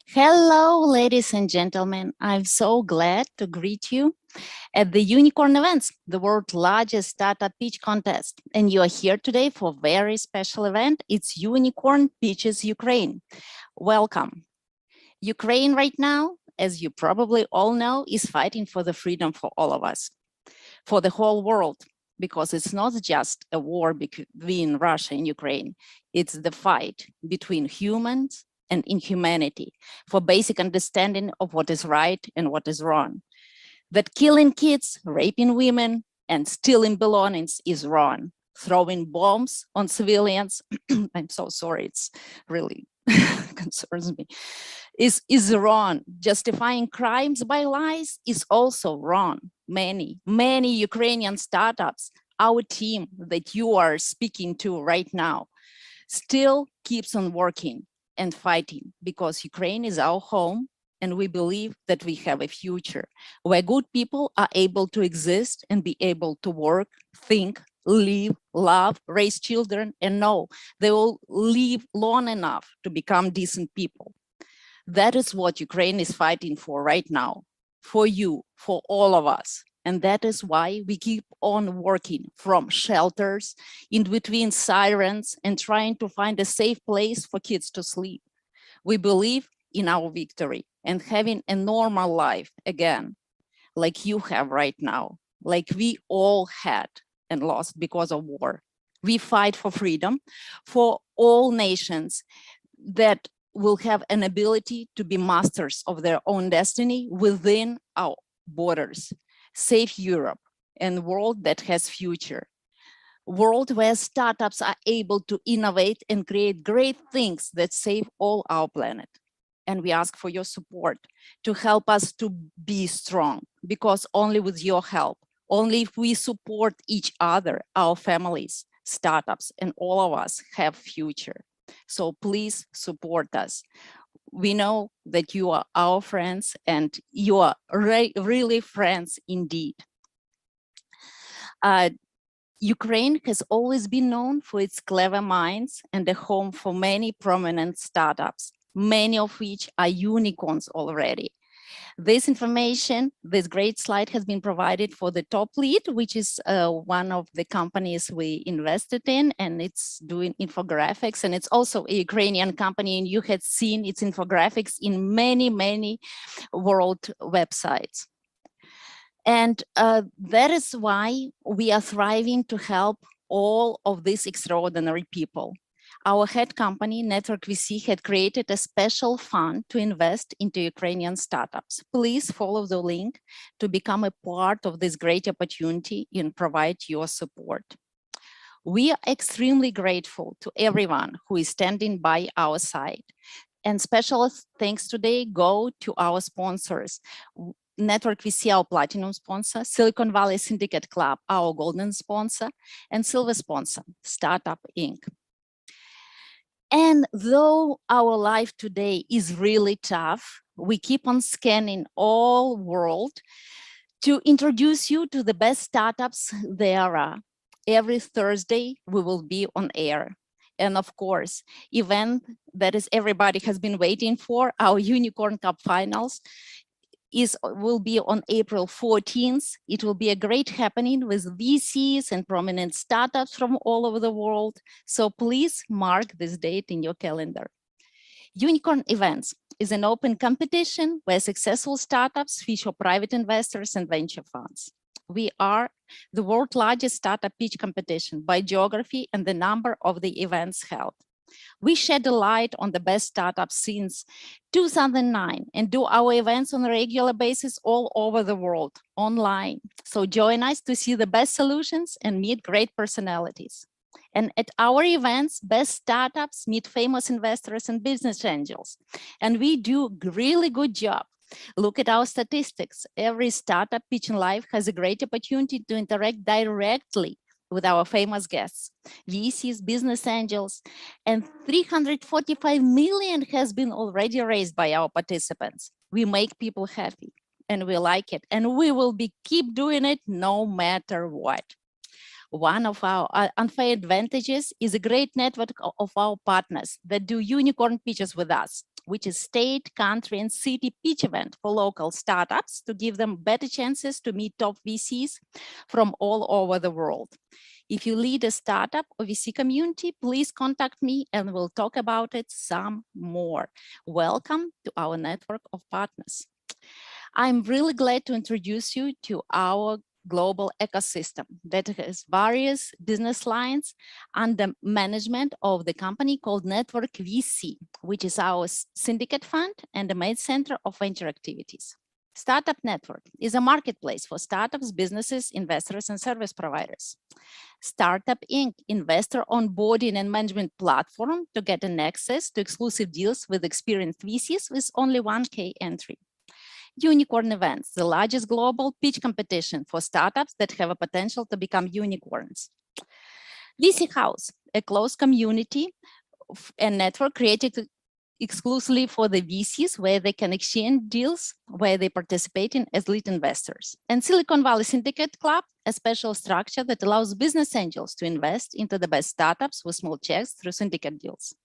Hello, ladies and gentlemen. I'm so glad to greet you at the Unicorn.Events, the world's largest startup pitch contest. And you are here today for a very special event. It's Unicorn.Pitches Ukraine. Welcome. Ukraine right now, as you probably all know, is fighting for the freedom for all of us, for the whole world, because it's not just a war between Russia and Ukraine. It's the fight between humans and inhumanity for basic understanding of what is right and what is wrong. That killing kids, raping women, and stealing belongings is wrong. Throwing bombs on civilians, I'm so sorry, it's really concerns me, is wrong. Justifying crimes by lies is also wrong. Many Ukrainian startups, our team that you are speaking to right now, still keeps on working and fighting because Ukraine is our home and we believe that we have a future where good people are able to exist and be able to work, think, live, love, raise children, and know they will live long enough to become decent people. That is what Ukraine is fighting for right now, for you, for all of us. And that is why we keep on working from shelters, in between sirens, and trying to find a safe place for kids to sleep. We believe in our victory and having a normal life again, like you have right now, like we all had and lost because of war. We fight for freedom for all nations that will have an ability to be masters of their own destiny within our borders. Save Europe and world that has future. World where startups are able to innovate and create great things that save all our planet. And we ask for your support to help us to be strong, because only with your help, only if we support each other, our families, startups, and all of us have future. So please support us. We know that you are our friends and you are really friends indeed. Ukraine has always been known for its clever minds and a home for many prominent startups, many of which are unicorns already. This information, this great slide has been provided for the top lead, which is one of the companies we invested in, and it's doing infographics, and it's also a Ukrainian company, and you had seen its infographics in many world websites. And that is why we are thriving to help all of these extraordinary people. Our head company, Network VC, had created a special fund to invest into Ukrainian startups. Please follow the link to become a part of this great opportunity and provide your support. We are extremely grateful to everyone who is standing by our side. And special thanks today go to our sponsors. Network VC, our platinum sponsor, Silicon Valley Syndicate Club, our golden sponsor, and silver sponsor, Startup Inc. And though our life today is really tough, we keep on scanning all world to introduce you to the best startups there are. Every Thursday, we will be on air. And of course, event that is everybody has been waiting for, our Unicorn Cup Finals, will be on April 14th. It will be a great happening with VCs and prominent startups from all over the world. So please mark this date in your calendar. Unicorn.Events is an open competition where successful startups feature private investors and venture funds. We are the world's largest startup pitch competition by geography and the number of the events held. We shed a light on the best startups since 2009 and do our events on a regular basis all over the world, online. So join us to see the best solutions and meet great personalities. And at our events, best startups meet famous investors and business angels. And we do a really good job. Look at our statistics. Every startup pitch in life has a great opportunity to interact directly with our famous guests, VCs, business angels, and 345 million has been already raised by our participants. We make people happy and we like it, and we will keep doing it no matter what. One of our unfair advantages is a great network of our partners that do unicorn pitches with us, which is state, country, and city pitch event for local startups to give them better chances to meet top VCs from all over the world. If you lead a startup or VC community, please contact me and we'll talk about it some more. Welcome to our network of partners. I'm really glad to introduce you to our global ecosystem that has various business lines under management of the company called Network VC, which is our syndicate fund and the main center of venture activities. Startup Network is a marketplace for startups, businesses, investors, and service providers. Startup Inc. investor onboarding and management platform to get an access to exclusive deals with experienced VCs with only 1K entry. Unicorn.Events, the largest global pitch competition for startups that have a potential to become unicorns. VC House, a close community and network created exclusively for the VCs where they can exchange deals where they participate in as lead investors. And Silicon Valley Syndicate Club, a special structure that allows business angels to invest into the best startups with small checks through syndicate deals.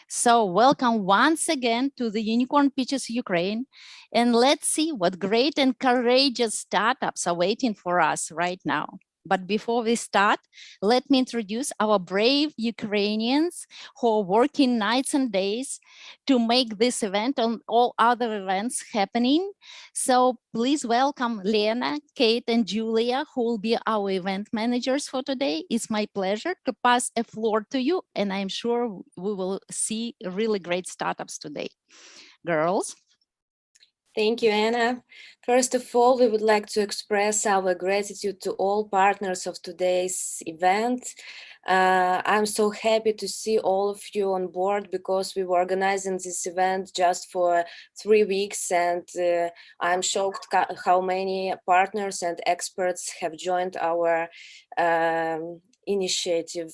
So welcome once again to the Unicorn.Pitches Ukraine, and let's see what great and courageous startups are waiting for us right now. But before we start, let me introduce our brave Ukrainians who are working nights and days to make this event and all other events happening. So please welcome Lena, Kate, and Julia, who will be our event managers for today. It's my pleasure to pass a floor to you, and I'm sure we will see really great startups today. Girls. Thank you, Anna. First of all, we would like to express our gratitude to all partners of today's event. I'm so happy to see all of you on board because we were organizing this event just for 3 weeks, and I'm shocked how many partners and experts have joined our initiative.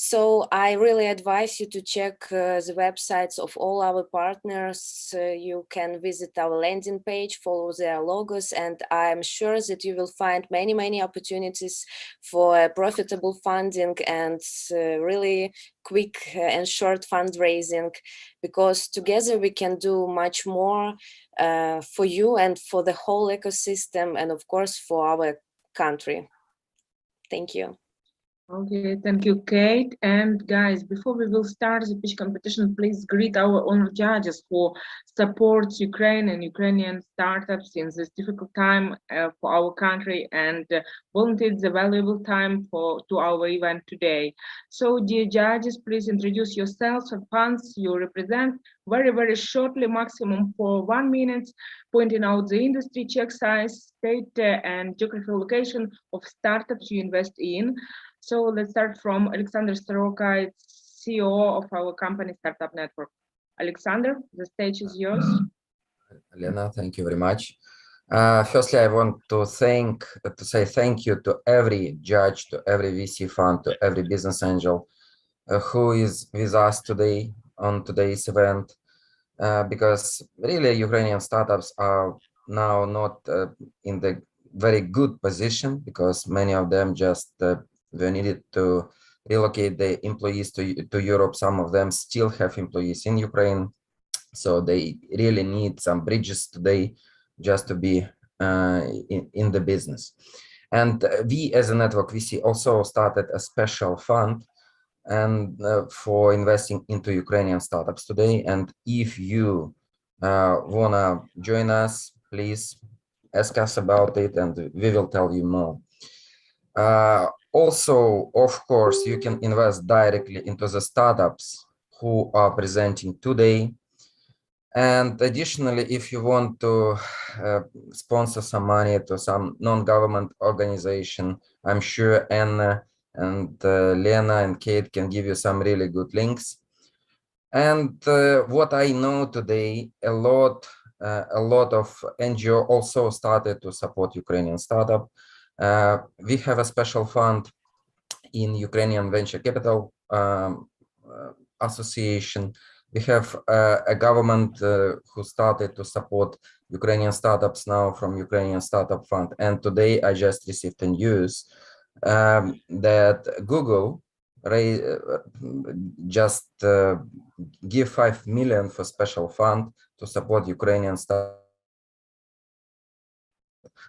So I really advise you to check the websites of all our partners. You can visit our landing page, follow their logos, and I'm sure that you will find many opportunities for profitable funding and really quick and short fundraising, because together we can do much more for you and for the whole ecosystem, and of course for our country. Thank you. Okay, thank you, Kate. And guys, before we will start the pitch competition, please greet our honored judges who support Ukraine and Ukrainian startups in this difficult time for our country and volunteered the valuable time to our event today. So, dear judges, please introduce yourselves and funds you represent very shortly, maximum for 1 minute, pointing out the industry, check size, state and geographical location of startups you invest in. So let's start from Alexander Soroka, CEO of our company Startup Network. Alexander, the stage is yours. Lena, thank you very much. Firstly, I want to say thank you to every judge, to every VC fund, to every business angel who is with us today on today's event, because really Ukrainian startups are now not in the very good position, because many of them just they needed to relocate the employees to Europe. Some of them still have employees in Ukraine. So they really need some bridges today just to be in the business. And we as a network VC also started a special fund and for investing into Ukrainian startups today. And if you wanna join us, please ask us about it and we will tell you more. Also, of course, you can invest directly into the startups who are presenting today. And additionally, if you want to sponsor some money to some non-government organization, I'm sure Anna and Lena and Kate can give you some really good links. And what I know today, a lot of NGO also started to support Ukrainian startup. We have a special fund in Ukrainian Venture Capital Association. We have a government who started to support Ukrainian startups now from Ukrainian Startup Fund. And today I just received the news that Google just give 5 million for special fund to support Ukrainian startups.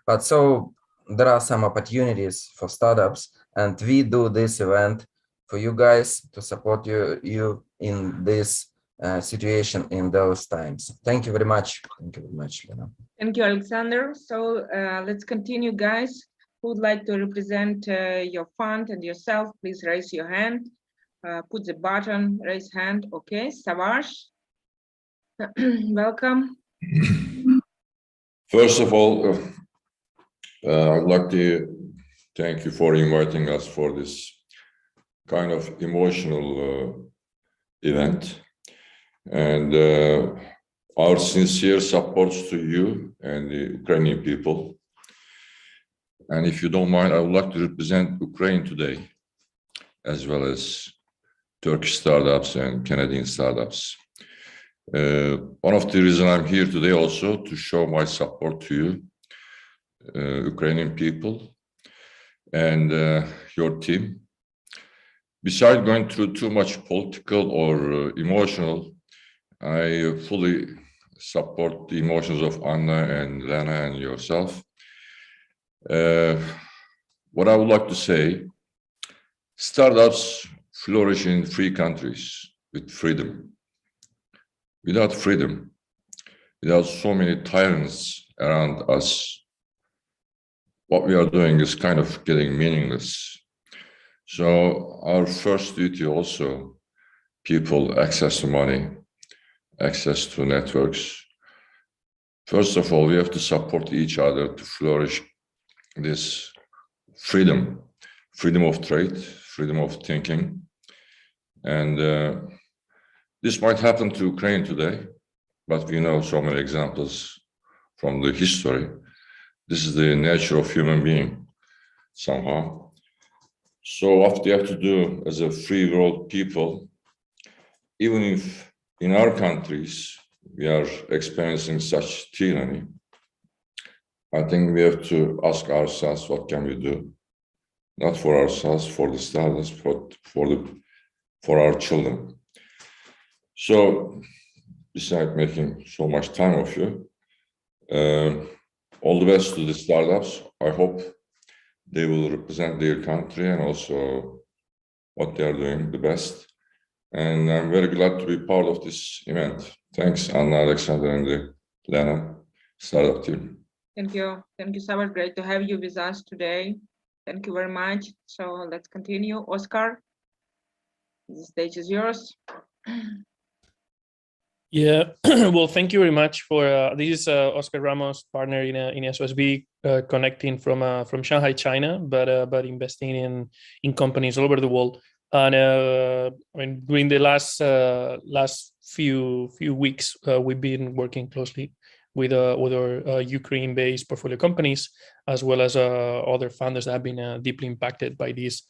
But so there are some opportunities for startups, and we do this event for you guys to support you in this situation in those times. Thank you very much. Thank you very much, Lena. Thank you, Alexander. So let's continue, guys. Who would like to represent your fund and yourself? Please raise your hand. Put the button, raise hand. Okay, Savage, welcome. First of all, I'd like to thank you for inviting us for this kind of emotional event, and our sincere supports to you and the Ukrainian people. And if you don't mind, I would like to represent Ukraine today, as well as Turkish startups and Canadian startups. One of the reasons I'm here today also to show my support to you, Ukrainian people and your team. Besides going through too much political or emotional, I fully support the emotions of Anna and Lena and yourself. What I would like to say, startups flourish in free countries with freedom. Without freedom, without so many tyrants around us, what we are doing is kind of getting meaningless. So our first duty also, people, access to money, access to networks. First of all, we have to support each other to flourish this freedom, freedom of trade, freedom of thinking. And this might happen to Ukraine today, but we know so many examples from the history. This is the nature of human being, somehow. So what we have to do as a free world people, even if in our countries we are experiencing such tyranny, I think we have to ask ourselves, what can we do? Not for ourselves, for the startups, but for our children. So, besides making so much time of you, all the best to the startups. I hope they will represent their country and also what they are doing the best. And I'm very glad to be part of this event. Thanks, Anna, Alexander, and the Lena startup team. Thank you, Savage. Great to have you with us today. Thank you very much. So let's continue. Oscar, the stage is yours. Yeah, well, thank you very much for this is Oscar Ramos, partner in SOSB, connecting from Shanghai, China, but investing in companies all over the world. And I mean, during the last few weeks, we've been working closely with our Ukraine-based portfolio companies, as well as other founders that have been deeply impacted by this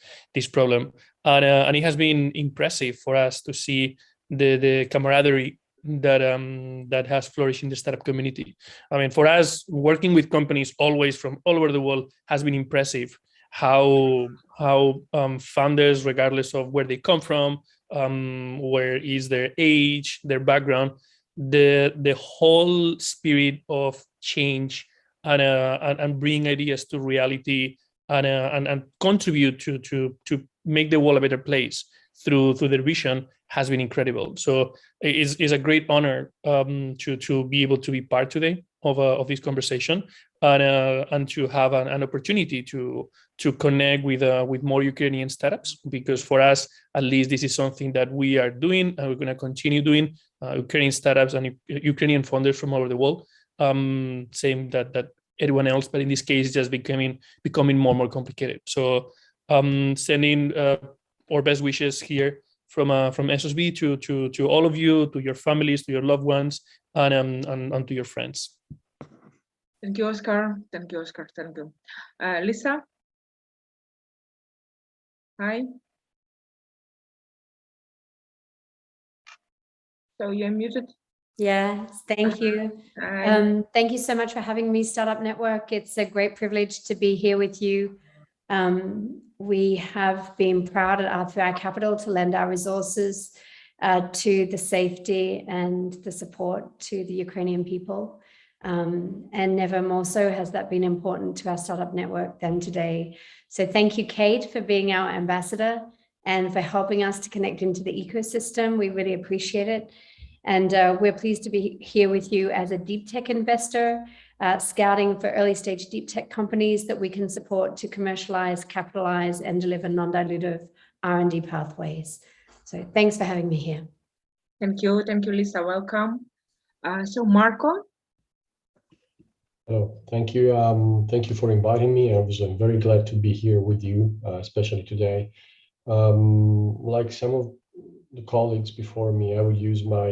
problem. And it has been impressive for us to see the camaraderie that has flourished in the startup community. I mean, for us, working with companies always from all over the world has been impressive. How founders, regardless of where they come from, where is their age, their background, the whole spirit of change and bring ideas to reality and contribute to make the world a better place through their vision has been incredible. So it's a great honor to be able to be part today of this conversation and to have an opportunity to connect with more Ukrainian startups, because for us, at least, this is something that we are doing and we're going to continue doing. Ukrainian startups and Ukrainian founders from all over the world, same that everyone else, but in this case, it's just becoming more and more complicated. So sending our best wishes here from SOSB to all of you, to your families, to your loved ones, and to your friends. Thank you, Oscar. Thank you, Oscar. Thank you. Lisa? Hi. So you're muted. Yes, thank you. Thank you so much for having me, Startup Network. It's a great privilege to be here with you. We have been proud at R3I Capital to lend our resources to the safety and the support to the Ukrainian people. And never more so has that been important to our startup network than today. So thank you, Kate, for being our ambassador and for helping us to connect into the ecosystem. We really appreciate it. And we're pleased to be here with you as a deep tech investor, scouting for early stage deep tech companies that we can support to commercialize, capitalize, and deliver non-dilutive R&D pathways. So thanks for having me here. Thank you, Lisa. Welcome. So Marco. Hello, thank you. Thank you for inviting me. I'm very glad to be here with you, especially today. Like some of the colleagues before me, I will use my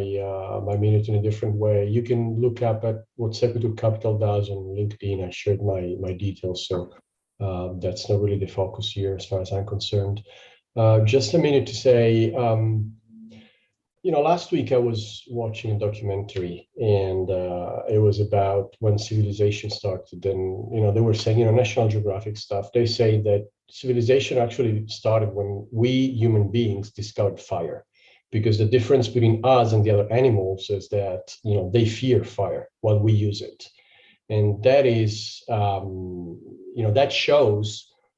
my minute in a different way. You can look up at what Sequitur Capital does on LinkedIn. I shared my details, so that's not really the focus here as far as I'm concerned. Just a minute to say, last week I was watching a documentary, and it was about when civilization started. And they were saying, National Geographic stuff. They say that civilization actually started when we human beings discovered fire, because the difference between us and the other animals is that they fear fire while we use it, and that is that shows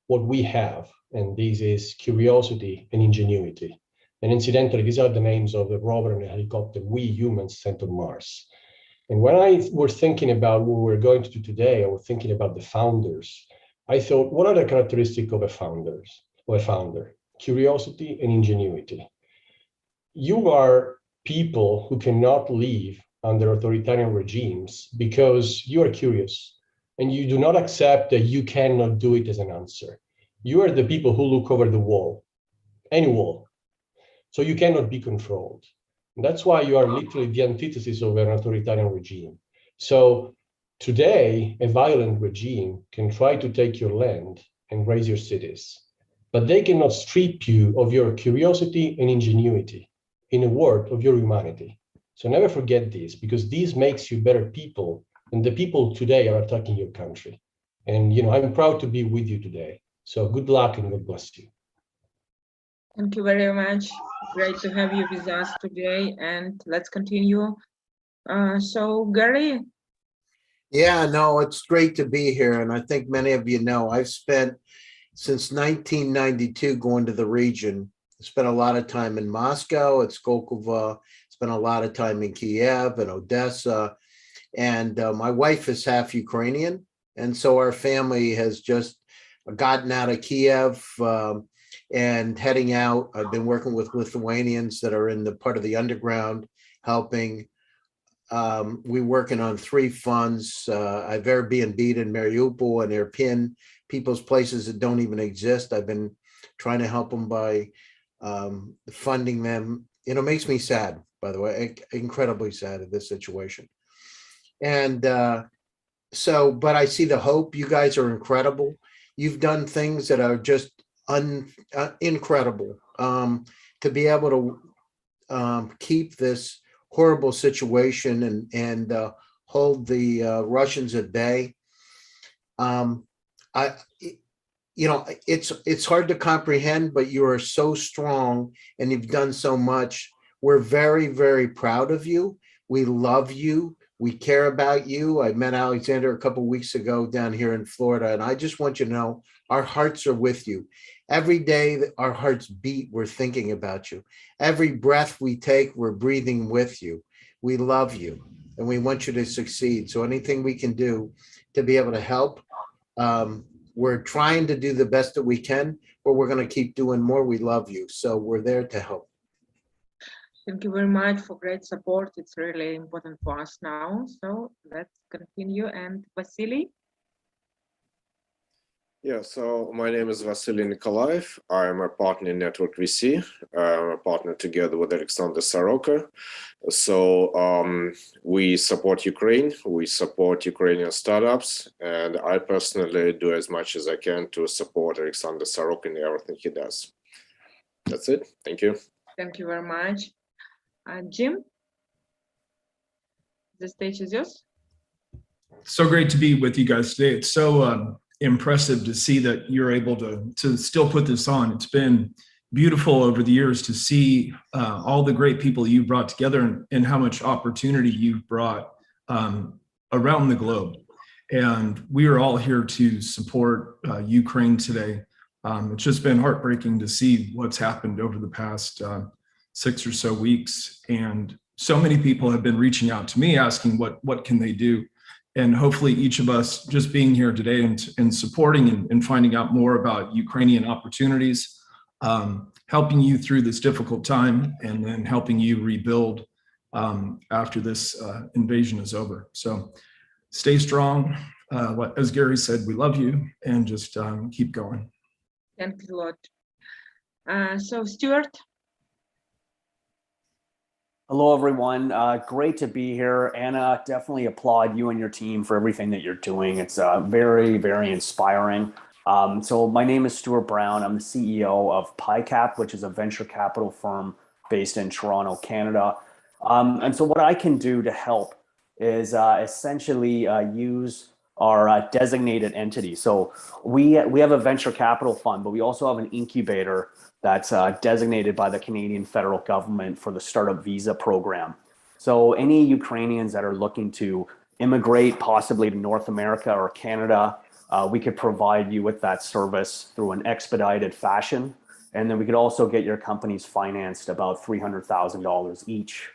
what we have, and this is curiosity and ingenuity. And incidentally, these are the names of the rover and the helicopter we humans sent on Mars. And when I was thinking about what we're going to do today, I was thinking about the founders. I thought, what are the characteristics of a founder? Curiosity and ingenuity. You are people who cannot live under authoritarian regimes because you are curious and you do not accept that you cannot do it as an answer. You are the people who look over the wall, any wall. So you cannot be controlled. And that's why you are literally the antithesis of an authoritarian regime. So today, a violent regime can try to take your land and raise your cities, but they cannot strip you of your curiosity and ingenuity, in a word, of your humanity. So never forget this, because this makes you better people, and the people today are attacking your country. And I'm proud to be with you today. So good luck and God bless you. Thank you very much. Great to have you with us today, and let's continue. So Gary. Yeah, no, it's great to be here. And I think many of you know, I've spent since 1992 going to the region. I spent a lot of time in Moscow, at Skolkovo, spent a lot of time in Kiev and Odessa. And my wife is half Ukrainian. And so our family has just gotten out of Kiev and heading out. I've been working with Lithuanians that are in the part of the underground, helping. We're working on 3 funds. I've Airbnb'd in Mariupol and Irpin, people's places that don't even exist. I've been trying to help them by funding them. It makes me sad, by the way, incredibly sad at this situation. And but I see the hope. You guys are incredible. You've done things that are just incredible, to be able to keep this horrible situation and hold the Russians at bay. It's hard to comprehend, but you are so strong and you've done so much. We're very, very proud of you. We love you. We care about you. I met Alexander a couple of weeks ago down here in Florida, and I just want you to know our hearts are with you. Every day that our hearts beat, we're thinking about you. Every breath we take, we're breathing with you. We love you, and we want you to succeed. So anything we can do to be able to help, we're trying to do the best that we can, but we're going to keep doing more. We love you, so we're there to help. Thank you very much for great support. It's really important for us now. So let's continue. And Vasily? Yeah, so my name is Vasily Nikolaev. I'm a partner in Network VC. I'm a partner together with Alexander Soroka. So we support Ukraine. We support Ukrainian startups. And I personally do as much as I can to support Alexander Soroka in everything he does. That's it. Thank you. Thank you very much. Jim, the stage is yours. So great to be with you guys today. It's so impressive to see that you're able to still put this on. It's been beautiful over the years to see all the great people you've brought together and how much opportunity you've brought around the globe. And we are all here to support Ukraine today. It's just been heartbreaking to see what's happened over the past 6 or so weeks. And so many people have been reaching out to me asking what can they do. And hopefully each of us just being here today and supporting and finding out more about Ukrainian opportunities, helping you through this difficult time and then helping you rebuild after this invasion is over. So stay strong. As Gary said, we love you and just keep going. Thanks a lot. So Stuart. Hello, everyone. Great to be here. Anna, definitely applaud you and your team for everything that you're doing. It's very, very inspiring. So my name is Stuart Brown. I'm the CEO of PiCap, which is a venture capital firm based in Toronto, Canada. And so what I can do to help is essentially use our designated entity. So we have a venture capital fund, but we also have an incubator that's designated by the Canadian federal government for the Startup Visa program. So any Ukrainians that are looking to immigrate possibly to North America or Canada, we could provide you with that service through an expedited fashion. And then we could also get your companies financed about $300,000 each.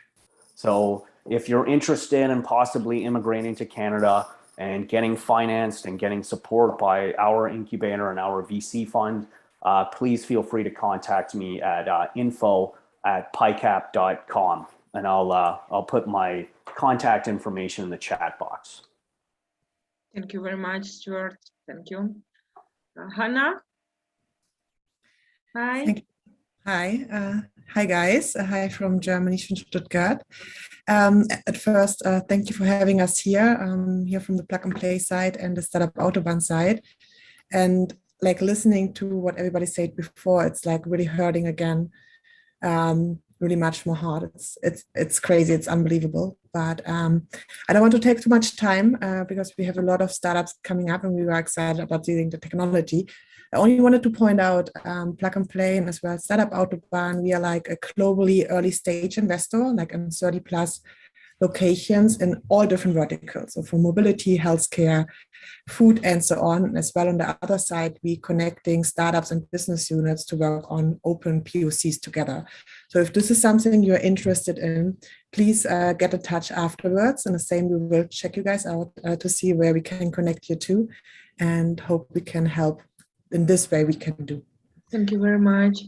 So if you're interested in possibly immigrating to Canada and getting financed and getting support by our incubator and our VC fund, please feel free to contact me at info@picap.com, and I'll put my contact information in the chat box. Thank you very much, Stuart. Thank you. Hannah? Hi. Hi. Hi, guys. Hi from Germany, from Stuttgart. At first, thank you for having us here, here from the Plug and Play side and the Startup Autobahn side. And like listening to what everybody said before, it's like really hurting again, really much more hard. It's crazy, it's unbelievable. But I don't want to take too much time because we have a lot of startups coming up and we were excited about using the technology. I only wanted to point out Plug and Play and as well Startup Autobahn. We are like a globally early stage investor, like in 30 plus locations in all different verticals. So for mobility, healthcare, food, and so on. As well on the other side, we connecting startups and business units to work on open POCs together. So if this is something you're interested in, please get in touch afterwards. And the same, we will check you guys out to see where we can connect you to and hope we can help in this way we can do. Thank you very much.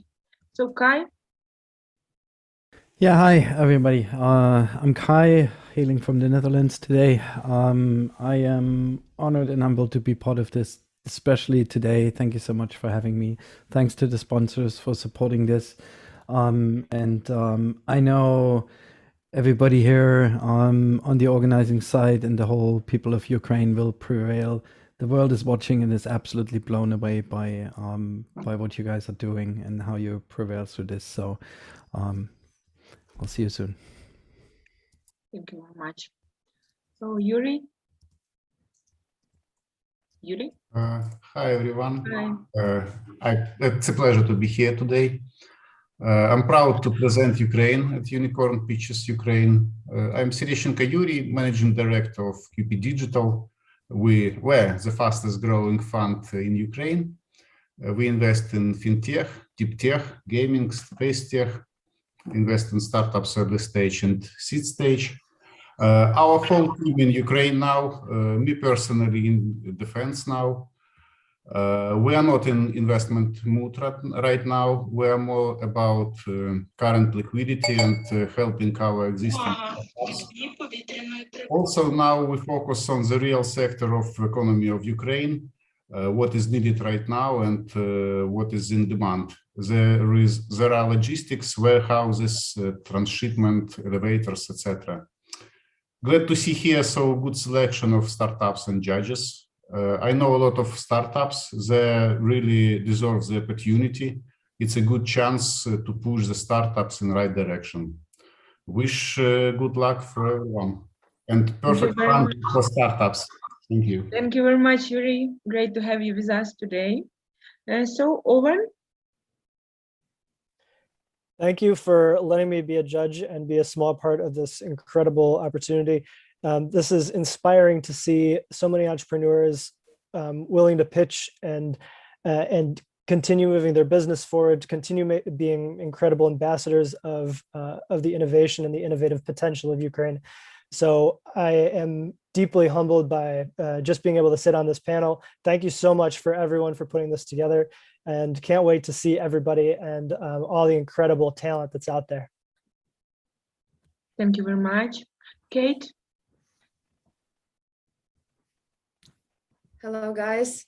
So Kai? Yeah, hi everybody. I'm Kai, hailing from the Netherlands today. I am honored and humbled to be part of this, especially today. Thank you so much for having me. Thanks to the sponsors for supporting this. I know everybody here on the organizing side and the whole people of Ukraine will prevail. The world is watching and is absolutely blown away by what you guys are doing and how you prevail through this. So I'll see you soon. Thank you very much. So Yuri? Yuri? Hi everyone. Hi. It's a pleasure to be here today. I'm proud to present Ukraine at Unicorn.Pitches Ukraine. I'm Sereshchenko Yuri, Managing Director of QP Digital. We were the fastest growing fund in Ukraine. We invest in fintech, deep tech, gaming, space tech, invest in startups early stage and seed stage. Our whole team in Ukraine now, me personally in defense now. We are not in investment mood right now. We are more about current liquidity and helping our existing startups. Also now we focus on the real sector of economy of Ukraine, what is needed right now and what is in demand. There are logistics, warehouses, transshipment, elevators, etc. Glad to see here so good selection of startups and judges. I know a lot of startups, they really deserve the opportunity. It's a good chance to push the startups in the right direction. Wish good luck for everyone and perfect fund for startups. Thank you. Thank you very much, Yuri. Great to have you with us today. So, Owen. Thank you for letting me be a judge and be a small part of this incredible opportunity. This is inspiring to see so many entrepreneurs willing to pitch and continue moving their business forward, continue being incredible ambassadors of the innovation and the innovative potential of Ukraine. So I am deeply humbled by just being able to sit on this panel. Thank you so much for everyone for putting this together, and can't wait to see everybody and all the incredible talent that's out there. Thank you very much. Kate? Hello, guys.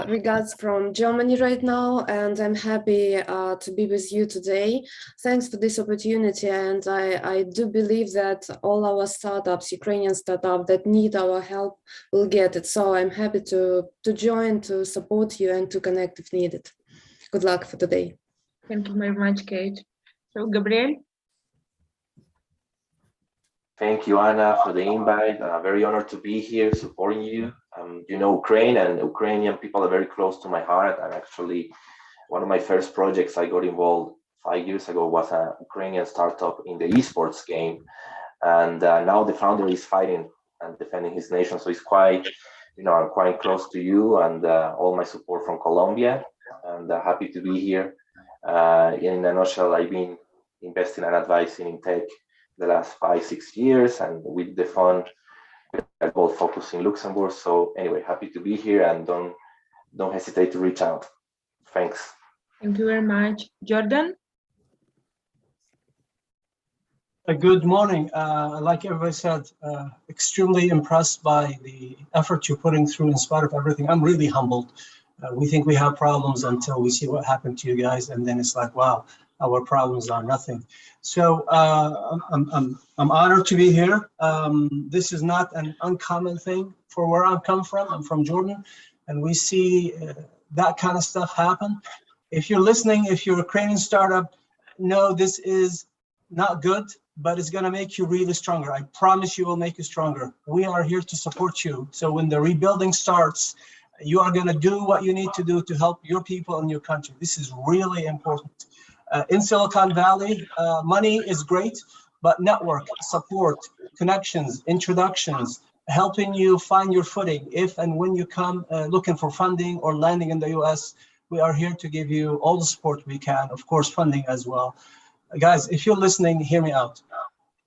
Regards from Germany right now, and I'm happy to be with you today. Thanks for this opportunity, and I do believe that all our startups, Ukrainian startups that need our help will get it. So I'm happy to join, to support you, and to connect if needed. Good luck for today. Thank you very much, Kate. So, Gabriel? Thank you, Anna, for the invite. Very honored to be here supporting you. You know, Ukraine and Ukrainian people are very close to my heart. And actually, one of my first projects I got involved 5 years ago was a Ukrainian startup in the esports game. And now the founder is fighting and defending his nation. So it's quite, you know, I'm quite close to you, and all my support from Colombia. And happy to be here. In a nutshell, I've been investing and advising in tech the last 5-6 years, and with the fund I both focus in Luxembourg. So anyway, happy to be here, and don't hesitate to reach out. Thanks. Thank you very much. Jordan? Good morning. Like everybody said, extremely impressed by the effort you're putting through in spite of everything. I'm really humbled. We think we have problems until we see what happened to you guys, and then it's like, wow, our problems are nothing. So I'm honored to be here. This is not an uncommon thing for where I come from. I'm from Jordan, and we see that kind of stuff happen. If you're listening, if you're a Ukrainian startup, no, this is not good, but it's going to make you really stronger. I promise you will make you stronger. We are here to support you. So when the rebuilding starts, you are going to do what you need to do to help your people and your country. This is really important. In Silicon Valley, money is great, but network, support, connections, introductions, helping you find your footing. If and when you come looking for funding or landing in the US, we are here to give you all the support we can, of course, funding as well. Guys, if you're listening, hear me out.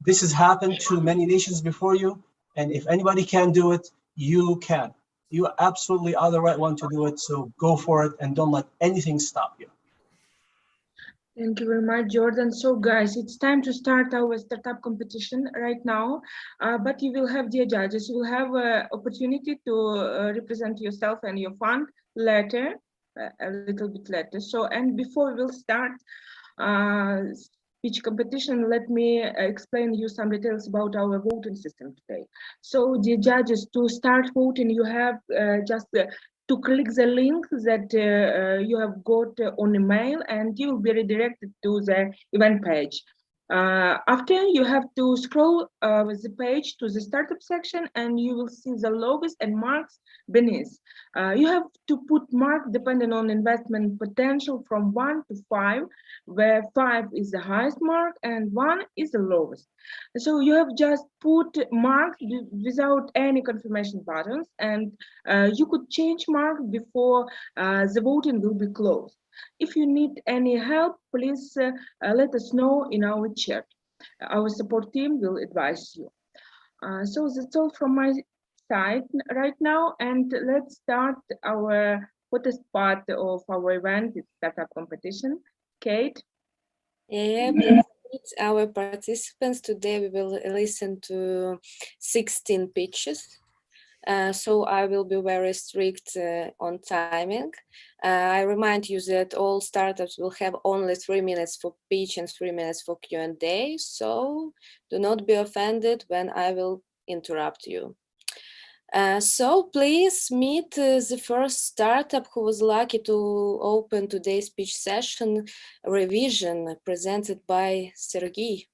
This has happened to many nations before you, and if anybody can do it, you can. You absolutely are the right one to do it, so go for it and don't let anything stop you. Thank you very much, Jordan. So guys, it's time to start our startup competition right now, but you will have, dear judges, you will have an opportunity to represent yourself and your fund later, a little bit later. So, and before we will start speech competition, let me explain you some details about our voting system today. So, dear judges, to start voting, you have just to click the link that you have got on email, and you will be redirected to the event page. After, you have to scroll with the page to the startup section, and you will see the logos and marks beneath. You have to put mark depending on investment potential from 1 to 5, where 5 is the highest mark and 1 is the lowest. So you have just put marks without any confirmation buttons, and you could change mark before the voting will be closed. If you need any help, please let us know in our chat. Our support team will advise you. So that's all from my side right now, and let's start our hottest part of our event, it's startup competition. Kate? Yeah, please meet our participants. Today we will listen to 16 pitches. So I will be very strict on timing. I remind you that all startups will have only 3 minutes for pitch and 3 minutes for Q&A. So do not be offended when I will interrupt you. So please meet the first startup who was lucky to open today's pitch session, Revision, presented by Sergey.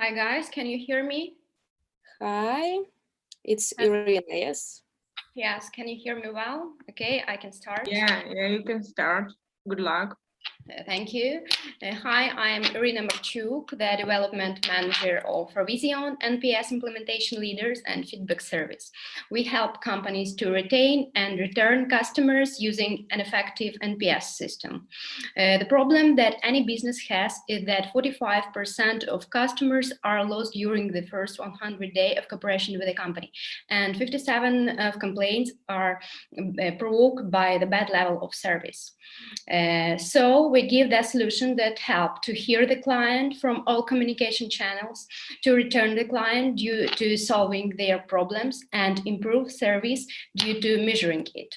Hi guys, can you hear me? Hi, it's Irina, yes? Yes, can you hear me well? Okay, I can start. Yeah, you can start. Good luck. Thank you. Hi, I'm Irina Marchuk, the Development Manager of Provision, NPS Implementation Leaders and Feedback Service. We help companies to retain and return customers using an effective NPS system. The problem that any business has is that 45% of customers are lost during the first 100 days of cooperation with the company, and 57% of complaints are provoked by the bad level of service. So we give that solution that help to hear the client from all communication channels, to return the client due to solving their problems, and improve service due to measuring it.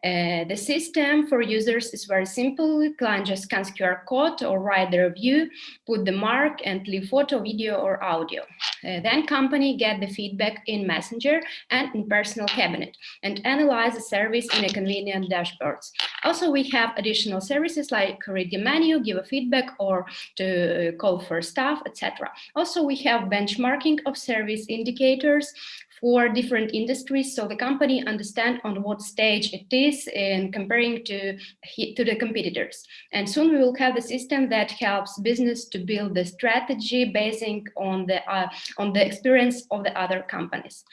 The system for users is very simple. Client just scans QR code or write the review, put the mark and leave photo, video or audio. Then company get the feedback in Messenger and in personal cabinet and analyze the service in a convenient dashboards. Also, we have additional services like read the menu, give a feedback or to call for staff, etc. Also, we have benchmarking of service indicators for different industries, so the company understand on what stage it is in comparing to the competitors. And soon we will have the system that helps business to build the strategy basing on the experience of the other companies.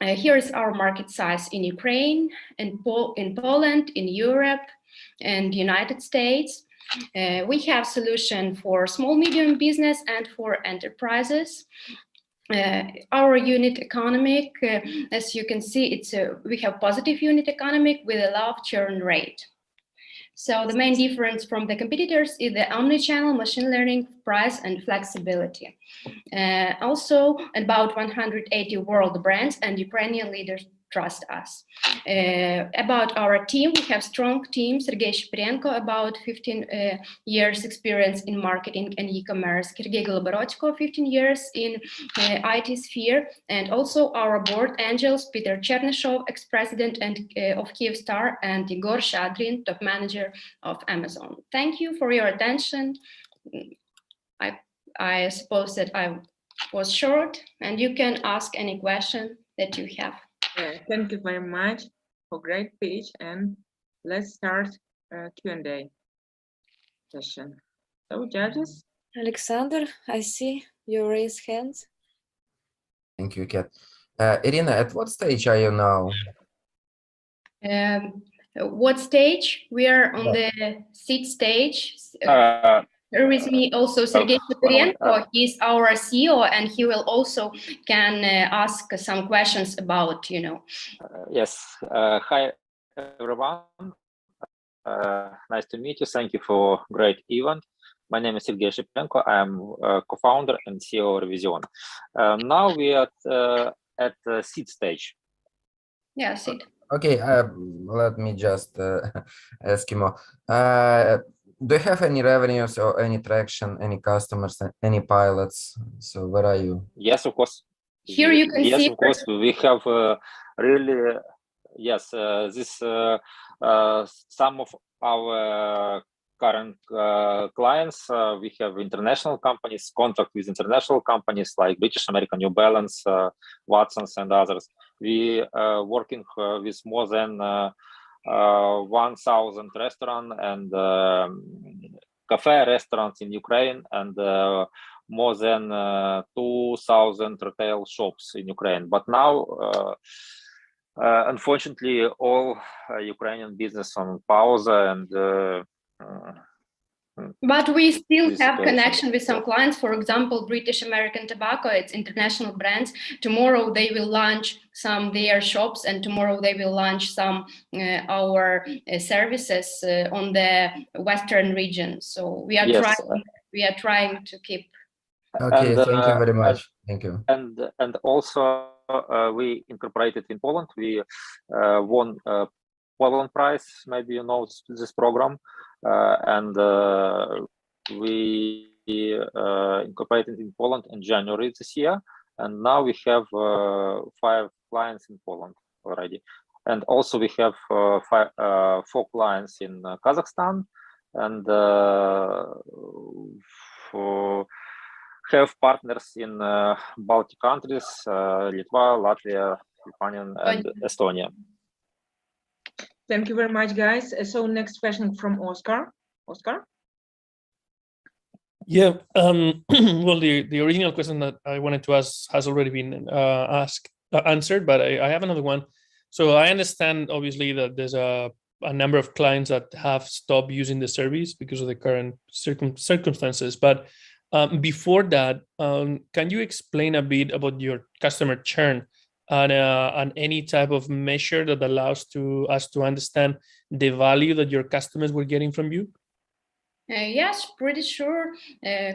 Here is our market size in Ukraine, in Poland, in Europe, and United States. We have solution for small, medium business and for enterprises. Our unit economic, as you can see, we have positive unit economic with a low churn rate. So the main difference from the competitors is the omni-channel, machine learning, price, and flexibility. Also, about 180 world brands and Ukrainian leaders trust us. About our team, we have strong team. Sergey Shpirenko, about 15 years experience in marketing and e-commerce. Sergey Goloborodko, 15 years in IT sphere. And also our board angels, Peter Chernyshov, ex-president of Kyivstar, and Igor Shadrin, top manager of Amazon. Thank you for your attention. I suppose that I was short, and you can ask any question that you have. Thank you very much for great pitch, and let's start Q&A session. So, judges. Alexander, I see you raise hands. Thank you, Kat. Irina, at what stage are you now? What stage? We are on the seed stage. Here with me also Sergey Shpirenko. He's our CEO, and he will also can ask some questions about, Yes. Hi, everyone. Nice to meet you. Thank you for great event. My name is Sergey Shpirenko. I'm co-founder and CEO of Revision. Now we are at the seed stage. Yeah, seed. Okay, let me just ask you more. Do you have any revenues or any traction, any customers, any pilots? So where are you? Yes, of course. Here you can see. Yes, of course. We have really, yes, some of our current clients. We have international companies, contract with international companies like British American, New Balance, Watsons, and others. We are working with more than 1,000 restaurants and cafe restaurants in Ukraine, and more than 2,000 retail shops in Ukraine. But now, unfortunately, all Ukrainian business on pause, and but we still have connection with some clients. For example, British American Tobacco, it's international brands. Tomorrow they will launch some their shops, and tomorrow they will launch some our services on the Western region. So we are trying to keep. Okay, thank you very much. Thank you. And also we incorporated in Poland. We won Poland Prize. Maybe you know this program. And we incorporated in Poland in January this year, and now we have 5 clients in Poland already, and also we have 4 clients in Kazakhstan, and have partners in Baltic countries, Litva, Latvia, Lithuania, and Estonia. Thank you very much, guys. So next question from Oscar. Oscar? Yeah, well, the original question that I wanted to ask has already been answered, but I have another one. So I understand, obviously, that there's a number of clients that have stopped using the service because of the current circumstances. But before that, can you explain a bit about your customer churn and any type of measure that allows us to understand the value that your customers were getting from you? Yes, pretty sure.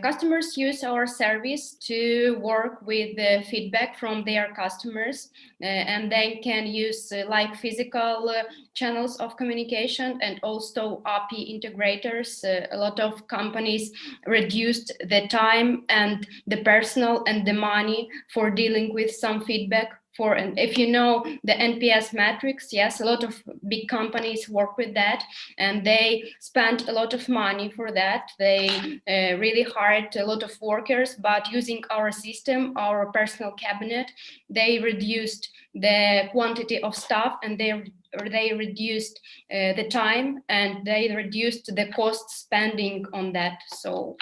Customers use our service to work with the feedback from their customers, and they can use like physical channels of communication and also API integrators. A lot of companies reduced the time and the personnel and the money for dealing with some feedback. And if you know the NPS metrics, yes, a lot of big companies work with that, and they spent a lot of money for that. They really hired a lot of workers, but using our system, our personal cabinet, they reduced the quantity of staff, and they reduced the time, and they reduced the cost spending on that. So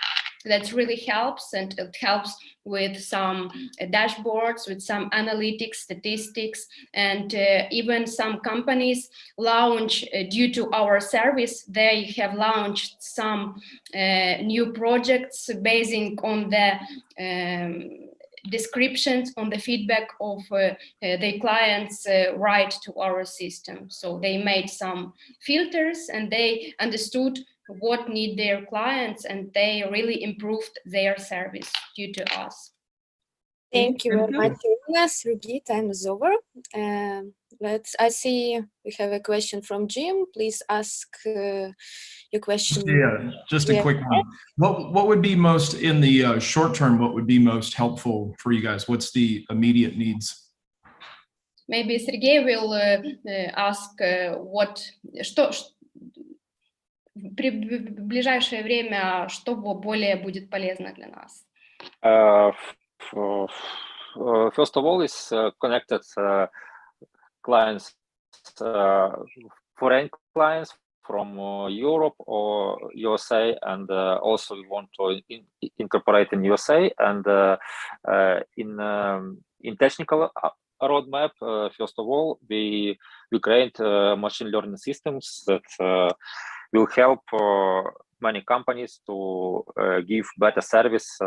that really helps, and it helps with some dashboards, with some analytics, statistics, and even some companies launch, due to our service, they have launched some new projects basing on the descriptions, on the feedback of the clients write to our system. So they made some filters, and they understood what need their clients, and they really improved their service due to us. Thank you very much, Irina. Sergey, time is over. I see we have a question from Jim. Please ask your question. Yeah, just a quick one. What would be most, in the short term, what would be most helpful for you guys? What's the immediate needs? Maybe Sergey will ask в ближайшее время, что более будет полезно для нас? First of all, is connected clients, foreign clients from Europe or USA, and also we want to incorporate in USA, and in technical roadmap. First of all, we create machine learning systems that will help many companies to give better service,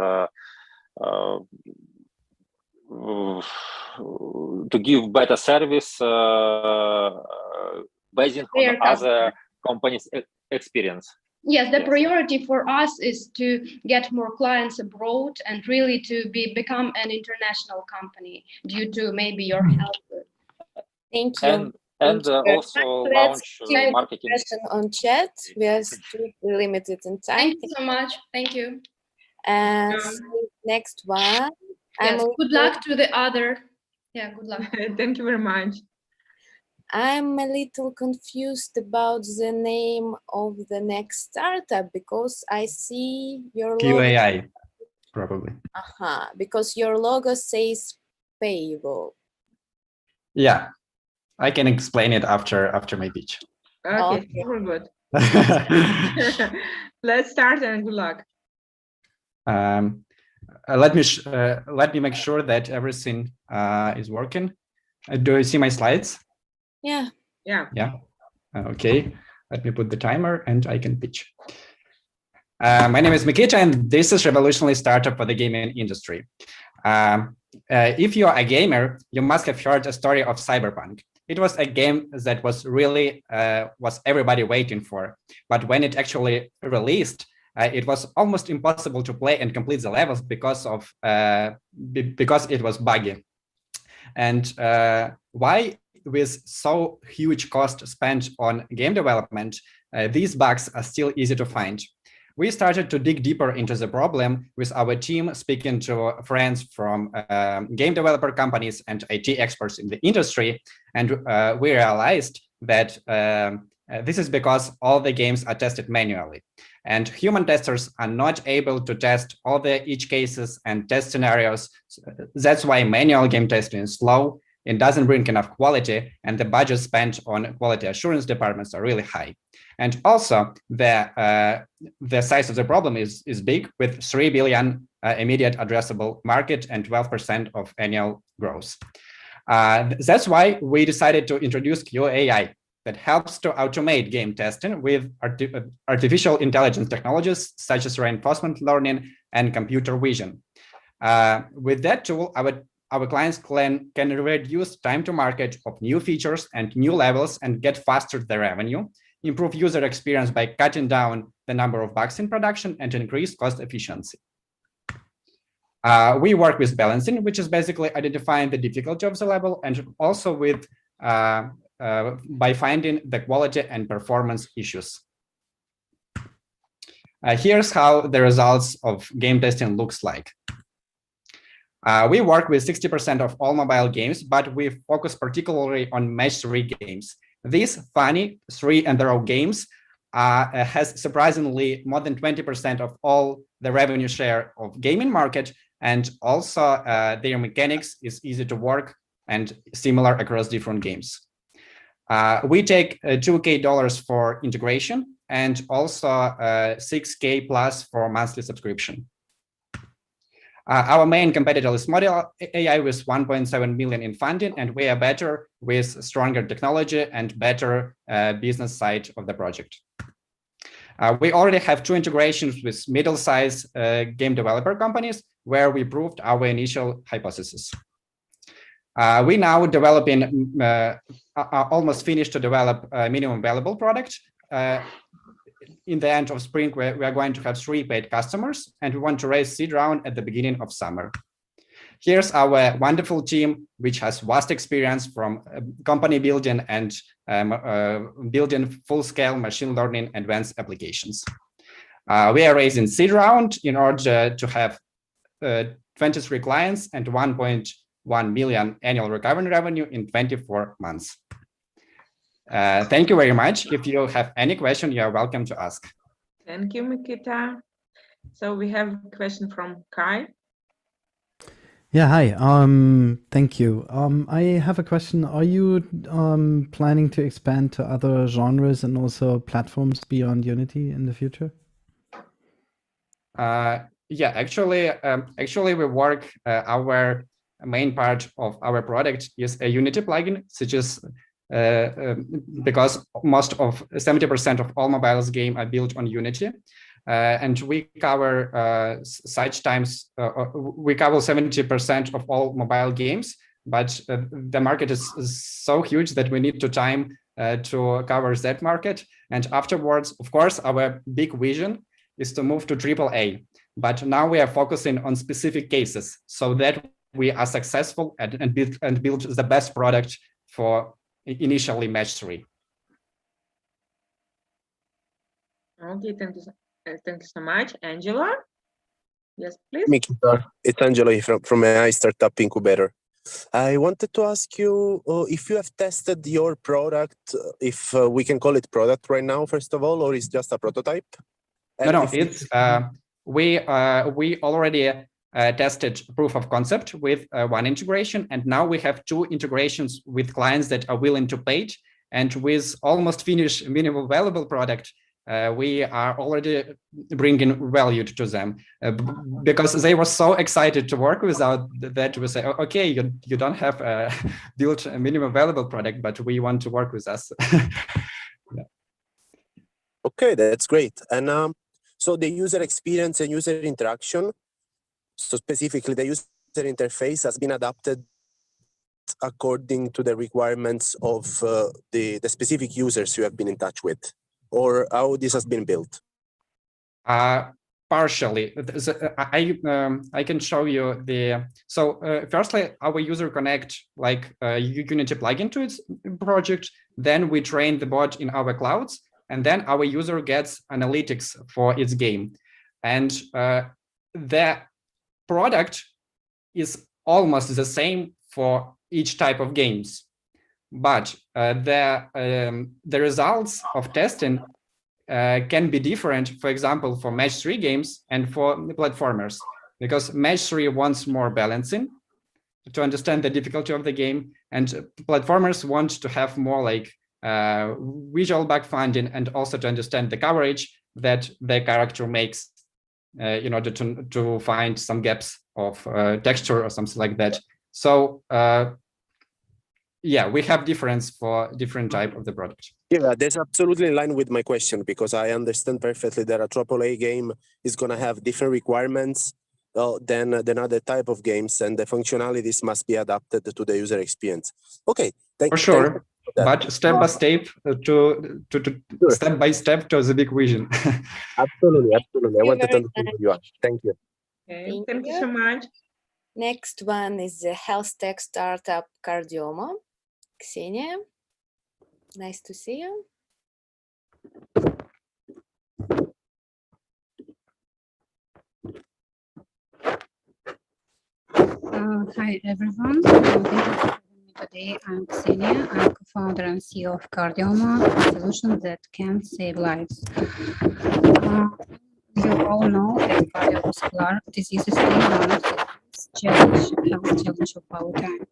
based on other companies' experience. Yes, the priority for us is to get more clients abroad and really to become an international company due to maybe your help. Thank you. And also launch marketing. Question on chat. We are still limited in time. Thank you so much. Thank you. And next one. Yes, good luck to the other. Yeah, good luck. Thank you very much. I'm a little confused about the name of the next startup because I see your logo. QAI, probably. Because your logo says payable. Yeah, I can explain it after my pitch. Okay, super good. Let's start and good luck. Let me make sure that everything is working. Do you see my slides? Yeah. Okay, let me put the timer and I can pitch. My name is Mikita, and this is Revolutionary Startup for the gaming industry. If you are a gamer, you must have heard a story of Cyberpunk. It was a game that was really was everybody waiting for, but when it actually released, it was almost impossible to play and complete the levels because it was buggy. And why, with so huge cost spent on game development, these bugs are still easy to find? We started to dig deeper into the problem with our team, speaking to friends from game developer companies and IT experts in the industry, and we realized that This is because all the games are tested manually, and human testers are not able to test all the edge cases and test scenarios. That's why manual game testing is slow, it doesn't bring enough quality, and the budget spent on quality assurance departments are really high. And also, the size of the problem is big, with 3 billion immediate addressable market and 12% of annual growth. That's why we decided to introduce QAI that helps to automate game testing with artificial intelligence technologies such as reinforcement learning and computer vision. With that tool, our clients can reduce time to market of new features and new levels and get faster the revenue, improve user experience by cutting down the number of bugs in production, and increase cost efficiency. We work with balancing, which is basically identifying the difficulty of the level, and also with by finding the quality and performance issues. Here's how the results of game testing looks like. We work with 60% of all mobile games, but we focus particularly on match-3 games. These funny 3-and-row games has surprisingly more than 20% of all the revenue share of gaming market, and also their mechanics is easy to work and similar across different games. We take $2,000 for integration and also $6,000 plus for monthly subscription. Our main competitor is Model AI with 1.7 million in funding, and we are better with stronger technology and better business side of the project. We already have 2 integrations with middle-sized game developer companies where we proved our initial hypothesis. We now developing, almost finished to develop a minimum valuable product. In the end of spring, we are going to have 3 paid customers, and we want to raise seed round at the beginning of summer. Here's our wonderful team, which has vast experience from company building and building full-scale machine learning advanced applications. We are raising seed round in order to have 23 clients and 1.1 million annual recurring revenue in 24 months. Thank you very much. If you have any question, you are welcome to ask. Thank you, Mikita. So we have a question from Kai. Yeah, hi. Thank you. I have a question. Are you planning to expand to other genres and also platforms beyond Unity in the future? Yeah, actually we work, our main part of our product is a Unity plugin, such as because most of 70% of all mobiles game are built on Unity. And we cover such times, we cover 70% of all mobile games, but the market is so huge that we need to time to cover that market. And afterwards, of course, our big vision is to move to AAA. But now we are focusing on specific cases so that we are successful and build the best product for initially match-3. Okay, thank you so much. Angela? Yes, please. Mikita, it's Angelo from AI Startup Incubator. I wanted to ask you if you have tested your product, if we can call it product right now, first of all, or is just a prototype? And no, it's we already tested proof of concept with 1 integration, and now we have 2 integrations with clients that are willing to pay. And with almost finished minimum valuable product, we are already bringing value to them because they were so excited to work with us that we say, okay, you don't have built a minimum valuable product, but we want to work with us. Yeah. Okay, that's great. And so the user experience and user interaction, so specifically the user interface, has been adapted according to the requirements of the specific users you have been in touch with, or how this has been built? Partially. I can show you the, so firstly, our user connect like Unity plugin to its project, then we train the bot in our clouds, and then our user gets analytics for its game. And the product is almost the same for each type of games. but the results of testing can be different, for example, for match 3 games and for platformers, because match 3 wants more balancing to understand the difficulty of the game, and platformers want to have more like visual bug finding and also to understand the coverage that the character makes in order to find some gaps of texture or something like that. So yeah, we have difference for different type of the product. Yeah, that's absolutely in line with my question, because I understand perfectly that a AAA game is going to have different requirements than other type of games, and the functionalities must be adapted to the user experience. Okay, for sure, but step by step step by step to the big vision. Absolutely, absolutely. I wanted to understand who you are. Thank you. Okay, thank you so much. Next one is the health tech startup Cardioma. Ksenia, nice to see you. Hi everyone. Thank you for having me today. I'm Ksenia. I'm co-founder and CEO of Cardioma, a solution that can save lives. You all know that cardiovascular disease is still one of the health challenge of our time.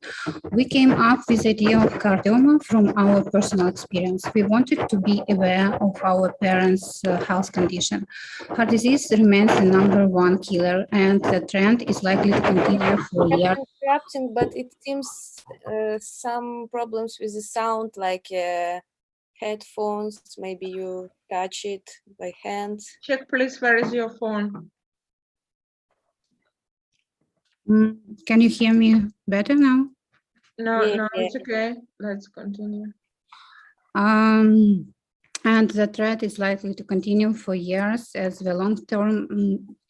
We came up with the idea of Cardioma from our personal experience. We wanted to be aware of our parents' health condition. Heart disease remains the #1 killer, and the trend is likely to continue for years. Interrupting, but it seems some problems with the sound, like headphones. Maybe you touch it by hand. Check, please. Where is your phone? Can you hear me better now? No, it's okay. Let's continue. And the threat is likely to continue for years, as the long-term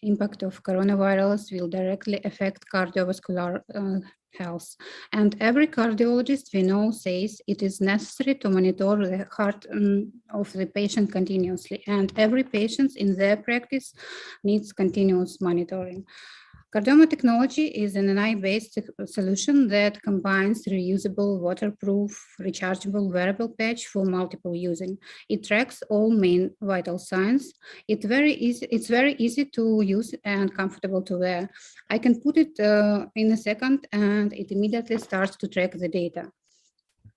impact of coronavirus will directly affect cardiovascular health. And every cardiologist we know says it is necessary to monitor the heart of the patient continuously, and every patient in their practice needs continuous monitoring. Cardioma technology is an AI-based solution that combines reusable, waterproof, rechargeable wearable patch for multiple using. It tracks all main vital signs. It's very easy to use and comfortable to wear. I can put it in a second and it immediately starts to track the data.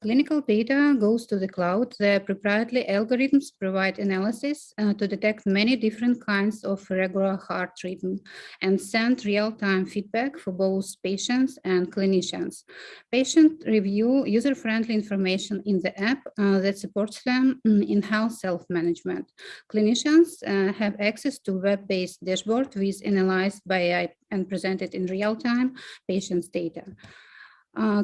Clinical data goes to the cloud. The proprietary algorithms provide analysis to detect many different kinds of irregular heart rhythm and send real-time feedback for both patients and clinicians. Patients review user-friendly information in the app that supports them in health self-management. Clinicians have access to web-based dashboard with analyzed by AI and presented in real-time patients' data.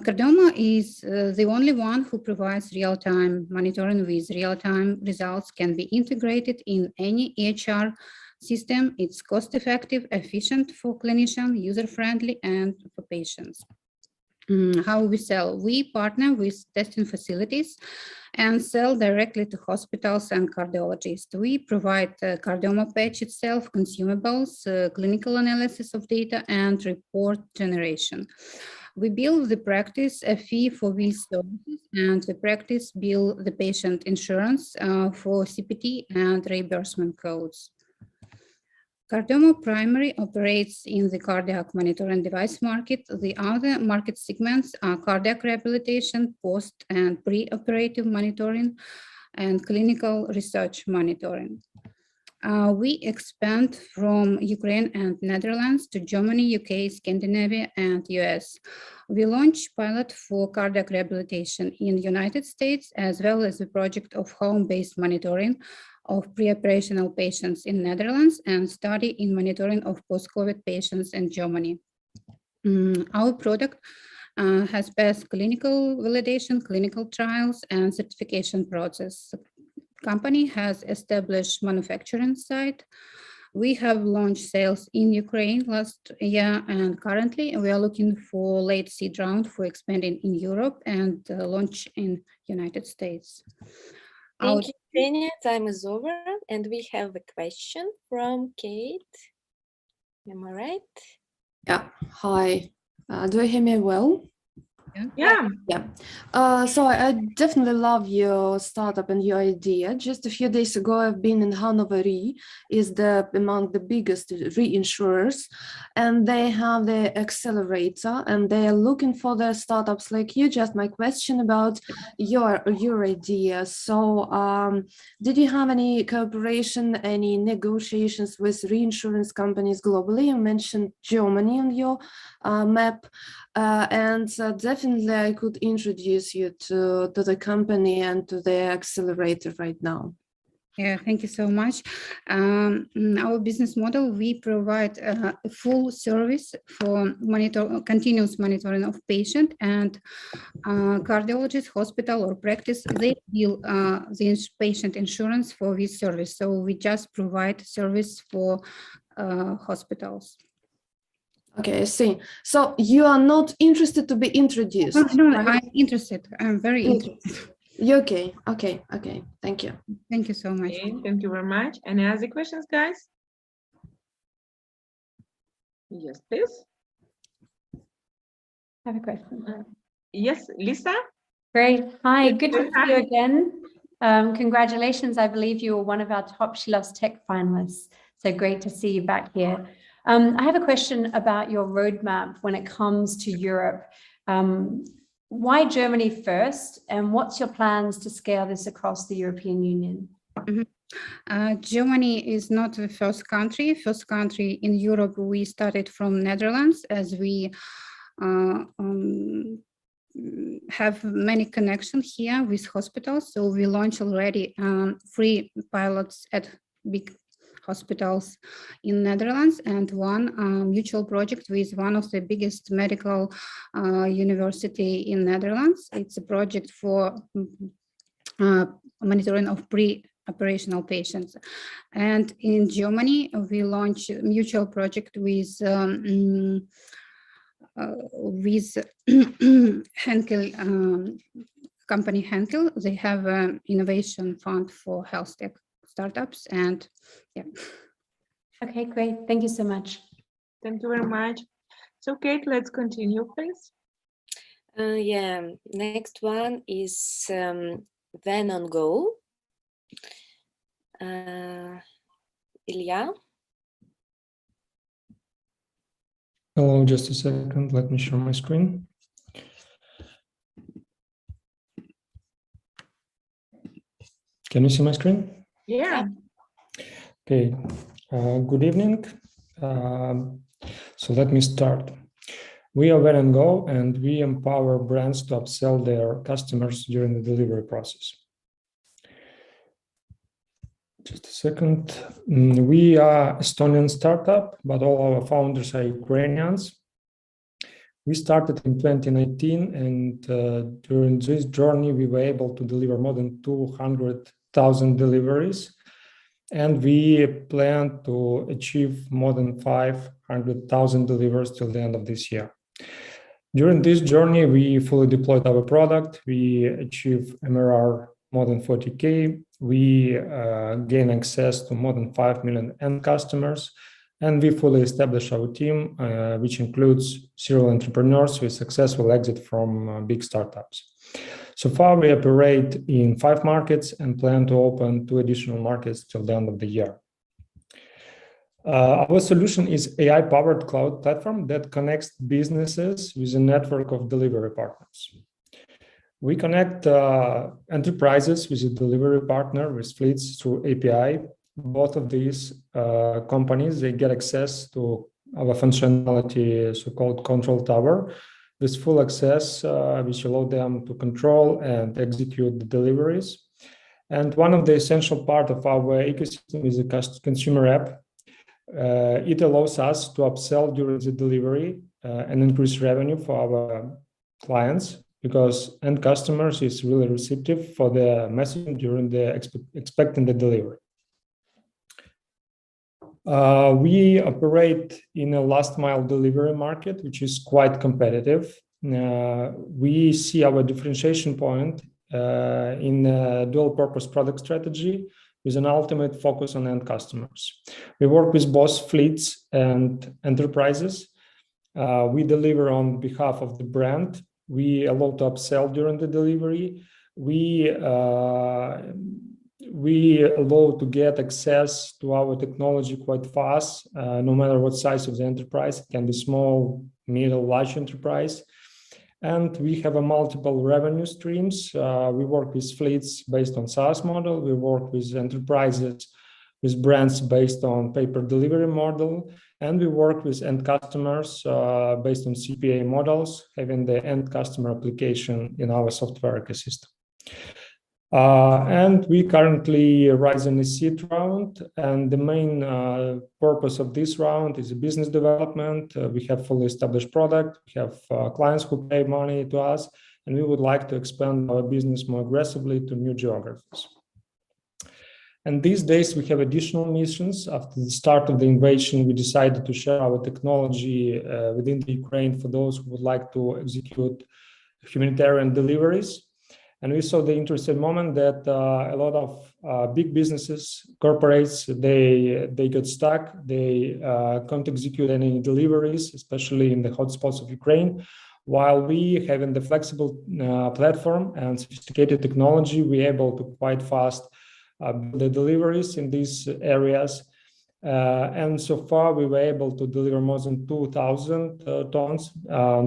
Cardioma is the only one who provides real-time monitoring with real-time results, can be integrated in any EHR system. It's cost-effective, efficient for clinicians, user-friendly, and for patients. How we sell? We partner with testing facilities and sell directly to hospitals and cardiologists. We provide Cardioma patch itself, consumables, clinical analysis of data, and report generation. We bill the practice a fee for these services, and the practice bill the patient insurance for CPT and reimbursement codes. Cardioma primary operates in the cardiac monitoring device market. The other market segments are cardiac rehabilitation, post and pre-operative monitoring, and clinical research monitoring. We expand from Ukraine and Netherlands to Germany, UK, Scandinavia, and US. We launched pilot for cardiac rehabilitation in the United States, as well as the project of home-based monitoring of pre-operational patients in Netherlands and study in monitoring of post-COVID patients in Germany. Our product has passed clinical validation, clinical trials, and certification process. Company has established manufacturing site. We have launched sales in Ukraine last year, and currently we are looking for late seed round for expanding in Europe and launch in United States. Thank you, Ksenia. Time is over, and we have a question from Kate. Am I right? Yeah. Hi. Do you hear me well? Yeah. So I definitely love your startup and your idea. Just a few days ago, I've been in Hannover Re, is among the biggest reinsurers, and they have the accelerator, and they are looking for the startups like you. Just my question about your idea. So, did you have any cooperation, any negotiations with reinsurance companies globally? You mentioned Germany on your map. And definitely I could introduce you to the company and to the accelerator right now. Yeah, thank you so much. Our business model, we provide a full service for continuous monitoring of patient, and cardiologist, hospital or practice, they bill the patient insurance for this service. So we just provide service for hospitals. Okay, I see. So you are not interested to be introduced? No, I'm interested. I'm very interested. Okay. Thank you. Thank you so much. Okay, thank you very much. Any other questions, guys? Yes, please. I have a question. Yes, Lisa? Great. Hi, good to see you again. Congratulations. I believe you were one of our top She Loves Tech finalists. So great to see you back here. I have a question about your roadmap when it comes to Europe. Why Germany first, and what's your plans to scale this across the European Union? Germany is not the first country. First country in Europe, we started from Netherlands, as we have many connections here with hospitals. So we launched already 3 pilots at big hospitals in Netherlands, and one mutual project with one of the biggest medical university in Netherlands. It's a project for monitoring of pre-operational patients. And in Germany, we launched a mutual project with Henkel, company Henkel. They have an innovation fund for health tech startups, and yeah. Okay, great. Thank you so much. Thank you very much. So Kate, let's continue, please. Yeah, next one is When on Go. Ilya? Hello, just a second. Let me share my screen. Can you see my screen? Yeah. Okay. Good evening. So let me start. We are When on Go, and we empower brands to upsell their customers during the delivery process. Just a second. We are Estonian startup, but all our founders are Ukrainians. We started in 2019, and during this journey, we were able to deliver more than 200,000 deliveries. And we plan to achieve more than 500,000 deliveries till the end of this year. During this journey, we fully deployed our product. We achieved MRR more than 40K. We gain access to more than 5 million end customers. And we fully established our team, which includes serial entrepreneurs with successful exit from big startups. So far, we operate in 5 markets and plan to open 2 additional markets till the end of the year. Our solution is AI-powered cloud platform that connects businesses with a network of delivery partners. We connect enterprises with a delivery partner with fleets through API. Both of these companies, they get access to our functionality, so-called control tower, with full access, which allow them to control and execute the deliveries. And one of the essential part of our ecosystem is a consumer app. It allows us to upsell during the delivery and increase revenue for our clients, because end customers is really receptive for the messaging during the expecting the delivery. We operate in a last mile delivery market, which is quite competitive. We see our differentiation point in a dual purpose product strategy with an ultimate focus on end customers. We work with both fleets and enterprises. We deliver on behalf of the brand We allow to upsell during the delivery. We allow to get access to our technology quite fast, no matter what size of the enterprise. It can be small, middle, large enterprise. And we have a multiple revenue streams. We work with fleets based on SaaS model. We work with enterprises, with brands based on pay-per-delivery model. And we work with end customers based on CPA models, having the end customer application in our software ecosystem. And we currently rise in a seed round, and the main purpose of this round is business development. We have fully established product, we have clients who pay money to us, and we would like to expand our business more aggressively to new geographies. And these days we have additional missions. After the start of the invasion, we decided to share our technology within the Ukraine for those who would like to execute humanitarian deliveries. And we saw the interesting moment that a lot of big businesses, corporates, they got stuck. They can't execute any deliveries, especially in the hotspots of Ukraine. While we having the flexible platform and sophisticated technology, we're able to quite fast build the deliveries in these areas. And so far, we were able to deliver more than 2,000 tons.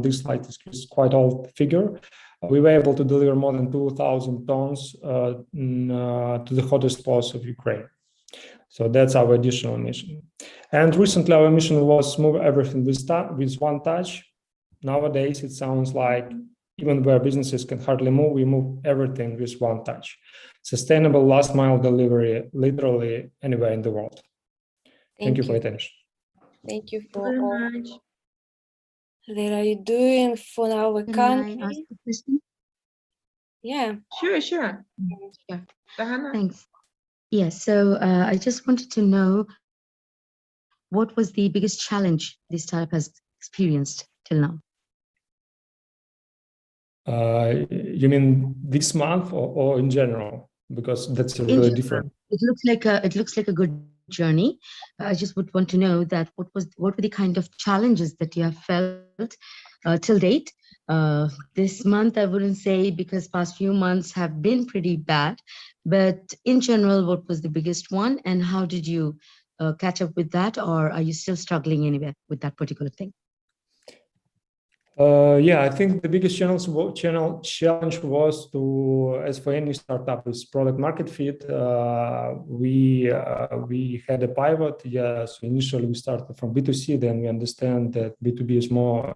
This slide is quite old figure. We were able to deliver more than 2,000 tons to the hottest spots of Ukraine. So that's our additional mission. And recently our mission was move everything with one touch. Nowadays, it sounds like even where businesses can hardly move, we move everything with one touch. Sustainable last mile delivery, literally anywhere in the world. Thank you for your attention. Thank you for all that are you doing for our country. Can I ask a question? Yeah. Sure. Sure. Dahana? Thanks. Yes, so I just wanted to know what was the biggest challenge this startup has experienced till now? You mean this month or in general? Because that's really different. It looks like a good journey. I just would want to know that what were the kind of challenges that you have felt till date. This month, I wouldn't say, because past few months have been pretty bad, but in general, what was the biggest one, and how did you catch up with that, or are you still struggling anywhere with that particular thing? Yeah, I think the biggest challenge was to, as for any startup, is product market fit. We had a pivot. Yeah, so initially we started from B2C, then we understand that B2B is more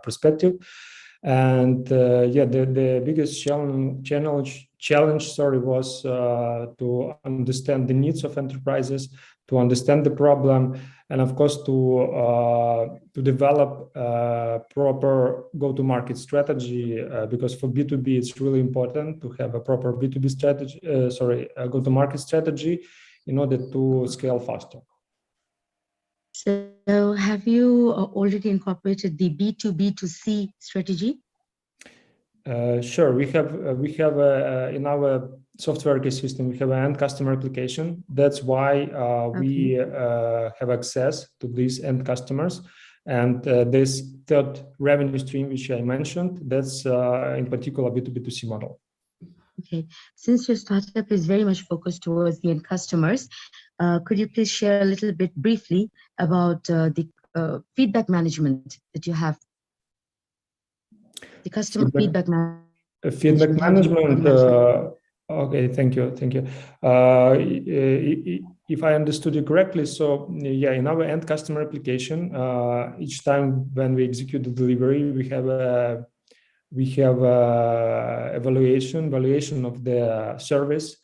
perspective. And yeah, the biggest challenge was to understand the needs of enterprises, to understand the problem, and of course to develop a proper go-to-market strategy, because for B2B it's really important to have a proper B2B strategy, go-to-market strategy in order to scale faster. So have you already incorporated the B2B2C strategy? Sure, we have in our software ecosystem, we have an end customer application. That's why we have access to these end customers. And this third revenue stream, which I mentioned, that's in particular B2B2C model. Okay, since your startup is very much focused towards the end customers, could you please share a little bit briefly about the feedback management that you have? The customer feedback management. Okay, thank you. If I understood you correctly, so yeah, in our end customer application, each time when we execute the delivery, we have evaluation of the service,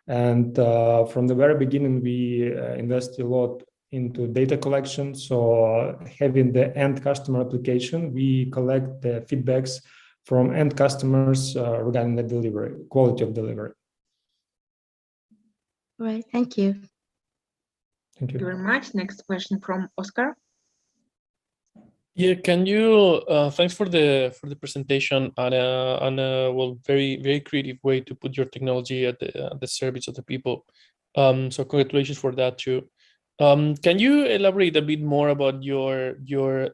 and from the very beginning, we invest a lot into data collection. So having the end customer application, we collect the feedbacks from end customers regarding the delivery, quality of delivery. All right, thank you. Thank you very much. Next question from Oscar. Yeah, can you? Thanks for the presentation on a very creative way to put your technology at the service of the people. So congratulations for that too. Can you elaborate a bit more about your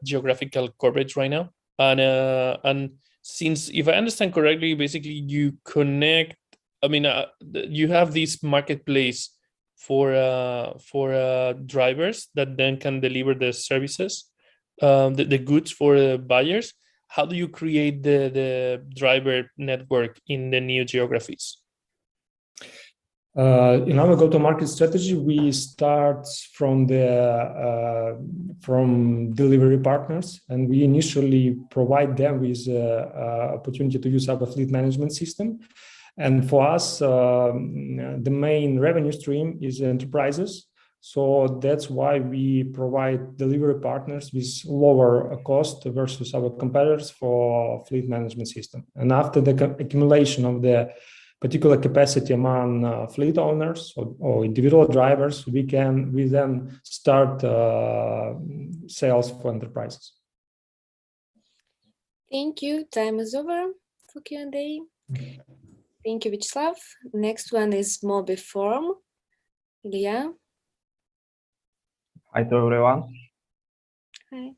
geographical coverage right now, and since if I understand correctly, basically you connect, I mean, you have this marketplace for drivers that then can deliver the services, the goods for the buyers. How do you create the driver network in the new geographies? In our go-to-market strategy, we start from delivery partners, and we initially provide them with opportunity to use our fleet management system. And for us, the main revenue stream is enterprises. So that's why we provide delivery partners with lower cost versus our competitors for fleet management system. And after the accumulation of the particular capacity among fleet owners or individual drivers, we then start sales for enterprises. Thank you. Time is over for Q&A. Thank you, Vyacheslav. Next one is Mobiform. Ilya. Hi to everyone. Hi.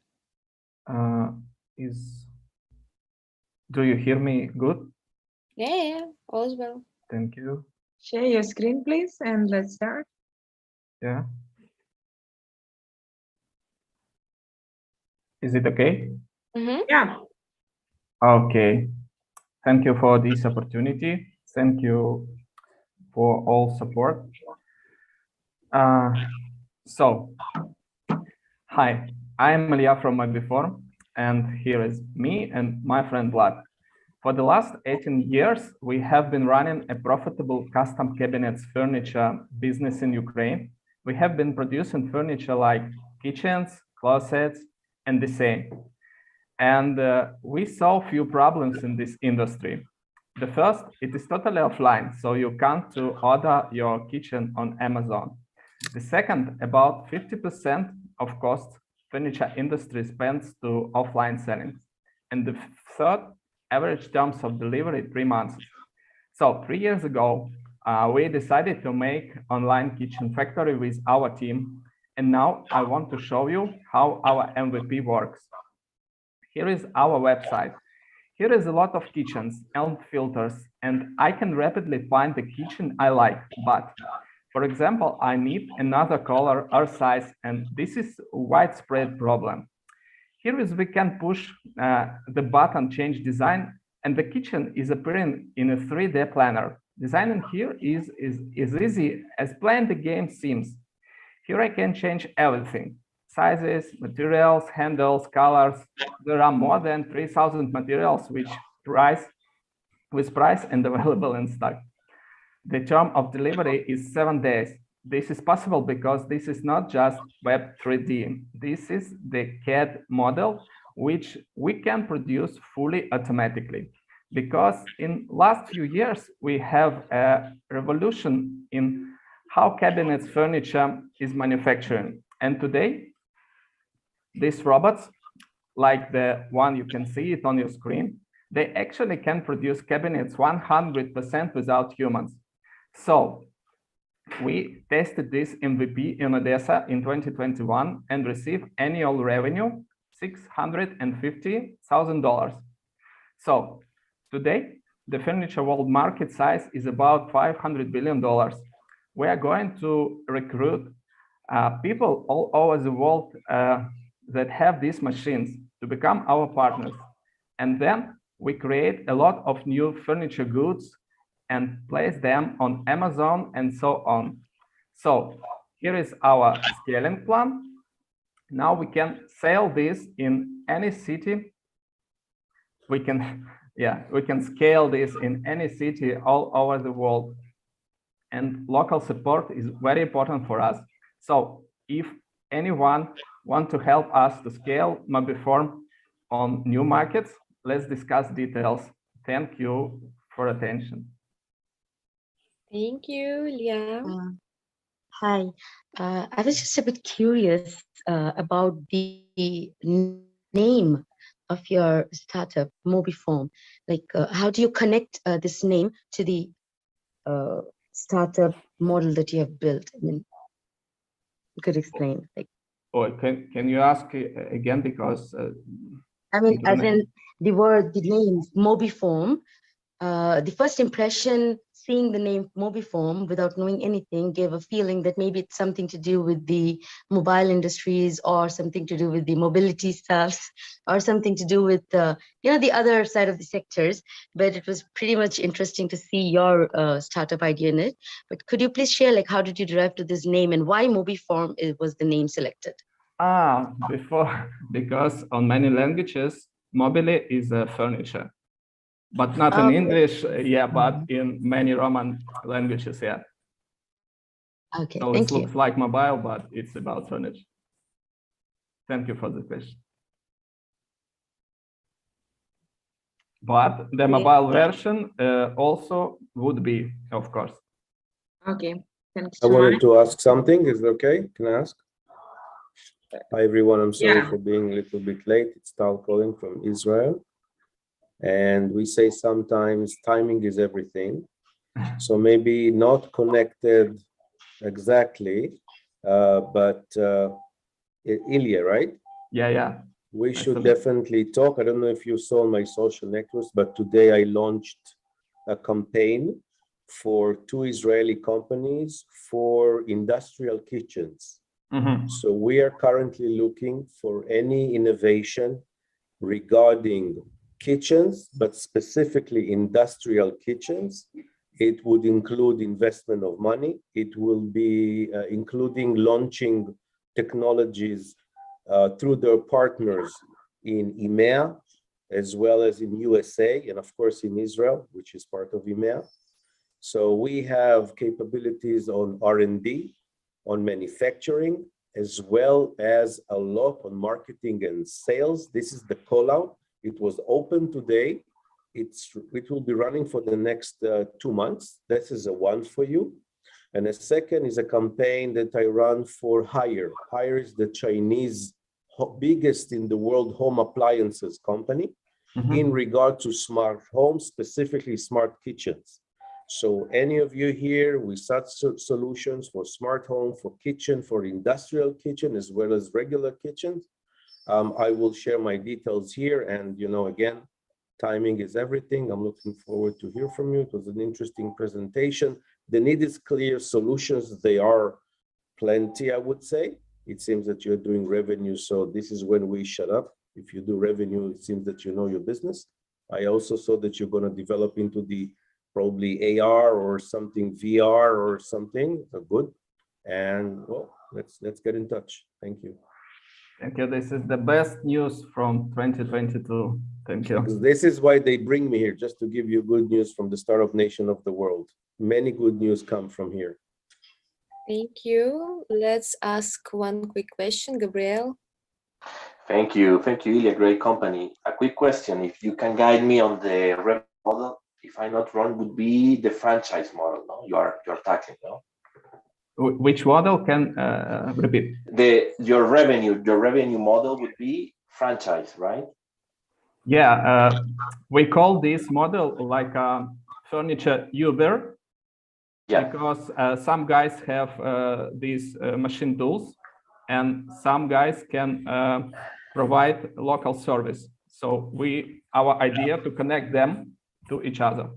Do you hear me good? Yeah, all is well. Thank you. Share your screen, please, and let's start. Yeah. Is it okay? Mm-hmm. Yeah. Okay. Thank you for this opportunity. Thank you for all support. Hi, I'm Ilya from Mobiform, and here is me and my friend Vlad. For the last 18 years, we have been running a profitable custom cabinets furniture business in Ukraine. We have been producing furniture like kitchens, closets, and the same. And we saw few problems in this industry. The first, it is totally offline, so you can't order your kitchen on Amazon. The second, about 50% of cost furniture industry spends to offline selling. And the third, average terms of delivery 3 months. So 3 years ago, we decided to make online kitchen factory with our team. And now I want to show you how our MVP works. Here is our website. Here is a lot of kitchens and filters, and I can rapidly find the kitchen I like. But for example, I need another color or size, and this is a widespread problem. Here is we can push the button change design, and the kitchen is appearing in a 3D planner. Designing here is easy as playing the game seems. Here I can change everything: sizes, materials, handles, colors. There are more than 3,000 materials with price and available in stock. The term of delivery is 7 days. This is possible because this is not just Web 3D. This is the CAD model, which we can produce fully automatically. Because in last few years, we have a revolution in how cabinets furniture is manufactured. And today, these robots, like the one you can see it on your screen, they actually can produce cabinets 100% without humans. So we tested this MVP in Odessa in 2021 and received annual revenue $650,000. So today, the furniture world market size is about $500 billion. We are going to recruit people all over the world that have these machines to become our partners. And then we create a lot of new furniture goods and place them on Amazon and so on. So here is our scaling plan. Now we can sell this in any city. We can scale this in any city all over the world. And local support is very important for us. So if anyone wants to help us to scale Mobiform on new markets, let's discuss details. Thank you for attention. Thank you, Ilya. Hi, I was just a bit curious about the name of your startup, Mobiform. Like, how do you connect this name to the startup model that you have built? I mean, you could explain. Like, can you ask again, because I mean, as in the word, the name Mobiform. The first impression, seeing the name Mobiform without knowing anything, gave a feeling that maybe it's something to do with the mobile industries or something to do with the mobility stuff or something to do with the other side of the sectors. But it was pretty much interesting to see your startup idea in it. But could you please share, like, how did you derive to this name and why Mobiform was the name selected? Because on many languages, mobile is a furniture. But not in English, but in many Roman languages, Okay, so thank it looks like mobile, but it's about furniture. Thank you for the question. But the mobile version also would be, of course. Okay, thanks. I wanted to ask something. Is it okay? Can I ask? Hi, everyone. I'm sorry for being a little bit late. It's Tal calling from Israel. And we say sometimes timing is everything. So maybe not connected exactly, but Ilya, right? Yeah. We should definitely talk. I don't know if you saw my social networks, but today I launched a campaign for 2 Israeli companies for industrial kitchens. So we are currently looking for any innovation regarding kitchens, but specifically industrial kitchens. It would include investment of money. It will be including launching technologies through their partners in EMEA, as well as in USA, and of course in Israel, which is part of EMEA. So we have capabilities on R&D, on manufacturing, as well as a lot on marketing and sales. This is the call out. It was open today. It will be running for the next 2 months. This is a one for you. And a second is a campaign that I run for Haier. Haier is the Chinese biggest in the world home appliances company in regard to smart homes, specifically smart kitchens. So any of you here with such solutions for smart home, for kitchen, for industrial kitchen, as well as regular kitchens, I will share my details here. And, again, timing is everything. I'm looking forward to hear from you. It was an interesting presentation. The need is clear. Solutions, they are plenty, I would say. It seems that you're doing revenue, so this is when we shut up. If you do revenue, it seems that you know your business. I also saw that you're going to develop into the probably AR or something, VR or something. So good. And well, let's get in touch. Thank you. Thank you. This is the best news from 2022. Thank you. Because this is why they bring me here, just to give you good news from the startup nation of the world. Many good news come from here. Thank you. Let's ask one quick question, Gabriel. Thank you, Ilya. Great company. A quick question: if you can guide me on the revenue model, if I'm not wrong, would be the franchise model. No, you're tackling. No. Which model? Can repeat? Your revenue model would be franchise, right? Yeah, we call this model like a furniture Uber. Yeah. Because some guys have these machine tools, and some guys can provide local service. So our idea to connect them to each other.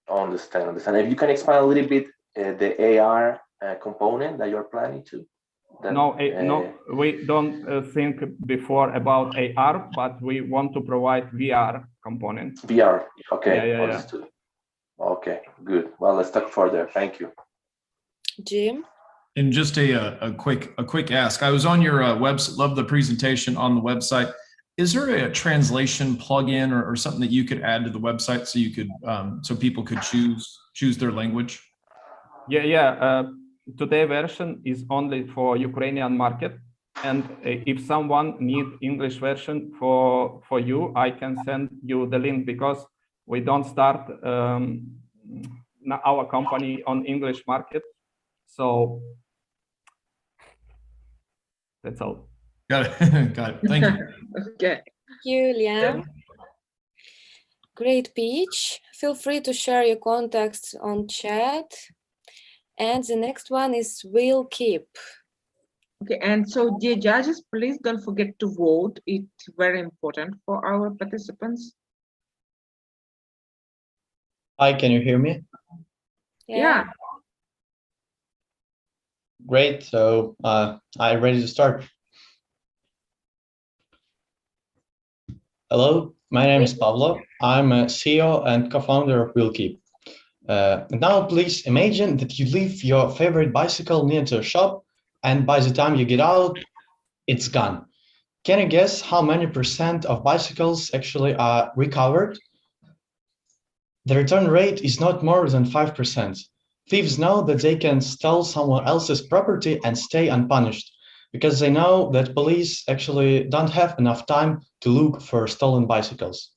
Understand. If you can expand a little bit the AR component that you're planning to. No, we don't think before about AR, but we want to provide VR component. VR. Okay. Yeah. Understood. Okay, good. Well, let's talk further. Thank you. Jim? And just a quick ask. I was on your website, love the presentation on the website. Is there a translation plugin or something that you could add to the website so you could so people could choose their language? Yeah. Today's version is only for Ukrainian market. And if someone needs English version for you, I can send you the link, because we don't start our company on English market. So that's all. Got it. Thank you. Okay. Thank you, Liam. Great pitch. Feel free to share your contacts on chat. And the next one is Will Keep. Okay, and so dear judges, please don't forget to vote. It's very important for our participants. Hi, can you hear me? Yeah. Great. So I'm ready to start. Hello, my name is Pablo. I'm a CEO and co-founder of WillKeep. Now, please imagine that you leave your favorite bicycle near to a shop, and by the time you get out, it's gone. Can you guess how many % of bicycles actually are recovered? The return rate is not more than 5%. Thieves know that they can steal someone else's property and stay unpunished because they know that police actually don't have enough time to look for stolen bicycles.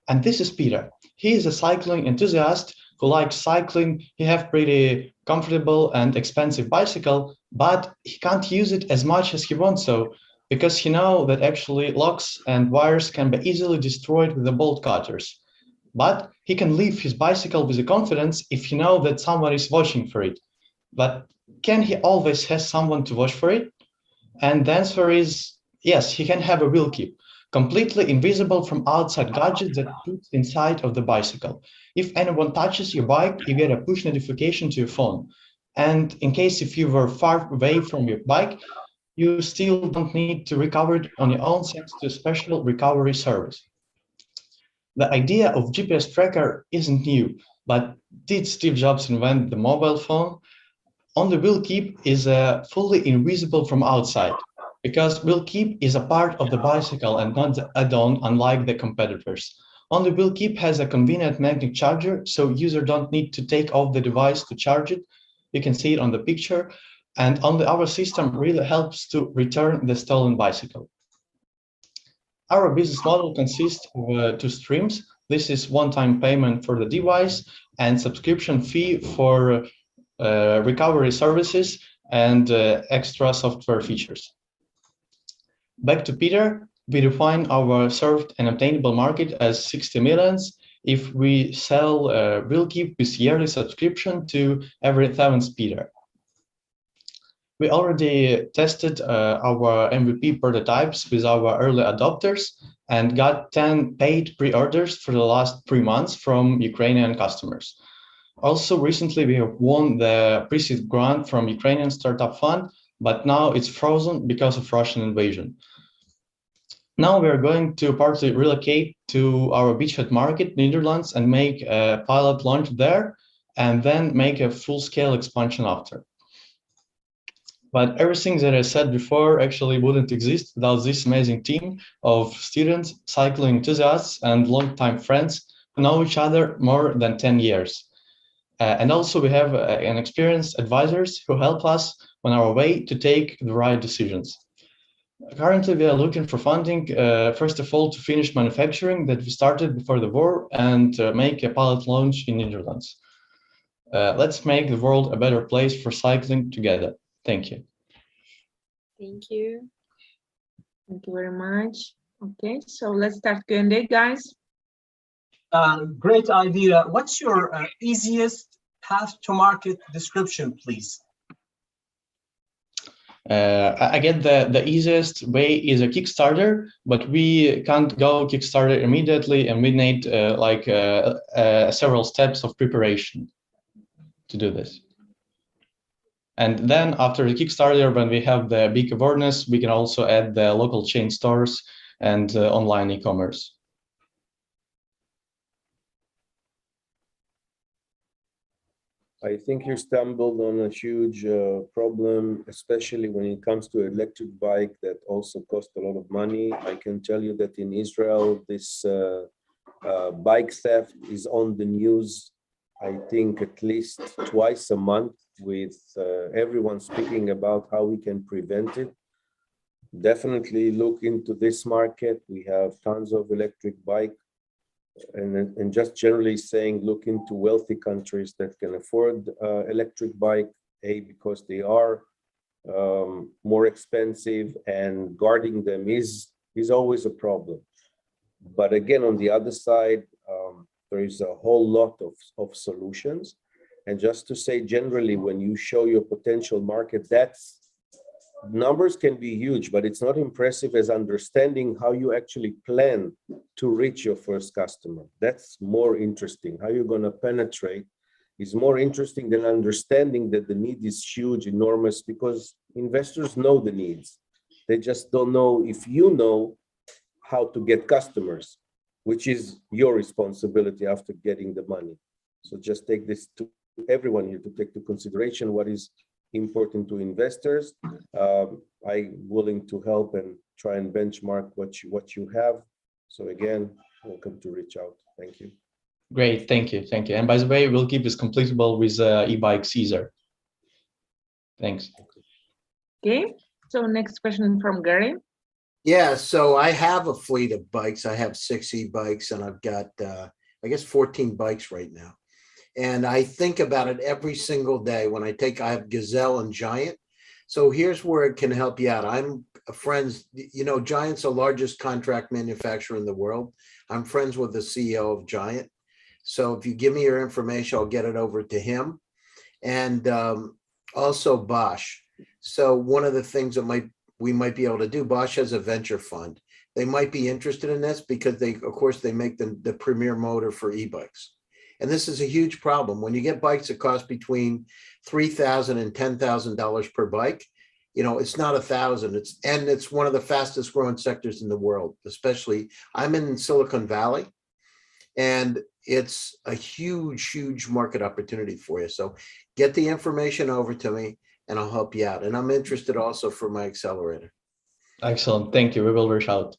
And this is Peter. He is a cycling enthusiast who likes cycling. He has pretty comfortable and expensive bicycle, but he can't use it as much as he wants to because he knows that actually locks and wires can be easily destroyed with the bolt cutters. But he can leave his bicycle with the confidence if he knows that someone is watching for it. But can he always have someone to watch for it? And the answer is yes, he can have a WillKeep, completely invisible from outside gadget that fits inside of the bicycle. If anyone touches your bike, you get a push notification to your phone. And in case if you were far away from your bike, you still don't need to recover it on your own thanks to a special recovery service. The idea of GPS tracker isn't new, but did Steve Jobs invent the mobile phone? Only WillKeep is fully invisible from outside because WillKeep is a part of the bicycle and not the add-on, unlike the competitors. Only WillKeep has a convenient magnetic charger, so user don't need to take off the device to charge it. You can see it on the picture, and only our system really helps to return the stolen bicycle. Our business model consists of 2 streams. This is one-time payment for the device and subscription fee for recovery services and extra software features. Back to Peter, we define our served and obtainable market as 60 millions if we sell WillKeep with yearly subscription to every 7th Peter. We already tested our MVP prototypes with our early adopters and got 10 paid pre-orders for the last 3 months from Ukrainian customers. Also, recently we have won the pre-seed grant from Ukrainian Startup Fund, but now it's frozen because of Russian invasion. Now we are going to partly relocate to our beachhead market, Netherlands, and make a pilot launch there, and then make a full-scale expansion after. But everything that I said before actually wouldn't exist without this amazing team of students, cycling enthusiasts, and longtime friends who know each other more than 10 years. And also we have an experienced advisors who help us on our way to take the right decisions. Currently, we are looking for funding, first of all, to finish manufacturing that we started before the war and make a pilot launch in Netherlands. Let's make the world a better place for cycling together. Thank you. Thank you. Thank you very much. Okay, so let's start Q&A, guys. Great idea. What's your easiest path to market description, please? I get the easiest way is a Kickstarter, but we can't go Kickstarter immediately, and we need several steps of preparation to do this. And then after the Kickstarter, when we have the big awareness, we can also add the local chain stores and online e-commerce. I think you stumbled on a huge problem, especially when it comes to electric bike that also cost a lot of money. I can tell you that in Israel, this bike theft is on the news, I think at least twice a month, with everyone speaking about how we can prevent it. Definitely look into this market. We have tons of electric bike. And just generally saying, look into wealthy countries that can afford electric bike, because they are more expensive, and guarding them is always a problem. But again, on the other side, there is a whole lot of solutions. And just to say generally, when you show your potential market, numbers can be huge, but it's not impressive as understanding how you actually plan to reach your first customer. That's more interesting. How you're going to penetrate is more interesting than understanding that the need is huge, enormous, because investors know the needs. They just don't know if you know how to get customers, which is your responsibility after getting the money. So just take this to everyone here to take into consideration what is important to investors. I'm willing to help and try and benchmark what you have. So again, welcome to reach out. Thank you. Great, thank you. And by the way, we'll keep this completable with e-bike Caesar. Thanks. Okay, so next question from Gary. Yeah, so I have a fleet of bikes. I have 6 e-bikes and I've got, I guess, 14 bikes right now. And I think about it every single day when I have Gazelle and Giant. So here's where it can help you out. I'm friends, Giant's the largest contract manufacturer in the world. I'm friends with the CEO of Giant. So if you give me your information, I'll get it over to him. And also Bosch. So one of the things that we might be able to do, Bosch has a venture fund. They might be interested in this because of course, they make the premier motor for e-bikes. And this is a huge problem. When you get bikes that cost between $3,000 and $10,000 per bike, it's not 1,000. It's one of the fastest growing sectors in the world, especially I'm in Silicon Valley, and it's a huge, huge market opportunity for you. So get the information over to me and I'll help you out. And I'm interested also for my accelerator. Excellent. Thank you. We will reach out.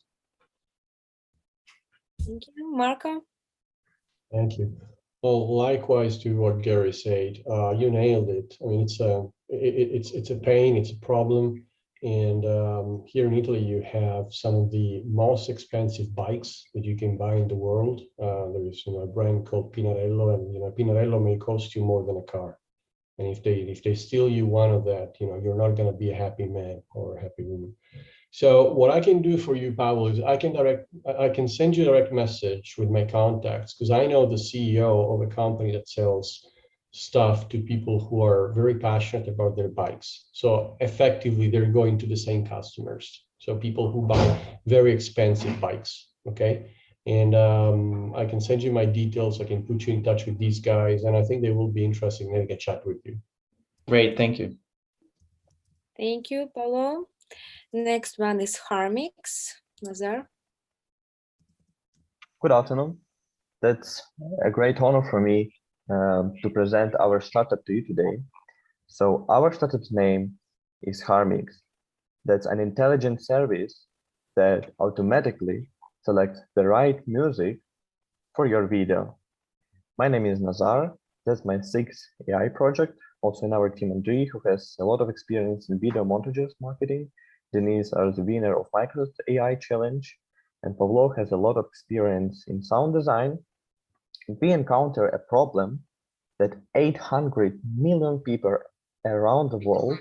Thank you. Marco? Thank you. Well, likewise to what Gary said, you nailed it. I mean, it's a pain, it's a problem. And here in Italy, you have some of the most expensive bikes that you can buy in the world. There is a brand called Pinarello, and Pinarello may cost you more than a car. And if they steal you one of that, you're not going to be a happy man or a happy woman. So what I can do for you, Pavel, is I can send you a direct message with my contacts, because I know the CEO of a company that sells stuff to people who are very passionate about their bikes. So effectively, they're going to the same customers. So people who buy very expensive bikes, okay? And I can send you my details. I can put you in touch with these guys, and I think they will be interested in having a chat with you. Great, thank you. Thank you, Paulo. Next one is Harmix. Nazar. Good afternoon. That's a great honor for me to present our startup to you today. So our startup's name is Harmix. That's an intelligent service that automatically selects the right music for your video. My name is Nazar. That's my 6th AI project. Also in our team, Andriy, who has a lot of experience in video montages marketing. Denise is the winner of Microsoft AI Challenge, and Pavlo has a lot of experience in sound design. We encounter a problem that 800 million people around the world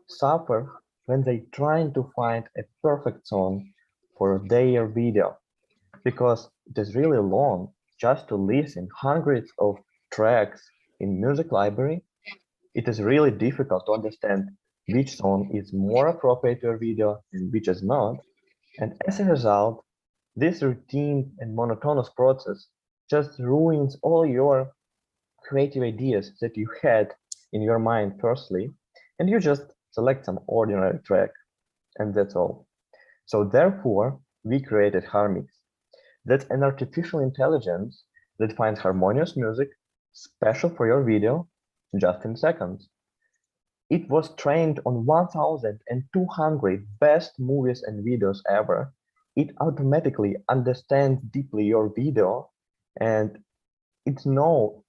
suffer when they're trying to find a perfect song for their video, because it is really long just to listen hundreds of tracks in music library. It is really difficult to understand which song is more appropriate to your video and which is not. And as a result, this routine and monotonous process just ruins all your creative ideas that you had in your mind firstly, and you just select some ordinary track, and that's all. So therefore, we created Harmix. That's an artificial intelligence that finds harmonious music special for your video just in seconds. It was trained on 1,200 best movies and videos ever. It automatically understands deeply your video, and it know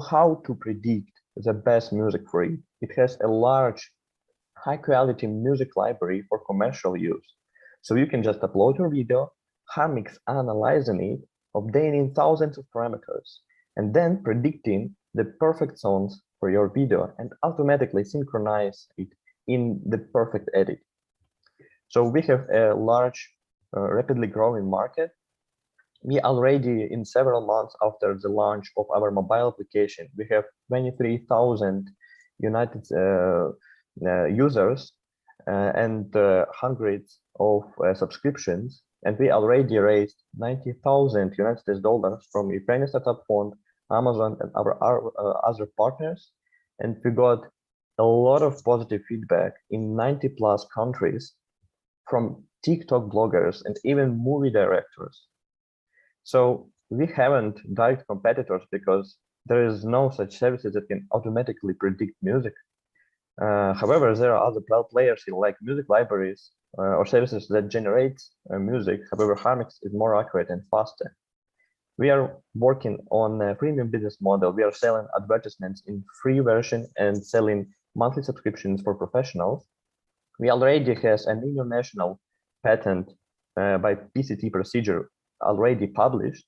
how to predict the best music for it. It has a large, high-quality music library for commercial use. So you can just upload your video, Harmix analyzing it, obtaining thousands of parameters, and then predicting the perfect songs for your video and automatically synchronize it in the perfect edit. So we have a large, rapidly growing market. We already, in several months after the launch of our mobile application, we have 23,000 united users, and hundreds of subscriptions. And we already raised 90,000 United States dollars from Ukrainian Startup Fund, Amazon, and our other partners. And we got a lot of positive feedback in 90+ countries from TikTok bloggers and even movie directors. So we haven't direct competitors because there is no such services that can automatically predict music. However, there are other players like music libraries or services that generate music. However, Harmix is more accurate and faster. We are working on a premium business model. We are selling advertisements in free version and selling monthly subscriptions for professionals. We already has an international patent by PCT procedure already published,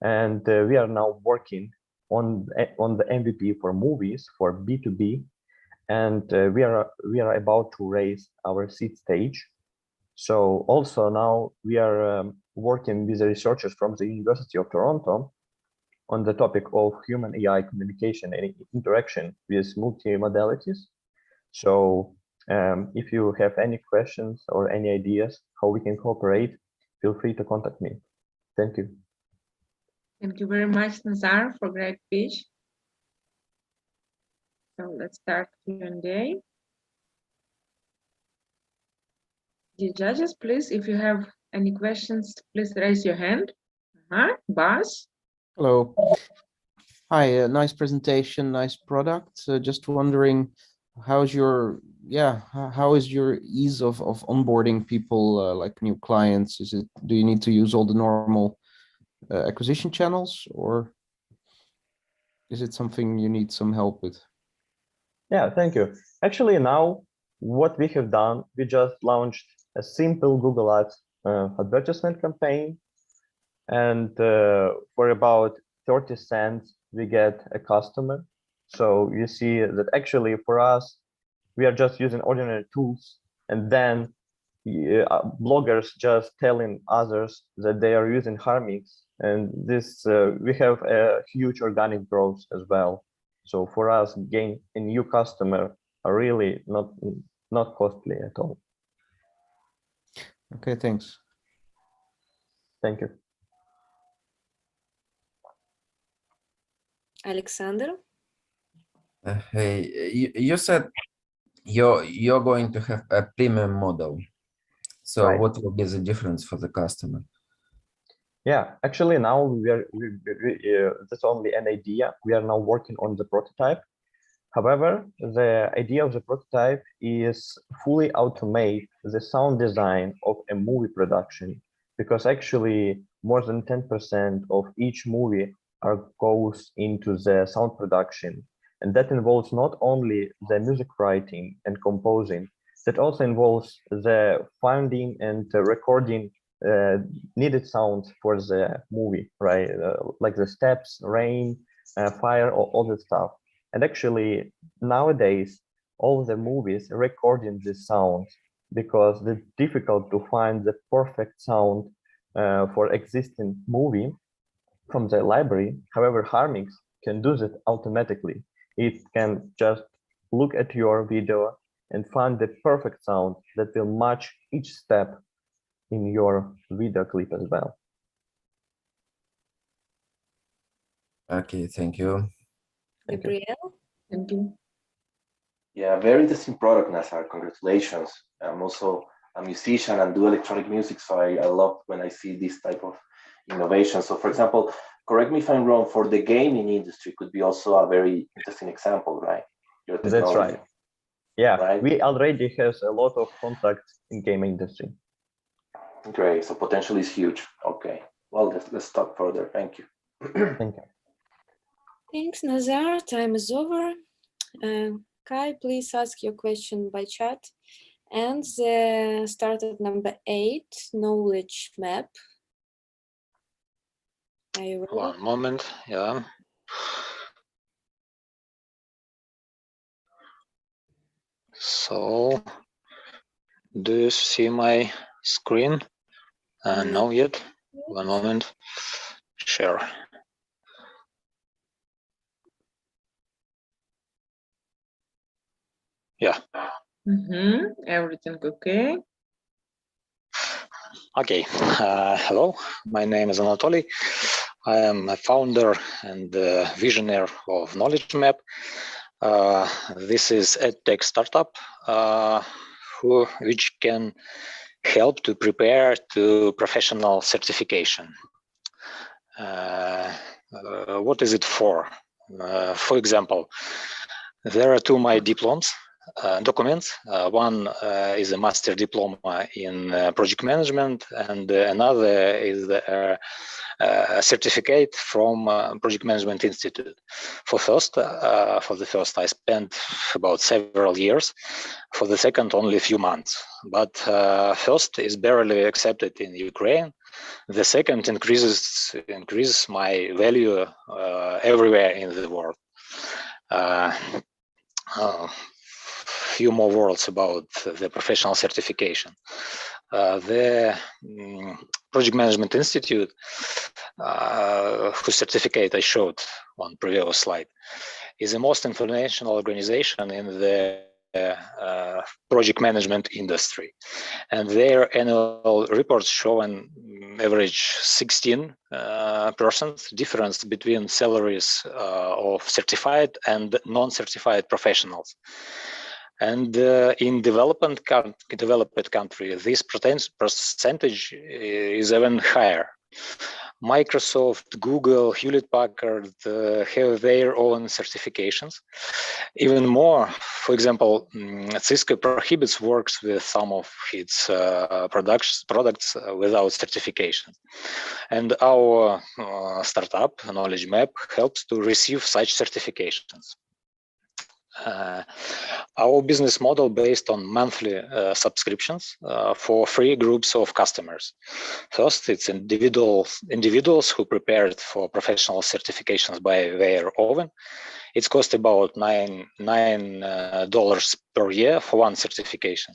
and we are now working on the MVP for movies for B2B, and we are about to raise our seed stage. So also now we are working with the researchers from the University of Toronto on the topic of human AI communication and interaction with multimodalities. So if you have any questions or any ideas how we can cooperate, feel free to contact me. Thank you. Thank you very much, Nazar, for great pitch. So let's start Q&A. Dear judges, please, if you have any questions, please raise your hand. Bas? Hello. Hi, nice presentation, nice product. Just wondering, how is your ease of onboarding people, like new clients? Do you need to use all the normal acquisition channels, or is it something you need some help with? Yeah, thank you. Actually, now what we have done, we just launched a simple Google Ads advertisement campaign, and for about 30 cents, we get a customer. So you see that actually for us, we are just using ordinary tools, and then bloggers just telling others that they are using Harmix, and this we have a huge organic growth as well. So for us, gain a new customer are really not costly at all. Okay, thanks. Thank you. Alexander? Hey, you said you're going to have a premium model. So Right. what will be the difference for the customer? Yeah, actually now that's only an idea. We are now working on the prototype. However, the idea of the prototype is fully automate the sound design of a movie production, because actually more than 10% of each movie goes into the sound production. And that involves not only the music writing and composing, that also involves the finding and recording needed sounds for the movie, right? Like the steps, rain, fire, all that stuff. And actually, nowadays, all the movies recording this sound because it's difficult to find the perfect sound for existing movie from the library. However, Harmix can do that automatically. It can just look at your video and find the perfect sound that will match each step in your video clip as well. Okay, thank you. Gabriel? Thank you. Yeah, very interesting product, Nazar. Congratulations. I'm also a musician and do electronic music, so I love when I see this type of innovation. So for example, correct me if I'm wrong, for the gaming industry could be also a very interesting example, right? Your That's technology. right. Yeah, right? We already have a lot of contacts in gaming industry. Great, so potential is huge. Okay, well, let's talk further. Thank you. Thank you. Thanks, Nazar. Time is over. Kai, please ask your question by chat. And the startup number 8, knowledge map. Are you ready? One moment, yeah. So, do you see my screen? No yet. One moment. Share. Yeah. Everything okay? Okay. Hello, my name is Anatoly. I am a founder and visionary of Knowledge Map. This is a tech startup which can help to prepare to professional certification. What is it for? For example, there are two my diplomas. Documents. One is a master diploma in project management, and another is a certificate from Project Management Institute. For the first, I spent about several years. For the second, only a few months. But first is barely accepted in Ukraine. The second increases my value everywhere in the world. Few more words about the professional certification. The Project Management Institute, whose certificate I showed on previous slide, is the most influential organization in the project management industry, and their annual reports show an average 16% difference between salaries of certified and non-certified professionals. And in developed country, this percentage is even higher. Microsoft, Google, Hewlett-Packard have their own certifications. Even more, for example, Cisco prohibits works with some of its products without certification. And our startup, Knowledge Map, helps to receive such certifications. Our business model based on monthly subscriptions for 3 groups of customers. First, it's individuals who prepared for professional certifications by their own. It's cost about $9 per year for one certification.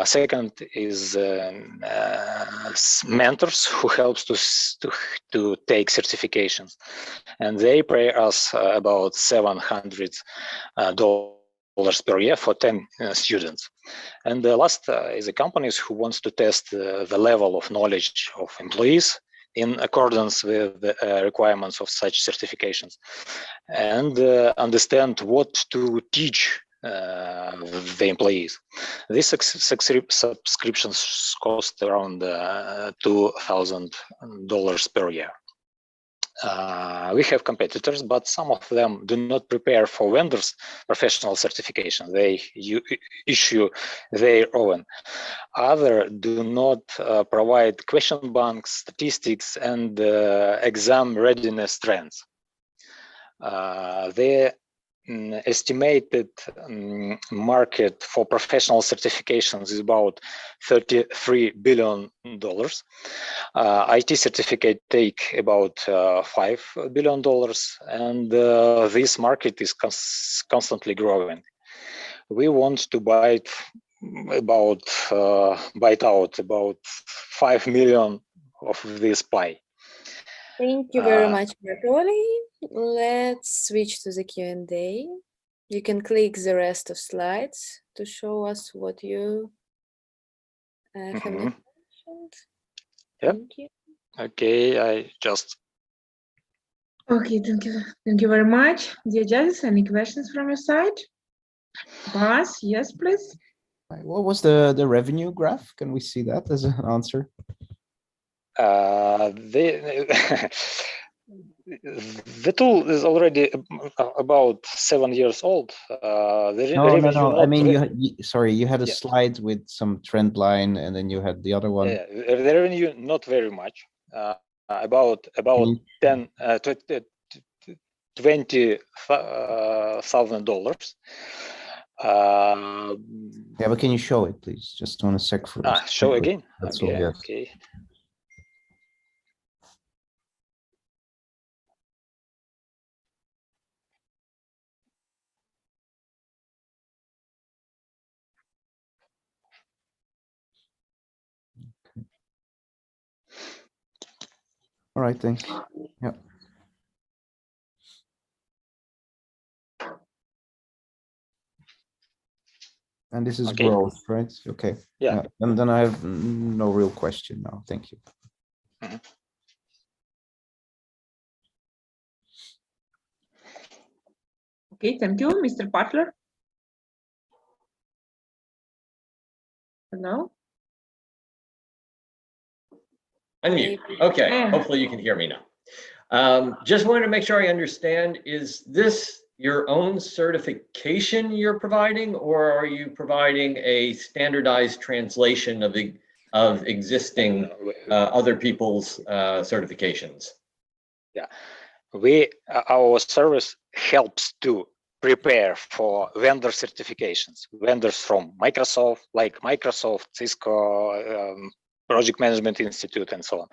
Second is mentors who helps to take certifications, and they pay us about $700 per year for 10 students. And the last is the companies who wants to test the level of knowledge of employees in accordance with the requirements of such certifications, and understand what to teach the employees. These subscriptions cost around $2,000 per year. We have competitors, but some of them do not prepare for vendors professional certification. They issue their own. Others do not provide question banks, statistics, and exam readiness trends. The estimated market for professional certifications is about $33 billion. IT certificate take about $5 billion, and this market is constantly growing. We want to bite out about 5 million of this pie. Thank you very much, Anatoly. Let's switch to the Q&A. You can click the rest of slides to show us what you have mentioned. Yep. Thank you. Okay, I just. Okay, thank you. Thank you very much. Dear judges, any questions from your side? Bas, yes, please. What was the revenue graph? Can we see that as an answer? The tool is already about 7 years old. No. I mean, you had a slide with some trend line, and then you had the other one. Yeah, the revenue not very much. About $20,000. Yeah, but can you show it, please? Just one sec for us. Show again. That's okay, all, yes. Okay. All right, thanks. Yeah. And this is Okay. growth, right? Okay. Yeah. And then I have no real question now. Thank you. Mhm. Okay, thank you, Mr. Butler. Hello? Unmute. Okay, hopefully you can hear me now. Just wanted to make sure I understand, is this your own certification you're providing, or are you providing a standardized translation of existing other people's certifications? Yeah, our service helps to prepare for vendor certifications, vendors from Microsoft, like Microsoft, Cisco, Project Management Institute, and so on.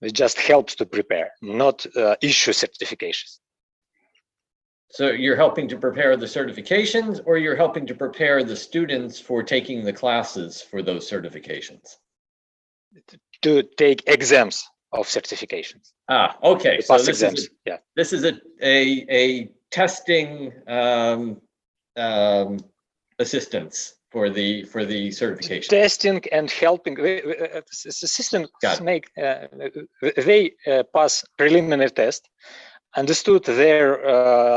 It just helps to prepare, not issue certifications. So you're helping to prepare the certifications, or you're helping to prepare the students for taking the classes for those certifications? To take exams of certifications. Ah, okay. So Pass this exams. is this is a testing assistance for the certification. Testing and helping the system make they pass preliminary test, understood their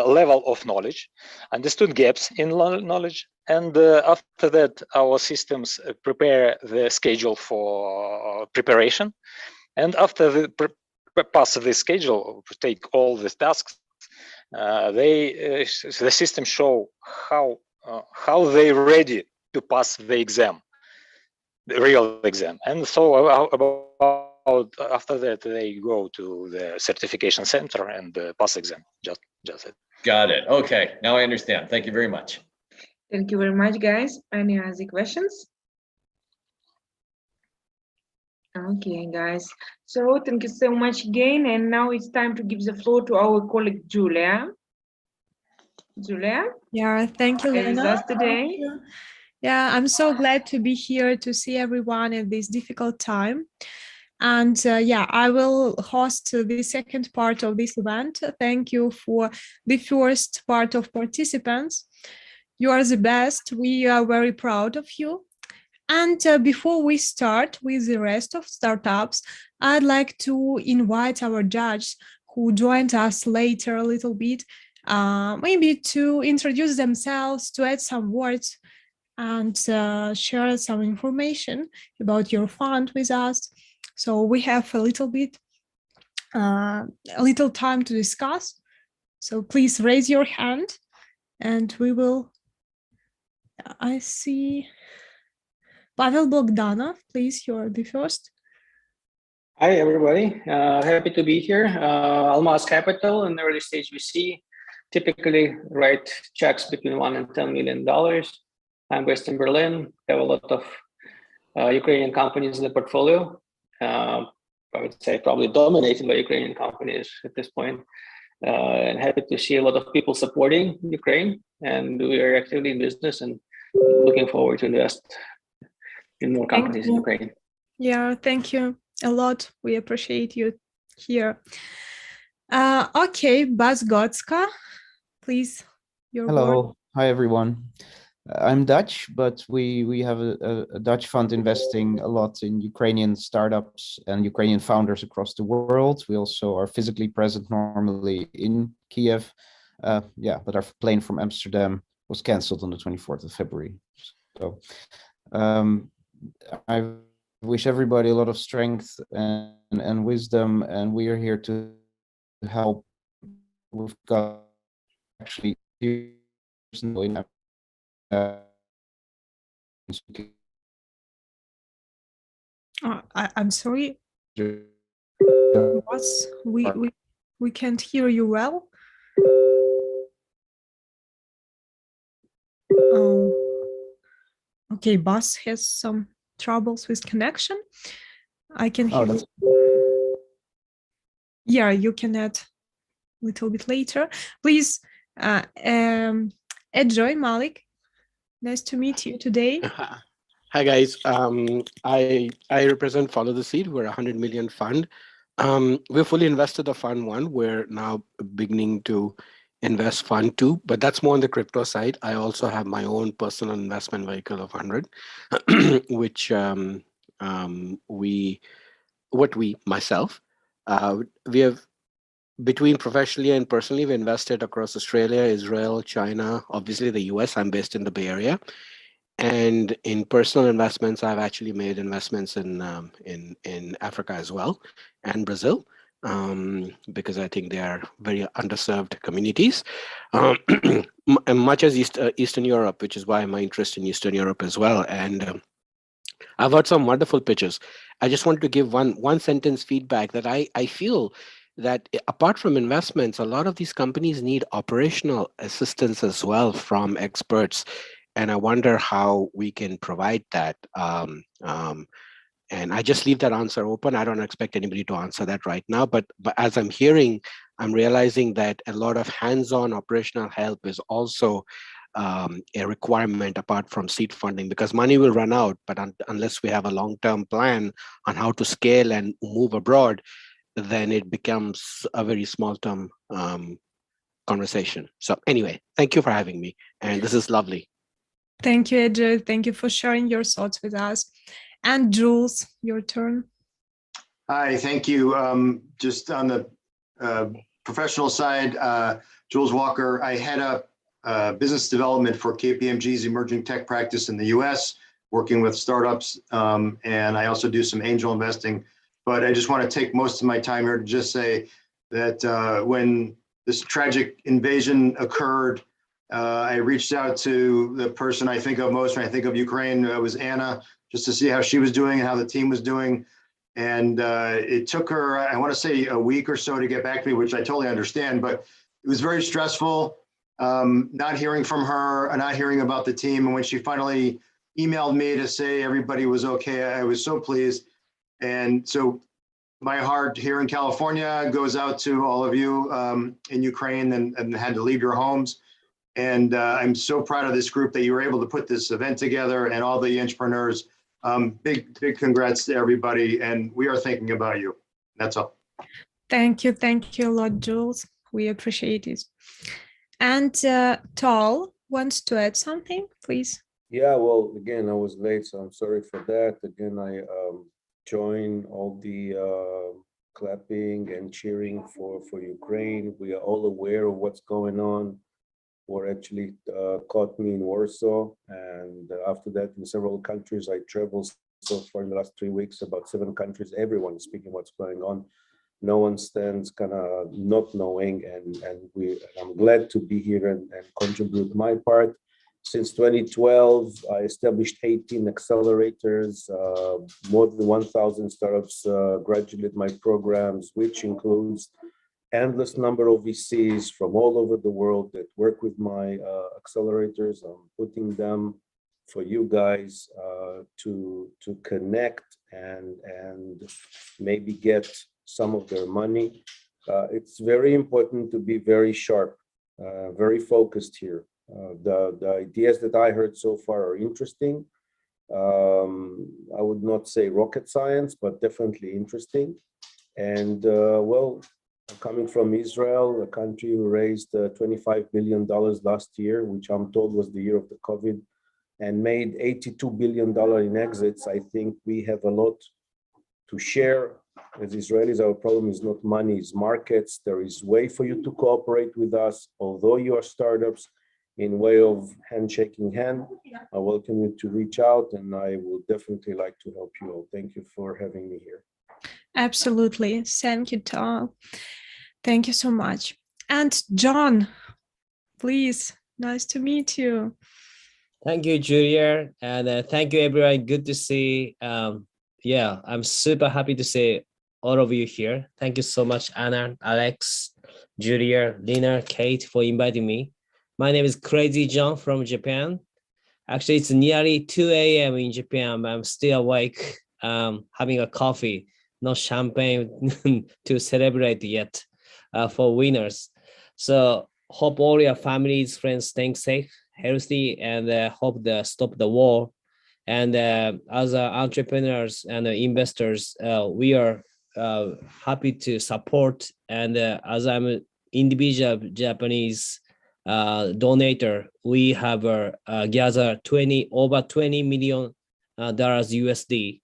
level of knowledge, understood gaps in knowledge, and after that our systems prepare the schedule for preparation, and after the pass the schedule, take all the tasks, the system show how they ready to pass the exam, the real exam. And so about after that they go to the certification center and pass exam. Just it. Got it. Okay, now I understand. Thank you very much. Thank you very much, guys. Any other questions? Okay, guys. So thank you so much again. And now it's time to give the floor to our colleague Julia. Julia? Yeah, thank you, Are you with Lena. us today? Yeah, I'm so glad to be here to see everyone at this difficult time. And yeah, I will host the second part of this event. Thank you for the first part of participants. You are the best. We are very proud of you. And before we start with the rest of startups, I'd like to invite our judges who joined us later a little bit, maybe to introduce themselves, to add some words and share some information about your fund with us. So we have a little time to discuss. So please raise your hand and we will, I see Pavel Bogdanov, please, you're the first. Hi, everybody. Happy to be here. Almaz Capital, an early stage VC, typically write checks between $1 and $10 million. I'm based in Berlin. Have a lot of Ukrainian companies in the portfolio. I would say probably dominated by Ukrainian companies at this point. And happy to see a lot of people supporting Ukraine. And we are actively in business and looking forward to invest in more companies in Ukraine. Yeah, thank you a lot. We appreciate you here. Okay, Bas Gotska, please, your Hello. word. Hi, everyone. I'm Dutch, but we have a Dutch fund investing a lot in Ukrainian startups and Ukrainian founders across the world. We also are physically present normally in Kiev. But our plane from Amsterdam was canceled on the 24th of February. So I wish everybody a lot of strength and wisdom, and we are here to help. We've got actually I'm sorry. We can't hear you well. Okay, Bas has some troubles with connection. I can hear you. Yeah, you can add a little bit later. Please, Joy Malik. Nice to meet you today. Hi guys, I represent Follow the Seed. We're a 100 million fund. We're fully invested of Fund 1. We're now beginning to invest fund too, but that's more on the crypto side. I also have my own personal investment vehicle of 100, which myself, we have, between professionally and personally, we invested across Australia, Israel, China, obviously the US. I'm based in the Bay Area. And in personal investments, I've actually made investments in Africa as well, and Brazil, because I think they are very underserved communities, and much as Eastern Europe, which is why my interest in Eastern Europe as well. And I've heard some wonderful pitches. I just want to give one sentence feedback that I feel that apart from investments, a lot of these companies need operational assistance as well from experts. And I wonder how we can provide that. And I just leave that answer open. I don't expect anybody to answer that right now. But as I'm hearing, I'm realizing that a lot of hands-on operational help is also a requirement apart from seed funding, because money will run out. But unless we have a long-term plan on how to scale and move abroad, then it becomes a very small-term conversation. So anyway, thank you for having me. And this is lovely. Thank you, Edge. Thank you for sharing your thoughts with us. And Jules, your turn. Hi, thank you. Just on the professional side, Jules Walker, I head up business development for KPMG's emerging tech practice in the US, working with startups, and I also do some angel investing. But I just want to take most of my time here to just say that when this tragic invasion occurred, I reached out to the person I think of most when I think of Ukraine. It was Anna, just to see how she was doing and how the team was doing. And it took her, I want to say, a week or so to get back to me, which I totally understand, but it was very stressful, not hearing from her, not hearing about the team. And when she finally emailed me to say everybody was okay, I was so pleased. And so my heart here in California goes out to all of you in Ukraine and had to leave your homes. And I'm so proud of this group that you were able to put this event together and all the entrepreneurs. Big congrats to everybody. And we are thinking about you. That's all. Thank you a lot, Jules. We appreciate it. And Tal wants to add something, please. Yeah, well, again, I was late, so I'm sorry for that. Again, I join all the clapping and cheering for Ukraine. We are all aware of what's going on. War actually caught me in Warsaw, and after that in several countries. I traveled so far in the last 3 weeks, about 7 countries. Everyone is speaking what's going on. No one stands kind of not knowing, and I'm glad to be here and contribute my part. Since 2012, I established 18 accelerators, more than 1,000 startups graduated my programs, which includes endless number of VCs from all over the world that work with my accelerators. I'm putting them for you guys to connect and maybe get some of their money. It's very important to be very sharp, very focused here. The ideas that I heard so far are interesting. I would not say rocket science, but definitely interesting. And well, coming from Israel, a country who raised $25 billion last year, which I'm told was the year of the COVID, and made $82 billion in exits, I think we have a lot to share. As Israelis, our problem is not money, it's markets. There is way for you to cooperate with us, although you are startups, in way of handshaking hand. I welcome you to reach out, and I will definitely like to help you all. Thank you for having me here. Absolutely. Thank you, Tom. Thank you so much. And John, please, nice to meet you. Thank you, Julia, and thank you, everyone. Good to see. Yeah, I'm super happy to see all of you here. Thank you so much, Anna, Alex, Julia, Lina, Kate, for inviting me. My name is Crazy John from Japan. Actually, it's nearly 2 a.m. in Japan, but I'm still awake, having a coffee, no champagne to celebrate yet for winners. So hope all your families, friends staying safe, healthy, and hope they stop the war. And as entrepreneurs and investors, we are happy to support. And as I'm individual Japanese donator, we have gathered over $20 million USD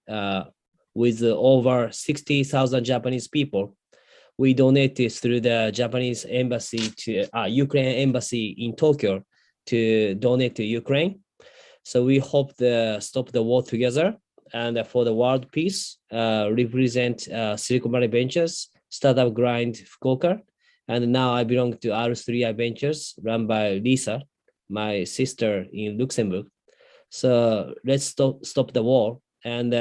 with over 60,000 Japanese people. We donated through the Japanese embassy to Ukrainian embassy in Tokyo to donate to Ukraine. So we hope to stop the war together and for the world peace, represent Silicon Valley Ventures, Startup Grind Fukuoka. And now I belong to R3I Ventures run by Lisa, my sister in Luxembourg. So let's stop the war. And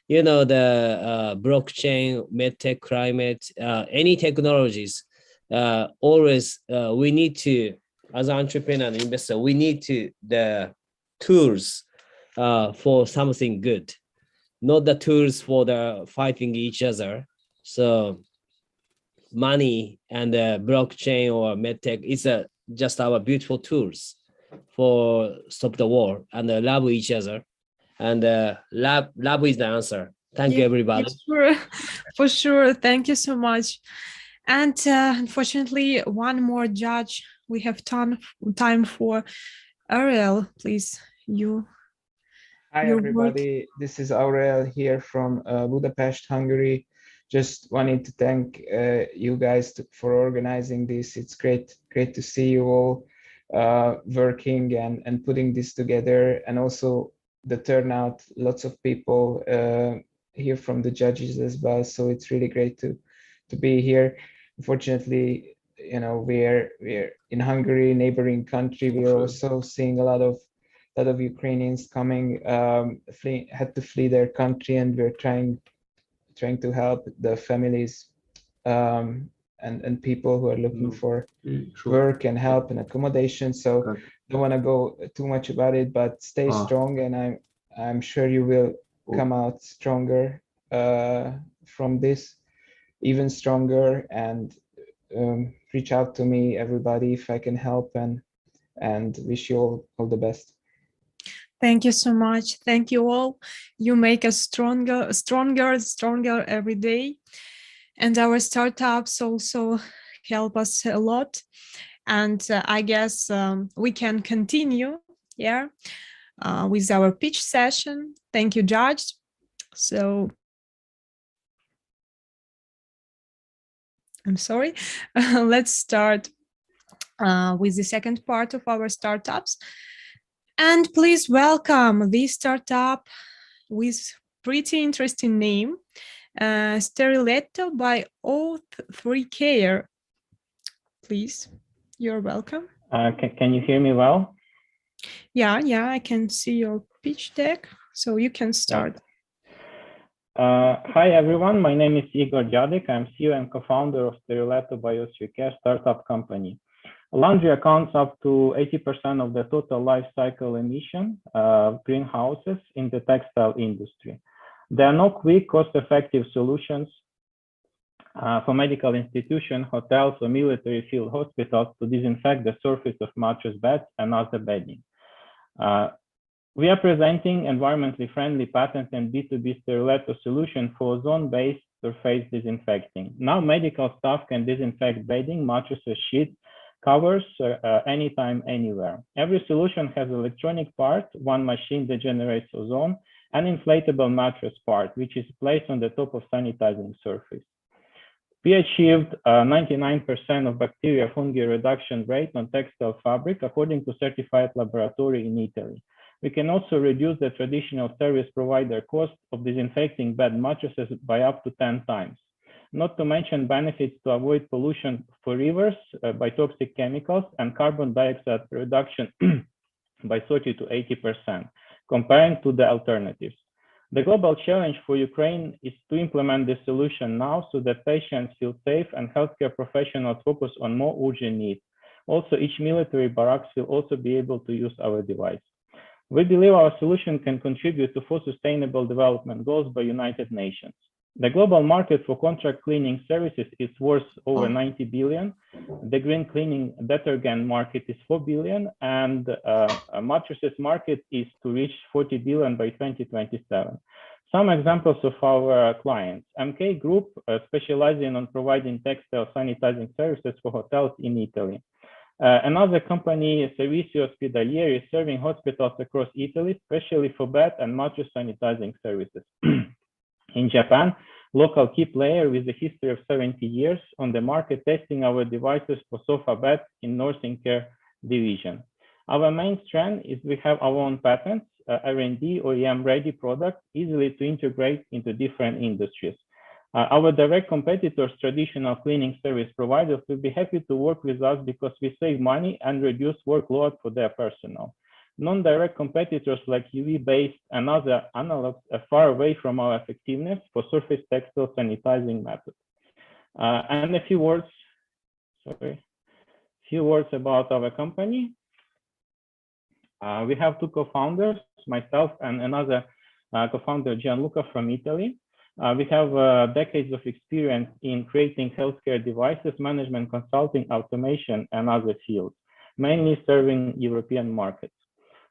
you know, the blockchain, medtech, climate, any technologies, always we need to, as an entrepreneur and investor, we need the tools for something good, not the tools for the fighting each other. So money and blockchain or medtech is just our beautiful tools for stop the war and love each other. And love is the answer. Thank you, everybody. For sure. Thank you so much. And unfortunately, one more judge. We have time for Ariel, please. Hi, everybody. This is Aurel here from Budapest, Hungary. Just wanted to thank you guys for organizing this. It's great to see you all working and putting this together, and also the turnout, lots of people here from the judges as well. So it's really great to be here. Unfortunately, you know, we're in Hungary, neighboring country. We're also seeing a lot of Ukrainians coming, had to flee their country, and we're trying to help the families and people who are looking for work and help and accommodation. So don't want to go too much about it, but stay strong, and I'm sure you will come out stronger from this, even stronger. And reach out to me, everybody, if I can help, and wish you all the best. Thank you so much. Thank you all. You make us stronger every day. And our startups also help us a lot. And I guess we can continue, with our pitch session. Thank you, Judge. So, I'm sorry. Let's start with the second part of our startups. And please welcome this startup with pretty interesting name, Steriletto by O3Care. Please, you're welcome. Can you hear me well? Yeah, I can see your pitch deck, so you can start. Hi, everyone. My name is Igor Jadic. I'm CEO and co-founder of Steriletto by O3Care startup company. Laundry accounts up to 80% of the total life cycle emission greenhouses in the textile industry. There are no quick, cost-effective solutions for medical institutions, hotels, or military field hospitals to disinfect the surface of mattress beds and other bedding. We are presenting environmentally friendly patent and B2B Steriletto solution for ozone-based surface disinfecting. Now medical staff can disinfect bedding, mattresses, sheets, covers anytime, anywhere. Every solution has electronic part, one machine that generates ozone, and inflatable mattress part, which is placed on the top of sanitizing surface. We achieved 99% of bacteria fungi reduction rate on textile fabric, according to certified laboratory in Italy. We can also reduce the traditional service provider cost of disinfecting bed mattresses by up to 10 times. Not to mention benefits to avoid pollution for rivers by toxic chemicals and carbon dioxide reduction by 30 to 80%, comparing to the alternatives. The global challenge for Ukraine is to implement this solution now so that patients feel safe and healthcare professionals focus on more urgent needs. Also, each military barracks will also be able to use our device. We believe our solution can contribute to 4 sustainable development goals by United Nations. The global market for contract cleaning services is worth over 90 billion. The green cleaning detergent market is 4 billion, and mattresses market is to reach 40 billion by 2027. Some examples of our clients. MK Group specializing on providing textile sanitizing services for hotels in Italy. Another company, Servizio Ospedalieri, is serving hospitals across Italy, especially for bed and mattress sanitizing services. In Japan, local key player with a history of 70 years on the market, testing our devices for sofa beds in nursing care division. Our main strength is we have our own patents, R&D, OEM-ready products, easily to integrate into different industries. Our direct competitors, traditional cleaning service providers, will be happy to work with us because we save money and reduce workload for their personnel. Non-direct competitors like UV-based and other analogs are far away from our effectiveness for surface textile sanitizing methods. And a few words about our company. We have two co-founders, myself and another co-founder, Gianluca from Italy. We have decades of experience in creating healthcare devices, management, consulting, automation, and other fields, mainly serving European markets.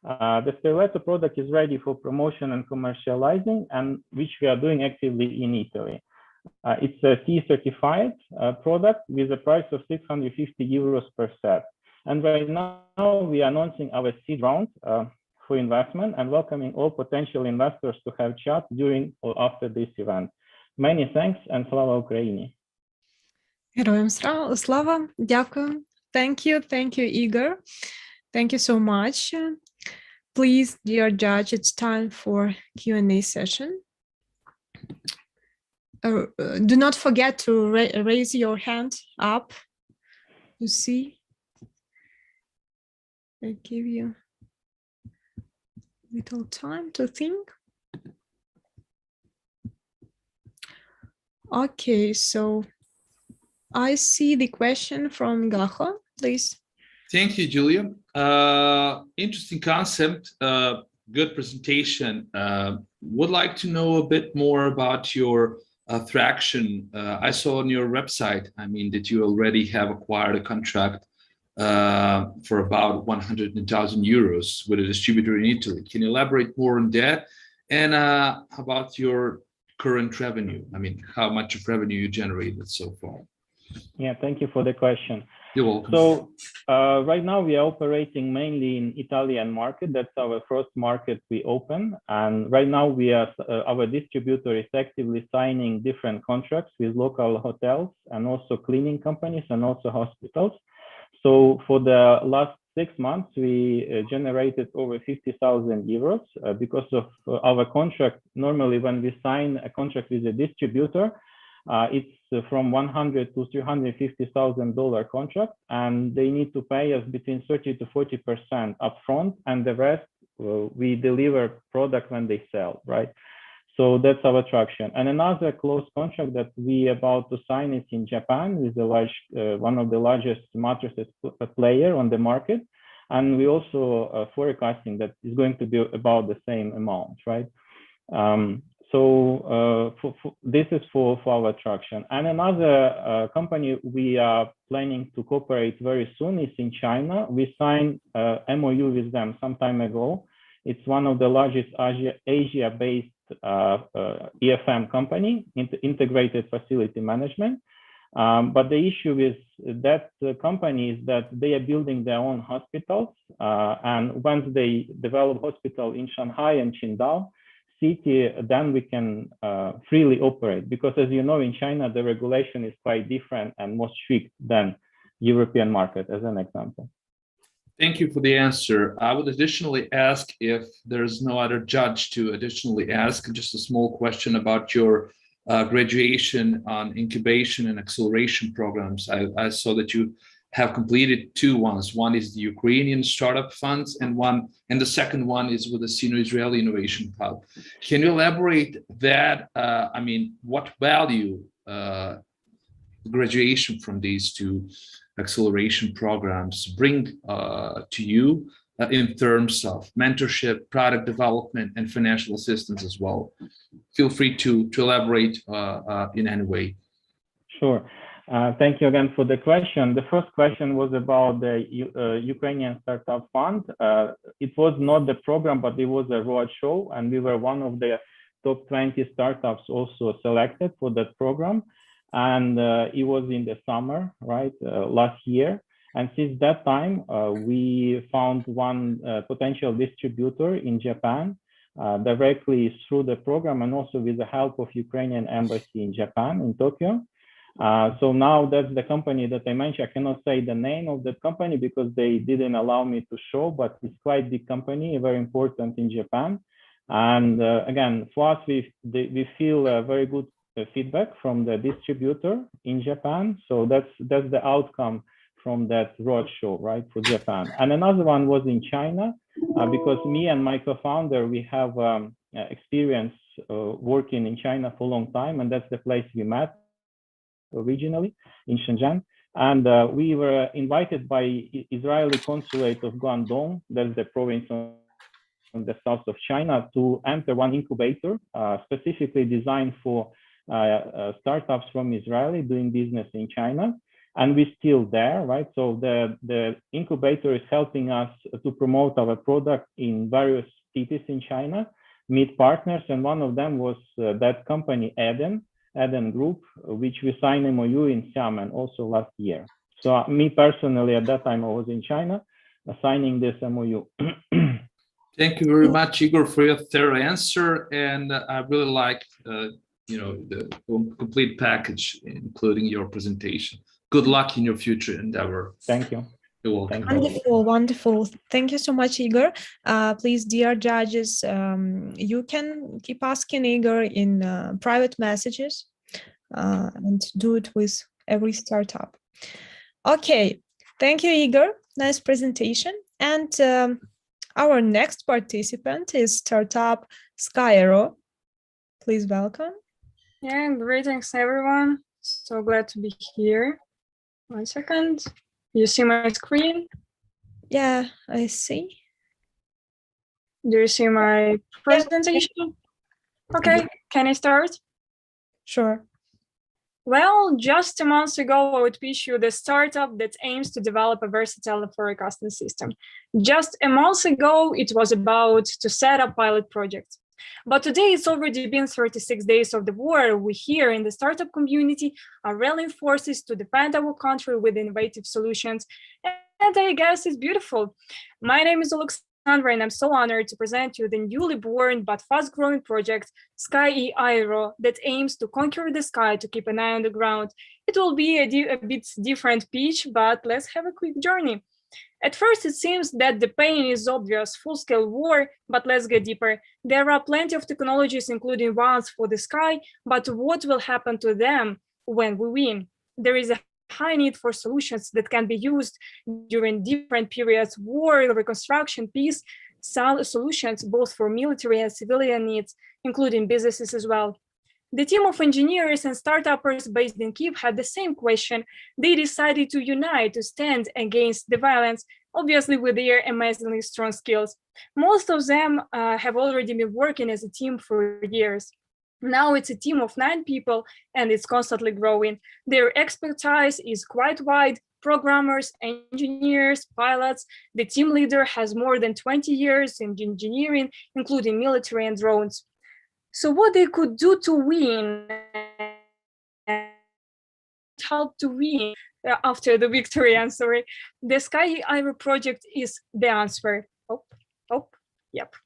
The Sterletto product is ready for promotion and commercializing, and which we are doing actively in Italy. It's a CE certified product with a price of 650 euros per set. And right now we are announcing our seed round for investment and welcoming all potential investors to have chat during or after this event. Many thanks and slava Ukraini. Героям слава. Дякую. Thank you, Igor. Thank you so much. Please, dear judge, it's time for Q&A session. Do not forget to raise your hand up to see. I give you little time to think. Okay, so I see the question from Gaho, please. Thank you, Julia. Interesting concept, good presentation. Would like to know a bit more about your traction. I saw on your website, I mean, that you already have acquired a contract for about 100,000 euros with a distributor in Italy. Can you elaborate more on that? And how about your current revenue? I mean, how much of revenue you generated so far? Yeah, thank you for the question. You're welcome. So right now we are operating mainly in Italian market. That's our first market we open. And right now we are, our distributor is actively signing different contracts with local hotels and also cleaning companies and also hospitals. So for the last 6 months, we generated over 50,000 euros because of our contract. Normally, when we sign a contract with a distributor, it's from $100,000 to $350,000 contract, and they need to pay us between 30 to 40% upfront, and the rest we deliver product when they sell, right? So that's our traction. And another close contract that we about to sign is in Japan with a large, one of the largest mattresses player on the market. And we also forecasting that is going to be about the same amount, right? This is for our traction. And another company we are planning to cooperate very soon is in China. We signed MOU with them some time ago. It's one of the largest Asia-based EFM company, integrated facility management. But the issue with that company is that they are building their own hospitals. And once they develop hospital in Shanghai and Qingdao city, then we can freely operate. Because as you know, in China, the regulation is quite different and more strict than European market, as an example. Thank you for the answer. I would additionally ask, if there's no other judge to additionally ask, just a small question about your graduation on incubation and acceleration programs. I saw that you have completed 2 ones. One is the Ukrainian startup funds, and the second one is with the Sino-Israeli Innovation Hub. Can you elaborate that? I mean, what value graduation from these 2 acceleration programs bring to you in terms of mentorship, product development, and financial assistance as well? Feel free to elaborate in any way. Sure. Thank you again for the question. The first question was about the Ukrainian Startup Fund. It was not the program, but it was a road show, and we were one of the top 20 startups also selected for that program. And it was in the summer, right, last year. And since that time, we found one potential distributor in Japan directly through the program and also with the help of Ukrainian embassy in Japan, in Tokyo. So now that's the company that I mentioned. I cannot say the name of that company because they didn't allow me to show, but it's quite big company, very important in Japan. And again, for us, we feel very good feedback from the distributor in Japan. So that's the outcome from that roadshow, right, for Japan. And another one was in China, because me and my co-founder, we have experience working in China for a long time, and that's the place we met originally in Shenzhen. And we were invited by Israeli consulate of Guangdong, that's the province on the south of China, to enter one incubator specifically designed for startups from Israel doing business in China. And we're still there, right? So the incubator is helping us to promote our product in various cities in China, meet partners, and one of them was that company, Eden Group, which we signed MOU in Xiamen also last year. So me personally, at that time, I was in China signing this MOU. Thank you very much, Igor, for your thorough answer. And I really like, the complete package, including your presentation. Good luck in your future endeavor. Thank you. You're welcome. Wonderful, wonderful. Thank you so much, Igor. Please, dear judges, you can keep asking Igor in private messages and do it with every startup. Okay, thank you, Igor. Nice presentation. And our next participant is startup Skyro. Please welcome. Yeah, greetings, everyone. So glad to be here. 1 second. You see my screen? Yeah, I see. Do you see my presentation? Okay, can I start? Sure. Well, just a month ago, I would pitch you the startup that aims to develop a versatile forecasting system. Just a month ago, it was about to set up pilot projects. But today it's already been 36 days of the war. We here in the startup community are rallying forces to defend our country with innovative solutions. And I guess it's beautiful. My name is Alexandra, and I'm so honored to present you the newly born but fast-growing project, Sky Ai, that aims to conquer the sky to keep an eye on the ground. It will be a bit different pitch, but let's have a quick journey. At first, it seems that the pain is obvious, full-scale war, but let's get deeper. There are plenty of technologies, including ones for the sky, but what will happen to them when we win? There is a high need for solutions that can be used during different periods, war, reconstruction, peace, solutions both for military and civilian needs, including businesses as well. The team of engineers and startuppers based in Kyiv had the same question. They decided to unite to stand against the violence, obviously with their amazingly strong skills. Most of them have already been working as a team for years. Now it's a team of 9 people and it's constantly growing. Their expertise is quite wide: programmers, engineers, pilots. The team leader has more than 20 years in engineering, including military and drones. So what they could do to win, help to win after the victory, I'm sorry. The Sky Ai project is the answer. Yep.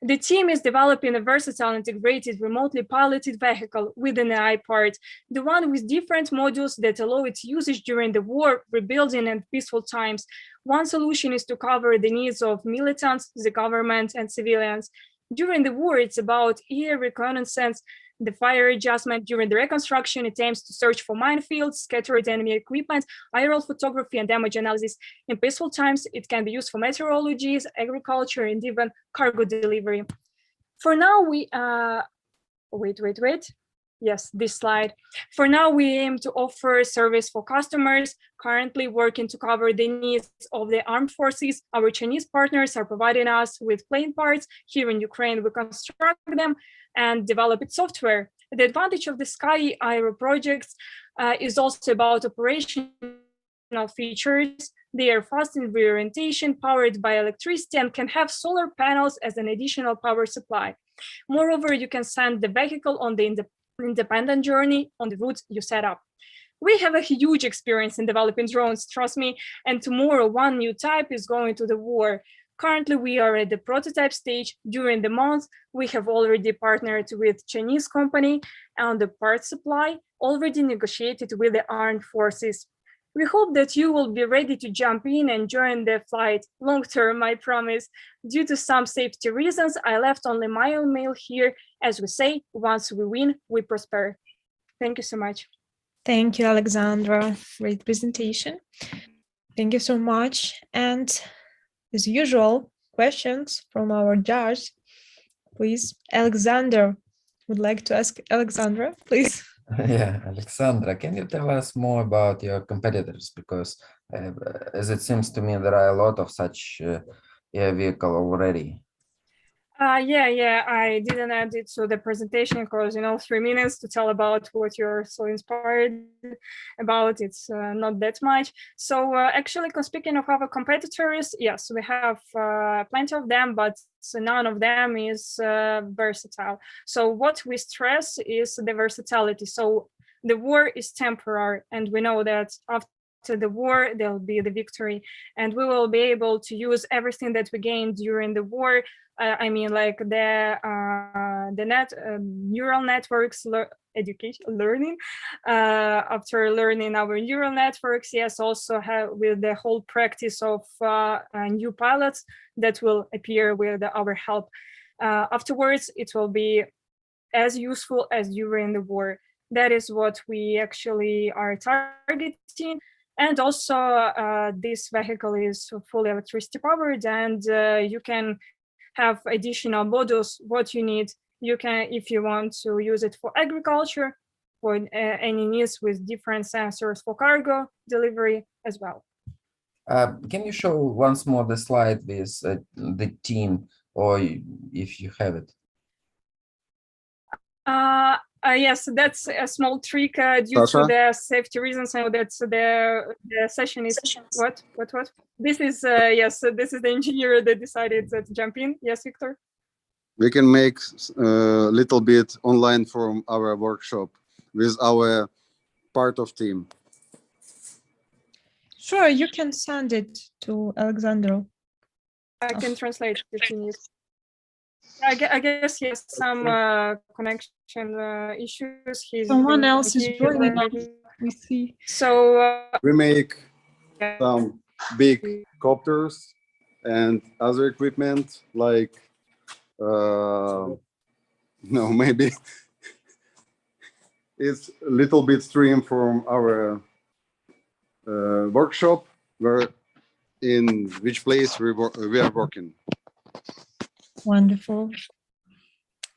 The team is developing a versatile, integrated, remotely piloted vehicle with an AI part, the one with different modules that allow its usage during the war, rebuilding, and peaceful times. One solution is to cover the needs of militants, the government, and civilians. During the war, it's about air reconnaissance, the fire adjustment. During the reconstruction, it aims to search for minefields, scattered enemy equipment, aerial photography, and damage analysis. In peaceful times, it can be used for meteorology, agriculture, and even cargo delivery. For now, we Yes, this slide. For now, we aim to offer service for customers currently working to cover the needs of the armed forces. Our Chinese partners are providing us with plane parts. Here in Ukraine, we construct them and develop its software. The advantage of the Sky Ai projects is also about operational features. They are fast in reorientation, powered by electricity, and can have solar panels as an additional power supply. Moreover, you can send the vehicle on the independent journey on the route you set up. We have a huge experience in developing drones, trust me, and tomorrow one new type is going to the war. Currently, we are at the prototype stage. During the month, we have already partnered with Chinese company and the parts supply, already negotiated with the armed forces. We hope that you will be ready to jump in and join the flight long term, I promise. Due to some safety reasons, I left only my email here. As we say, once we win, we prosper. Thank you so much. Thank you, Alexandra. Great presentation. Thank you so much. And as usual, questions from our judge. Please, Alexander would like to ask Alexandra, please. Yeah, Alexandra, can you tell us more about your competitors? Because as it seems to me, there are a lot of such vehicle already. Yeah, I didn't add it to the presentation because, 3 minutes to tell about what you're so inspired about, it's not that much. So actually, speaking of our competitors, yes, we have plenty of them, but none of them is versatile. So what we stress is the versatility. So the war is temporary, and we know that after the war, there'll be the victory, and we will be able to use everything that we gained during the war. I mean, like the neural networks, learning. After learning our neural networks, yes, also have with the whole practice of new pilots that will appear with our help. Afterwards, it will be as useful as during the war. That is what we actually are targeting. And also, this vehicle is fully electricity powered, and you can have additional modules. What you need, you can, if you want to use it for agriculture, for any needs with different sensors for cargo delivery as well. Can you show once more the slide with the team, or if you have it? Yes, that's a small trick due to the safety reasons. I know that the session is what? This is yes, this is the engineer that decided to jump in. Yes, Victor. We can make a little bit online from our workshop with our part of team. Sure, you can send it to Alexander. I can translate if you need. I guess he has some connection issues. Someone else is joining us. We see. So we make some big copters and other equipment like no, maybe it's a little bit stream from our workshop where in which place we are working. Wonderful.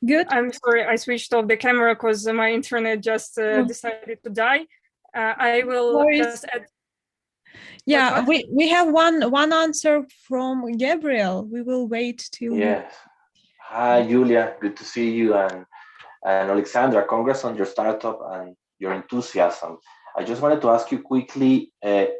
Good. I'm sorry, I switched off the camera because my internet just decided to die. I will just add. Yeah, we have one answer from Gabriel. We will wait till. Yes. Hi, Julia. Good to see you, and Alexandra. Congrats on your startup and your enthusiasm. I just wanted to ask you quickly,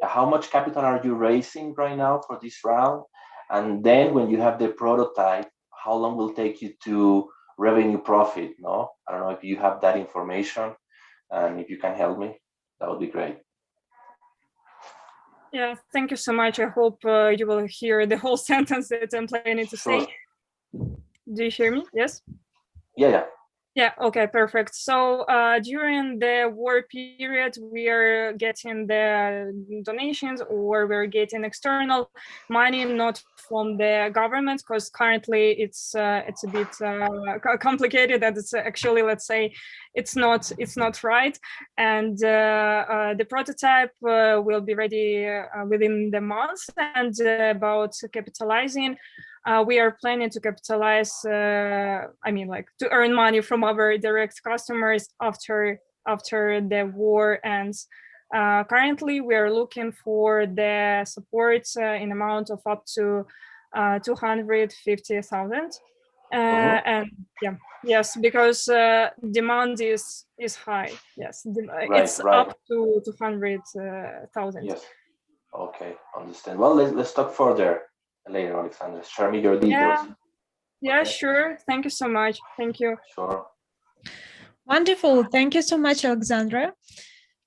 how much capital are you raising right now for this round? And then when you have the prototype, how long will it take you to revenue profit? No, I don't know if you have that information, and if you can help me, that would be great. Yeah, thank you so much. I hope you will hear the whole sentence that I'm planning to say. Do you hear me? Yes? Yeah. Yeah, okay, perfect. So during the war period, we are getting the donations, or we're getting external money, not from the government, because currently it's a bit complicated, and it's actually, let's say, it's not right. And the prototype will be ready within the month. And about capitalizing, we are planning to capitalize, to earn money from our direct customers after the war ends. Currently, we are looking for the support in amount of up to 250,000. And yeah, yes, because demand is high. Yes, it's up to 200,000. Yes. Okay, understand. Well, let's talk further later, Alexandra. Share me your details. Yeah, sure. Thank you so much. Thank you. Sure. Wonderful. Thank you so much, Alexandra.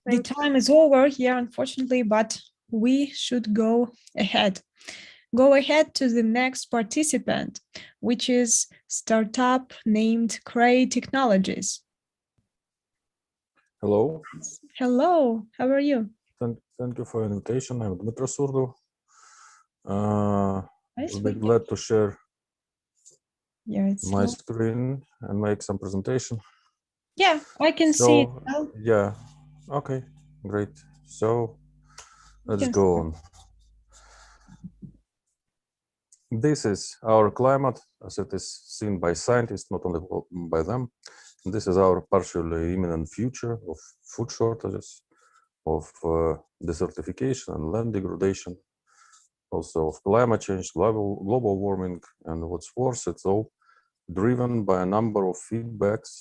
The time is over here, unfortunately, but we should go ahead. Go ahead to the next participant, which is startup named Cray Technologies. Hello. Hello, how are you? Thank you for the invitation. I'm Dmitry Surdu. Nice I'll be meeting glad to share my slow. screen and make some presentation. Yeah, I can see it now. Yeah, okay, great. So let's Yes. go on. This is our climate as it is seen by scientists, not only by them. This is our partially imminent future of food shortages, of desertification and land degradation, also of climate change, global warming, and what's worse, it's all driven by a number of feedbacks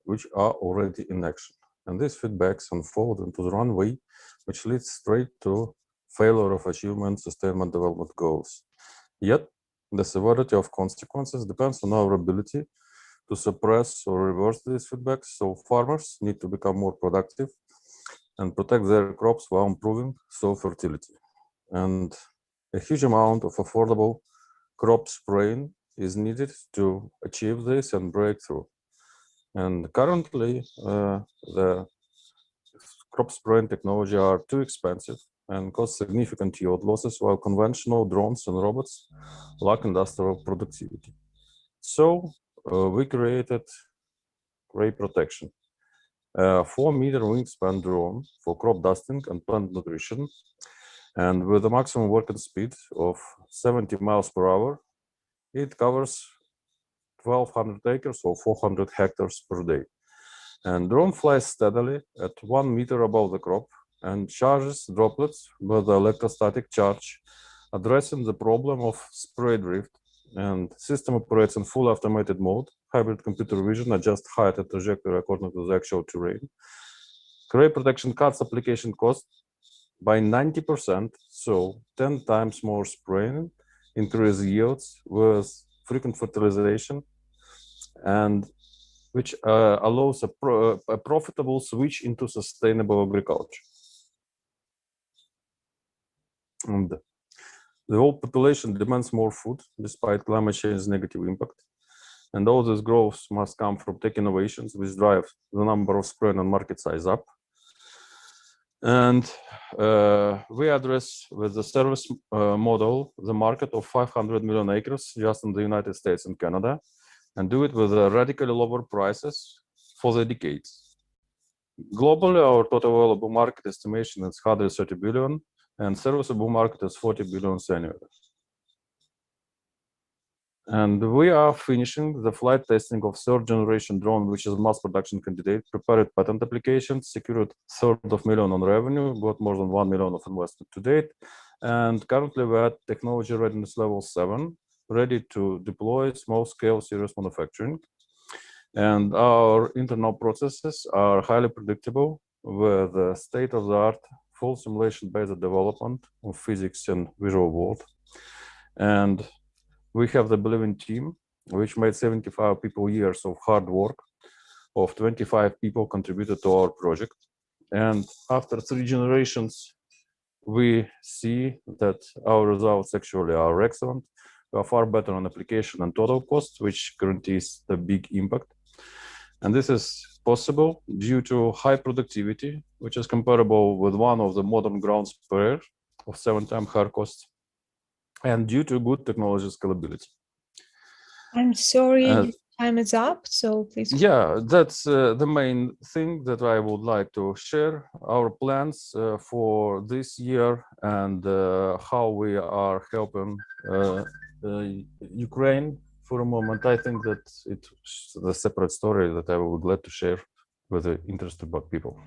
which are already in action. And these feedbacks unfold into the runway, which leads straight to failure of achievement sustainable development goals. Yet, the severity of consequences depends on our ability to suppress or reverse these feedbacks. So farmers need to become more productive and protect their crops while improving soil fertility. And a huge amount of affordable crop spraying is needed to achieve this and break through. And currently, the crop spraying technology are too expensive and cause significant yield losses, while conventional drones and robots lack industrial productivity. So we created Cray Protection, a 4-meter wingspan drone for crop dusting and plant nutrition, and with a maximum working speed of 70 miles per hour, it covers 1,200 acres or 400 hectares per day. And drone flies steadily at 1 meter above the crop and charges droplets with electrostatic charge, addressing the problem of spray drift. And system operates in full automated mode. Hybrid computer vision adjusts height and trajectory according to the actual terrain. Cray Protection cuts application cost by 90%, so 10 times more spraying, increase yields with frequent fertilization, and which allows a profitable switch into sustainable agriculture. And the whole population demands more food despite climate change's negative impact. And all this growth must come from tech innovations, which drive the number of spraying and market size up. And we address with the service model the market of 500 million acres just in the United States and Canada, and do it with radically lower prices for the decades. Globally, our total available market estimation is 130 billion, and serviceable market is 40 billion annually. And we are finishing the flight testing of third-generation drone, which is mass production candidate, prepared patent applications, secured $350,000 on revenue, got more than $1 million of investment to date. And currently we're at technology readiness level 7, ready to deploy small-scale serious manufacturing. And our internal processes are highly predictable with the state-of-the-art full simulation-based development of physics and visual world. And we have the Believing team, which made 75 people years of hard work, of 25 people contributed to our project. And after 3 generations, we see that our results actually are excellent. We are far better on application and total cost, which guarantees the big impact. And this is possible due to high productivity, which is comparable with one of the modern ground sprayer of 7 times higher cost, and due to good technology scalability. I'm sorry, your time is up, so please. Yeah, that's the main thing that I would like to share. Our plans for this year and how we are helping Ukraine. For a moment, I think that it's a separate story that I would like to share with the interested people.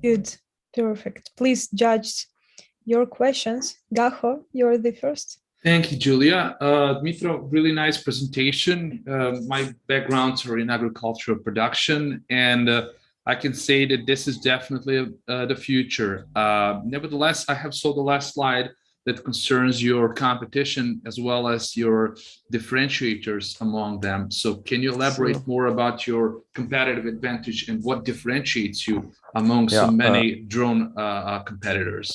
Good, perfect. Please judge your questions. Gaho, you're the first. Thank you, Julia. Dmitro, really nice presentation. My backgrounds are in agricultural production, and I can say that this is definitely the future. Nevertheless, I have saw the last slide that concerns your competition as well as your differentiators among them. So can you elaborate more about your competitive advantage and what differentiates you among so many drone competitors?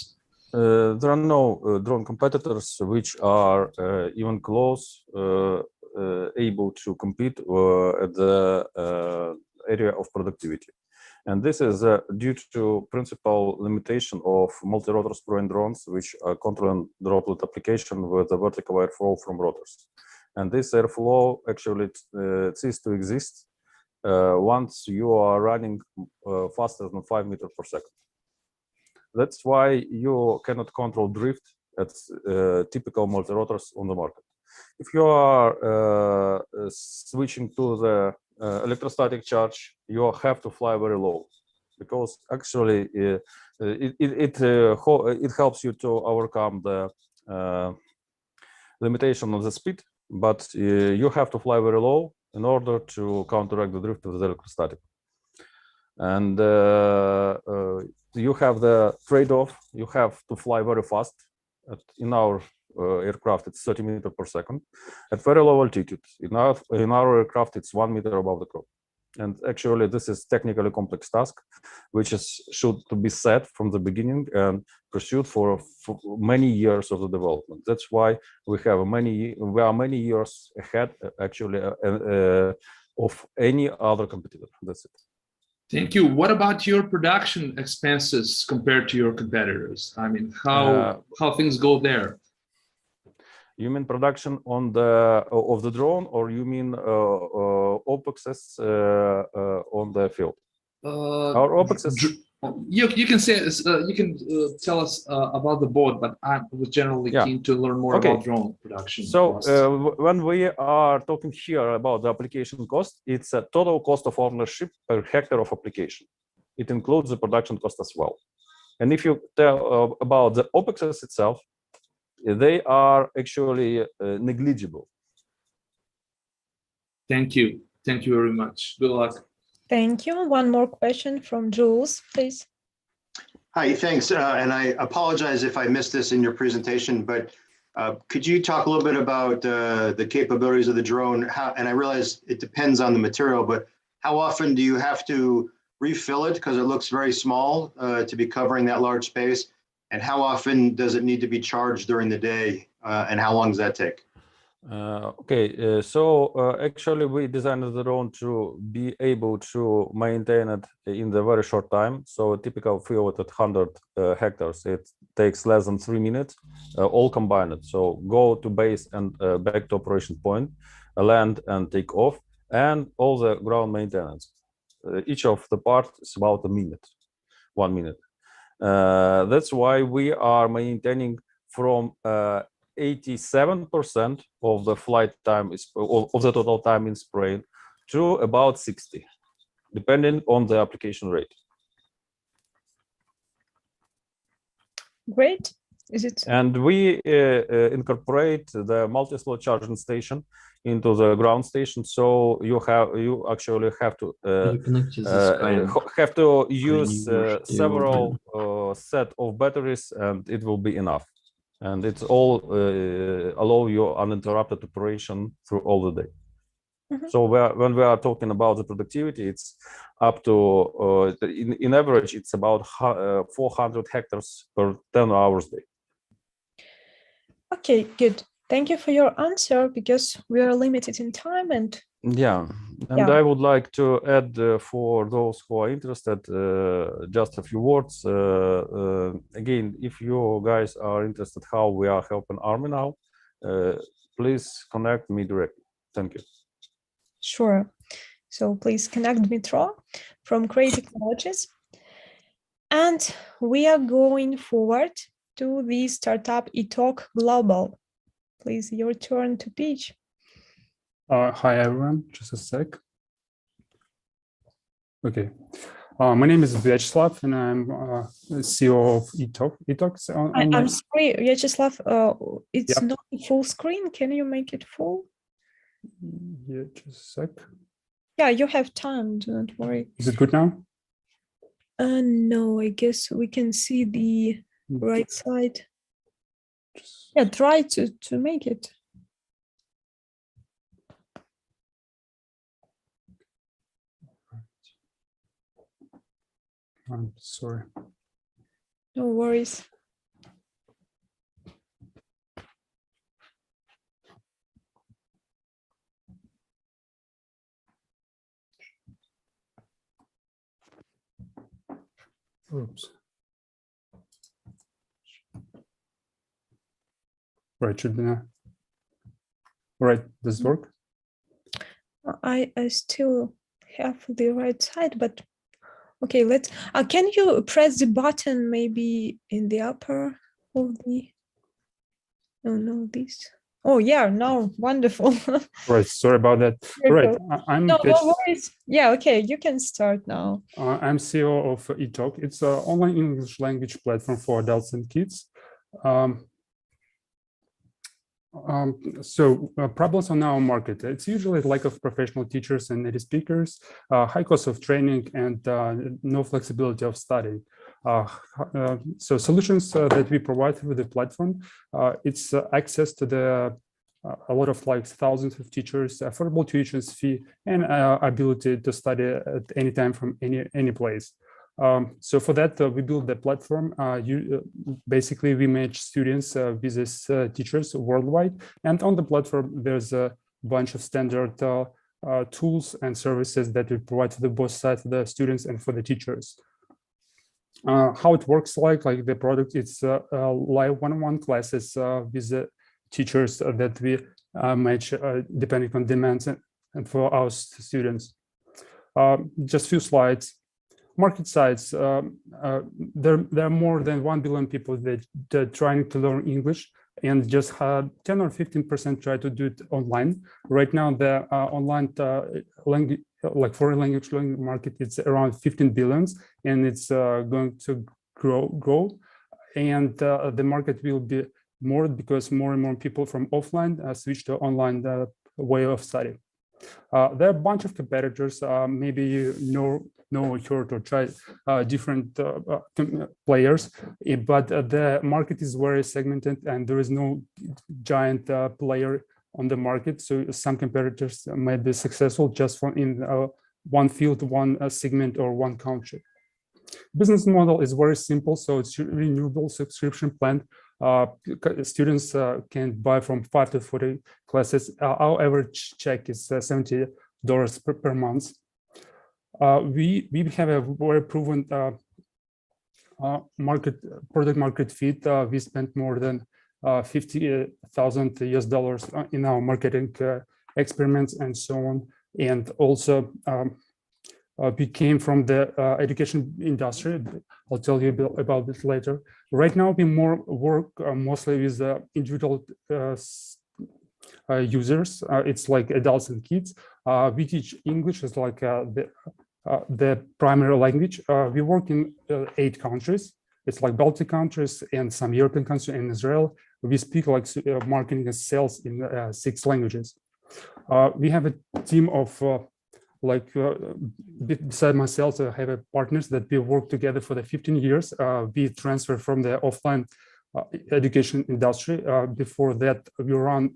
There are no drone competitors which are even close able to compete at the area of productivity. And this is due to principal limitation of multi-rotor spraying drones, which are controlling droplet application with a vertical airflow from rotors. And this airflow actually ceases to exist once you are running faster than 5 meters per second. That's why you cannot control drift at typical multi-rotors on the market. If you are switching to the electrostatic charge, you have to fly very low, because actually it helps you to overcome the limitation of the speed, but you have to fly very low in order to counteract the drift of the electrostatic. And you have the trade-off. You have to fly very fast. In our aircraft, it's 30 meters per second at very low altitude. In our aircraft, it's 1 meter above the crop. And actually, this is technically complex task, which should be set from the beginning and pursued for many years of the development. That's why we are many years ahead, actually, of any other competitor. That's it. Thank you. What about your production expenses compared to your competitors? I mean, how things go there? You mean production on of the drone, or you mean OpExes on the field? Our OpExes. You can say you can tell us about the board, but I was generally keen to learn more about drone production. So when we are talking here about the application cost, it's a total cost of ownership per hectare of application. It includes the production cost as well. And if you tell about the OpExes itself, they are actually negligible. Thank you. Thank you very much. Good luck. Thank you. One more question from Jules, please. Hi, thanks. And I apologize if I missed this in your presentation, but could you talk a little bit about the capabilities of the drone? And I realize it depends on the material, but how often do you have to refill it because it looks very small to be covering that large space? And how often does it need to be charged during the day? And how long does that take? Actually, we designed the drone to be able to maintain it in the very short time. So a typical field at 100 hectares, it takes less than 3 minutes, all combined. So go to base and back to operation point, land and take off, and all the ground maintenance. Each of the parts is about 1 minute. That's why we are maintaining from 87% of the flight time of the total time in spraying to about 60, depending on the application rate. Great. Is it? And we incorporate the multi-slot charging station into the ground station, so you actually have to use several set of batteries, and it will be enough. And it's all allow you uninterrupted operation through all the day. Mm-hmm. So when we are talking about the productivity, it's up to in average it's about 400 hectares per 10 hours a day. Okay, good. Thank you for your answer, because we are limited in time. And I would like to add for those who are interested just a few words. Again, if you guys are interested how we are helping Army now, please connect me directly. Thank you. Sure. So please connect Dmitro from Cray Technologies. And we are going forward to the Startup eTalk Global. Please, your turn to pitch. Hi, everyone. Just a sec. Okay. My name is Vyacheslav, and I'm CEO of eTalks. I'm sorry, Vyacheslav, it's not full screen. Can you make it full? Yeah, just a sec. Yeah, you have time. Do not worry. Is it good now? No, I guess we can see the right side. Yeah, try to make it. I'm sorry. No worries. Oops. Right, should be now. Right, does it work? I still have the right side, but okay, let's can you press the button maybe in the upper of the no this. Oh yeah, no, wonderful. Right, sorry about that. Right, I'm no worries. Yeah, okay, you can start now. I'm CEO of eTalk. It's an online English language platform for adults and kids. Problems on our market. It's usually lack of professional teachers and native speakers, high cost of training, and no flexibility of studying. So solutions that we provide with the platform, it's access to the a lot of like thousands of teachers, affordable tuition fee, and ability to study at any time from any place. So for that, we build the platform. Basically, we match students with these teachers worldwide. And on the platform, there's a bunch of standard tools and services that we provide to the both sides, for the students and for the teachers. How it works like the product, it's live one-on-one classes with the teachers that we match depending on demands and for our students. Just a few slides. Market size, there are more than 1 billion people that are trying to learn English, and just 10 or 15% try to do it online. Right now, the online language, like foreign language learning market, it's around 15 billions, and it's going to grow. And the market will be more because more and more people from offline switch to online way of study. There are a bunch of competitors. Maybe you know, heard or tried different players, but the market is very segmented and there is no giant player on the market. So some competitors might be successful just in one field, one segment, or one country. Business model is very simple. So it's renewable subscription plan. Students can buy from 5 to 40 classes. Our average check is $70 per month. We have a very proven product market fit. We spent more than $50,000 in our marketing experiments and so on. And also we came from the education industry. I'll tell you about this later. Right now, we work mostly with individual users. It's like adults and kids. We teach English as like the primary language. We work in 8 countries. It's like Baltic countries and some European countries and Israel. We speak like marketing and sales in 6 languages. We have a team of beside myself, I have partners that we work together for the 15 years. We transfer from the offline education industry. Before that, we run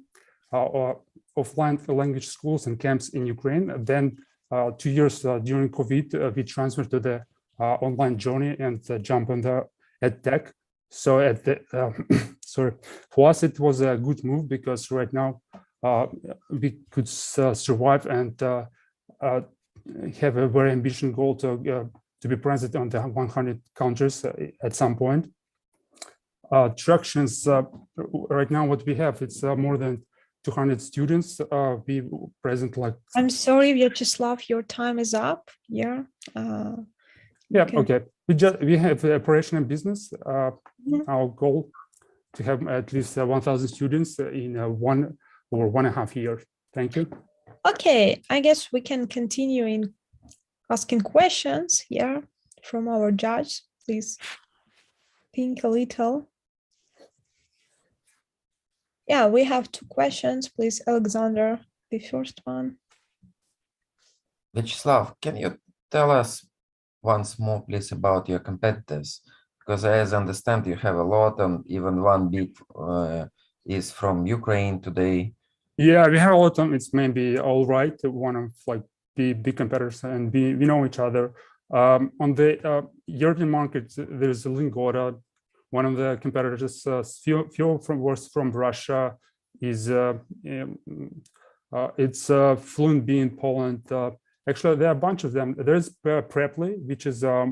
offline language schools and camps in Ukraine. Then 2 years during COVID, we transferred to the online journey and jump on the EdTech. So at the for us, it was a good move because right now we could survive and have a very ambitious goal to be present on the 100 countries at some point. Tractions right now, what we have, it's more than 200 students. We present like. I'm sorry, Vyacheslav, your time is up. Yeah. Okay. We have the operation and business. Our goal to have at least 1,000 students in 1 or 1.5 years. Thank you. Okay, I guess we can continue in asking questions here from our judge. Please think a little. Yeah, we have 2 questions. Please, Alexander, the first one. Vyacheslav, can you tell us once more, please, about your competitors? Because as I understand, you have a lot, and even one big is from Ukraine today. Yeah, we have a lot of them. It's maybe all right. One of like the big competitors, and we know each other. On the European market, there's a Lingota. One of the competitors, few from Russia, is it's Fluent Bee in Poland. Actually, there are a bunch of them. There's Preply, which is a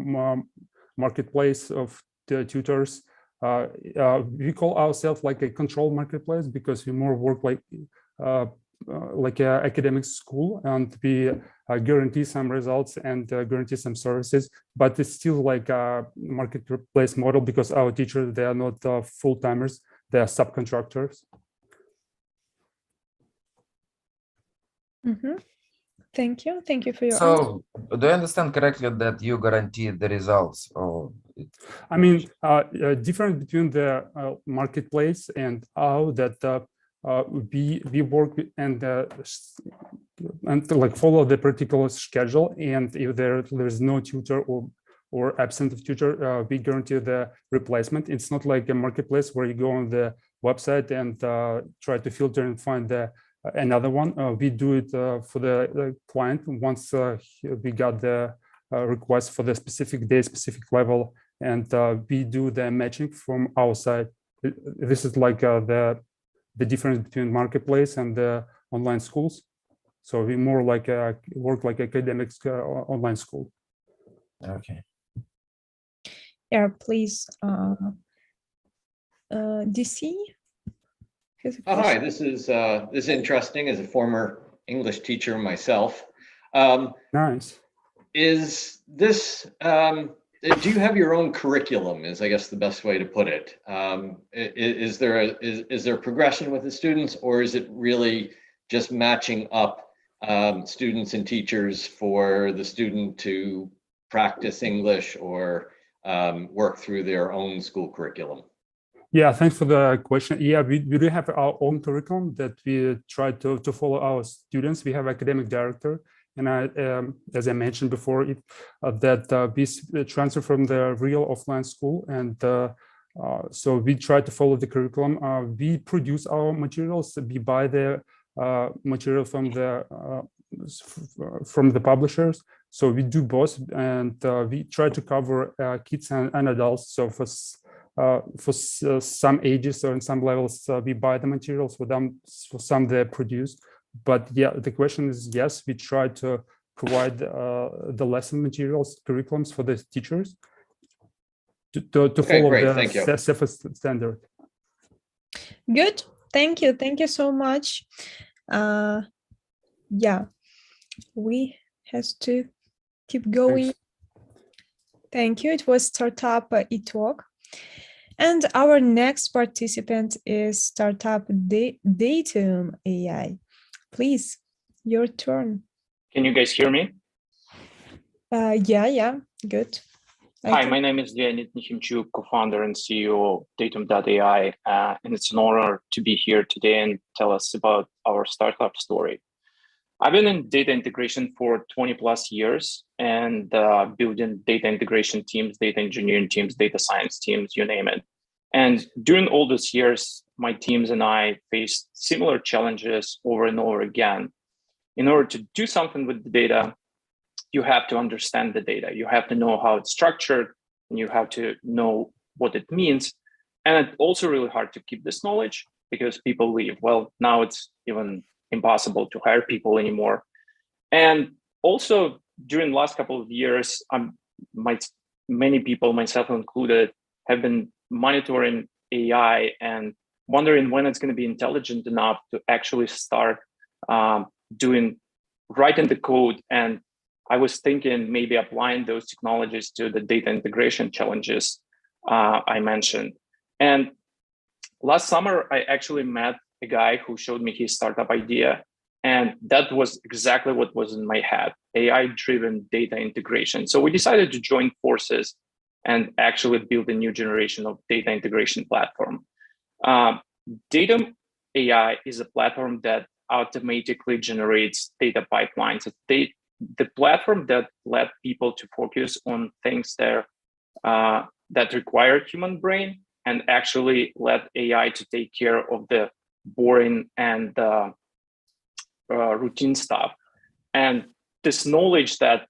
marketplace of tutors. We call ourselves like a control marketplace because we more work like an academic school, and we guarantee some results and guarantee some services, but it's still like a marketplace model because our teachers, they are not full-timers, they are subcontractors. Mm-hmm. Thank you for your answer. So, do I understand correctly that you guarantee the results? Or I mean, difference between the marketplace and how that we work and like follow the particular schedule, and if there's no tutor or absent of tutor, we guarantee the replacement. It's not like a marketplace where you go on the website and try to filter and find another one. We do it for the client once we got the request for the specific day, specific level, and we do the matching from our side. This is like the difference between marketplace and the online schools. So we more like work like academic online school. Okay. Yeah, please. DC. Oh, hi, this is interesting as a former English teacher myself. Nice. Is this, do you have your own curriculum is I guess the best way to put it. Is there progression with the students, or is it really just matching up students and teachers for the student to practice English or work through their own school curriculum? Yeah, thanks for the question. Yeah, we do have our own curriculum that we try to follow our students. We have academic director, and as I mentioned before, that we transfer from the real offline school, and so we try to follow the curriculum. We produce our materials. We buy the material from the publishers. So we do both, and we try to cover kids and adults. So for some ages or in some levels, we buy the materials for them. For some, they're produced. But yeah, the question is, yes, we try to provide the lesson materials, curriculums for the teachers to follow the CEFA standard. Good. Thank you. Thank you so much. Yeah, we have to keep going. Thanks. Thank you. It was Startup eTalk. And our next participant is Startup Datum Ai. Please, your turn. Can you guys hear me? Yeah, good. Hi, my name is Leonid Nihimchuk, co-founder and CEO of Datum.ai, and it's an honor to be here today and tell us about our startup story. I've been in data integration for 20 plus years and building data integration teams, data engineering teams, data science teams, you name it. And during all those years, my teams and I faced similar challenges over and over again. In order to do something with the data, you have to understand the data. You have to know how it's structured, and you have to know what it means. And it's also really hard to keep this knowledge because people leave. Well, now it's even impossible to hire people anymore. And also during the last couple of years, many people, myself included, have been monitoring AI and wondering when it's going to be intelligent enough to actually start writing the code. And I was thinking maybe applying those technologies to the data integration challenges I mentioned. And last summer, I actually met a guy who showed me his startup idea. And that was exactly what was in my head, AI-driven data integration. So we decided to join forces and actually build a new generation of data integration platform. Datum AI is a platform that automatically generates data pipelines. The platform that led people to focus on things that that require human brain and actually let AI to take care of the boring and routine stuff. And this knowledge that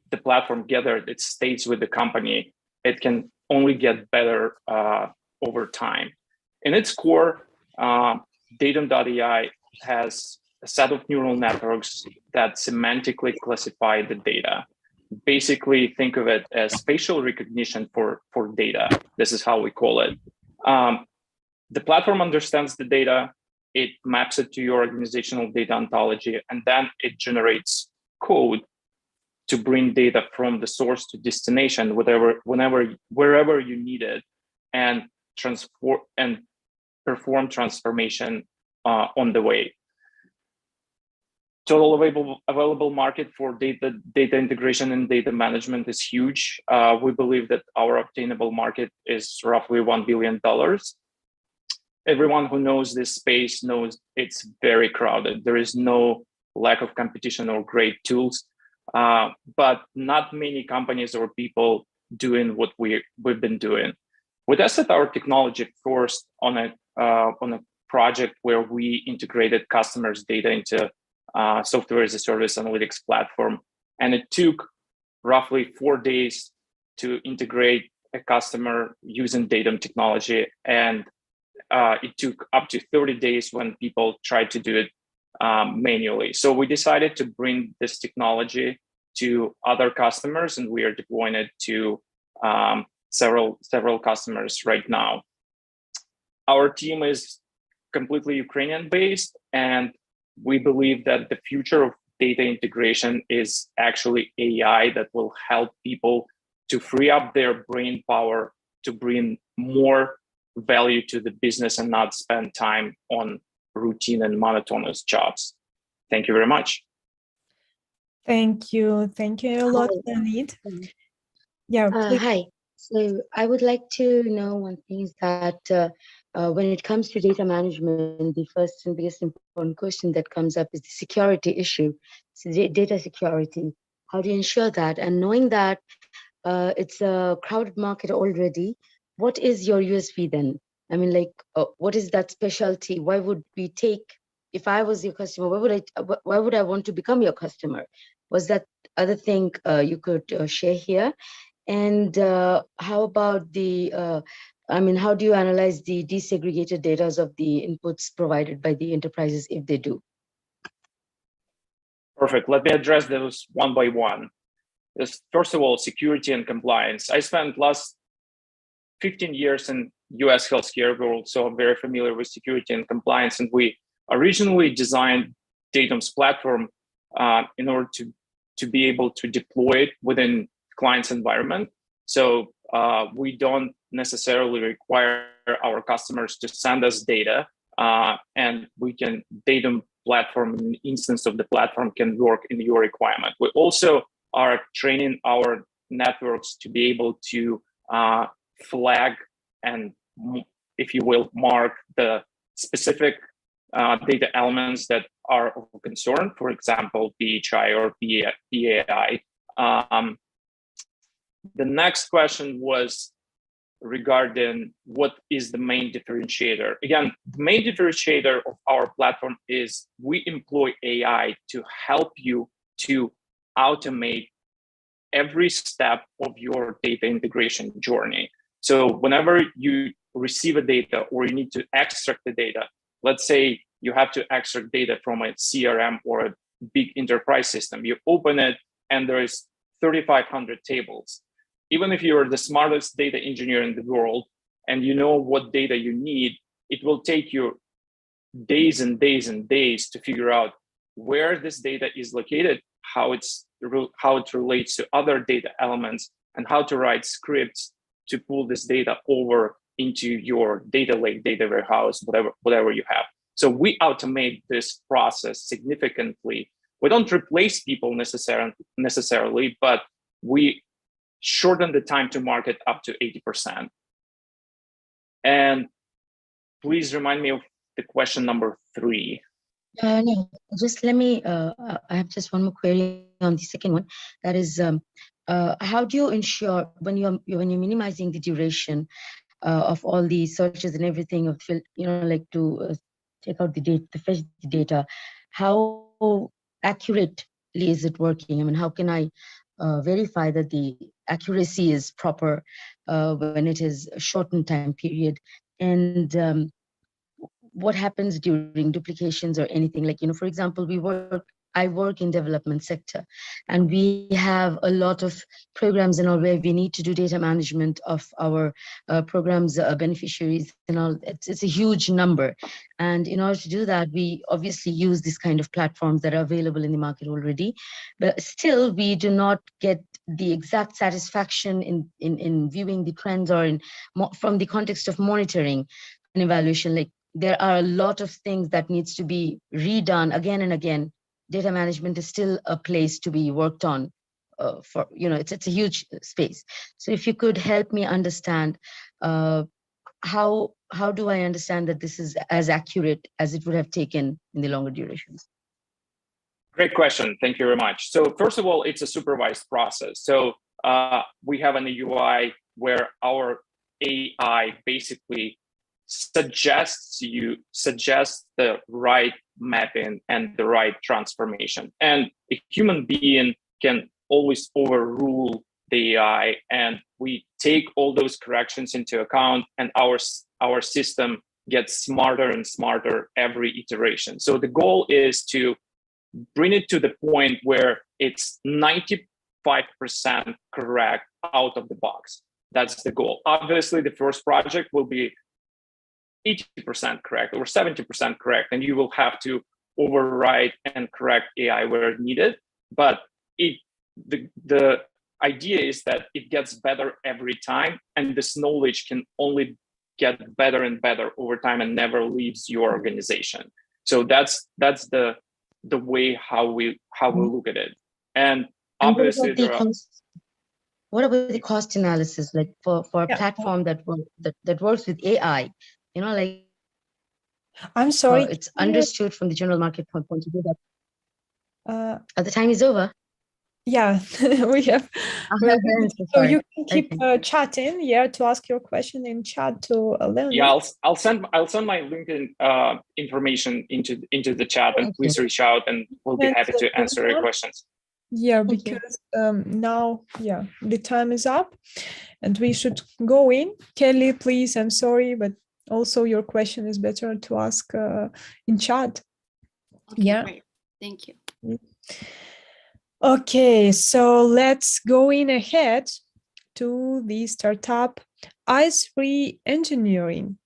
the platform gathered, it stays with the company. It can only get better over time. In its core, Datum Ai has a set of neural networks that semantically classify the data. Basically, think of it as spatial recognition for data. This is how we call it. The platform understands the data, it maps it to your organizational data ontology, and then it generates code to bring data from the source to destination, wherever you need it, and perform transformation on the way. Total available market for data integration and data management is huge. We believe that our obtainable market is roughly $1 billion. Everyone who knows this space knows it's very crowded. There is no lack of competition or great tools, but not many companies or people doing what we've been doing. We tested our technology first on a project where we integrated customers' data into software as a service analytics platform. And it took roughly 4 days to integrate a customer using Datum technology. And it took up to 30 days when people tried to do it manually. So we decided to bring this technology to other customers, and we are deploying it to several customers right now. Our team is completely Ukrainian based, and we believe that the future of data integration is actually AI that will help people to free up their brain power to bring more value to the business and not spend time on routine and monotonous jobs. Thank you very much. Thank you. Thank you a lot, Leonid. Yeah. Hi. So I would like to know one thing is that when it comes to data management, the first and biggest important question that comes up is the security issue. So data security. How do you ensure that? And knowing that it's a crowded market already, what is your USP then? I mean, like, what is that specialty? Why would we take, if I was your customer, why would I want to become your customer? Was that other thing you could share here? And how about the, how do you analyze the desegregated data of the inputs provided by the enterprises if they do? Perfect. Let me address those one by one. First of all, security and compliance. I spent last 15 years in US healthcare world, so I'm very familiar with security and compliance. And we originally designed Datum's platform in order to be able to deploy it within client's environment. So we don't necessarily require our customers to send us data, and Datum platform, an instance of the platform can work in your requirement. We also are training our networks to be able to flag and, if you will, mark the specific data elements that are of concern, for example, PHI or PAI. The next question was regarding what is the main differentiator. Again, the main differentiator of our platform is we employ AI to help you to automate every step of your data integration journey. So whenever you receive a data or you need to extract the data, let's say you have to extract data from a CRM or a big enterprise system, you open it and there is 3,500 tables. Even if you're the smartest data engineer in the world and you know what data you need, it will take you days and days and days to figure out where this data is located, how it relates to other data elements, and how to write scripts to pull this data over into your data lake, data warehouse, whatever you have. So we automate this process significantly. We don't replace people necessarily, but we shorten the time to market up to 80%. And please remind me of the question number 3. No, just let me, I have just one more query on the second one. That is, how do you ensure when you're minimizing the duration of all the searches and everything of like to take out the data, to fetch the data, how accurately is it working? I mean, how can I verify that the accuracy is proper when it is a shortened time period? And what happens during duplications or anything? Like, for example, I work in development sector, and we have a lot of programs and all where we need to do data management of our programs beneficiaries and all. It's a huge number, and in order to do that, we obviously use this kind of platforms that are available in the market already, but still we do not get the exact satisfaction in viewing the trends or from the context of monitoring and evaluation. Like, there are a lot of things that needs to be redone again and again. Data management is still a place to be worked on for, it's a huge space. So if you could help me understand how do I understand that this is as accurate as it would have taken in the longer durations? Great question. Thank you very much. So first of all, it's a supervised process. So we have an UI where our AI basically suggests the right mapping and the right transformation. And a human being can always overrule the AI, and we take all those corrections into account, and our system gets smarter and smarter every iteration. So the goal is to bring it to the point where it's 95% correct out of the box. That's the goal. Obviously, the first project will be 80% correct or 70% correct, and you will have to override and correct AI where needed. But the idea is that it gets better every time, and this knowledge can only get better and better over time and never leaves your organization. So that's the way how we look at it. And obviously what about the cost analysis, like for a platform that works with AI? Like, I'm sorry. It's understood from the general market point of view that the time is over. Yeah, we have. So you can keep chatting, to ask your question in chat to Leonid. Yeah, I'll send my LinkedIn information into the chat, and please reach out, and we'll be happy to answer your questions. Yeah, because now, the time is up, and we should go in. Kelly, please. I'm sorry, but also your question is better to ask in chat. Okay, great. Thank you. Okay, so let's go in ahead to the startup Ice-Free Engineering.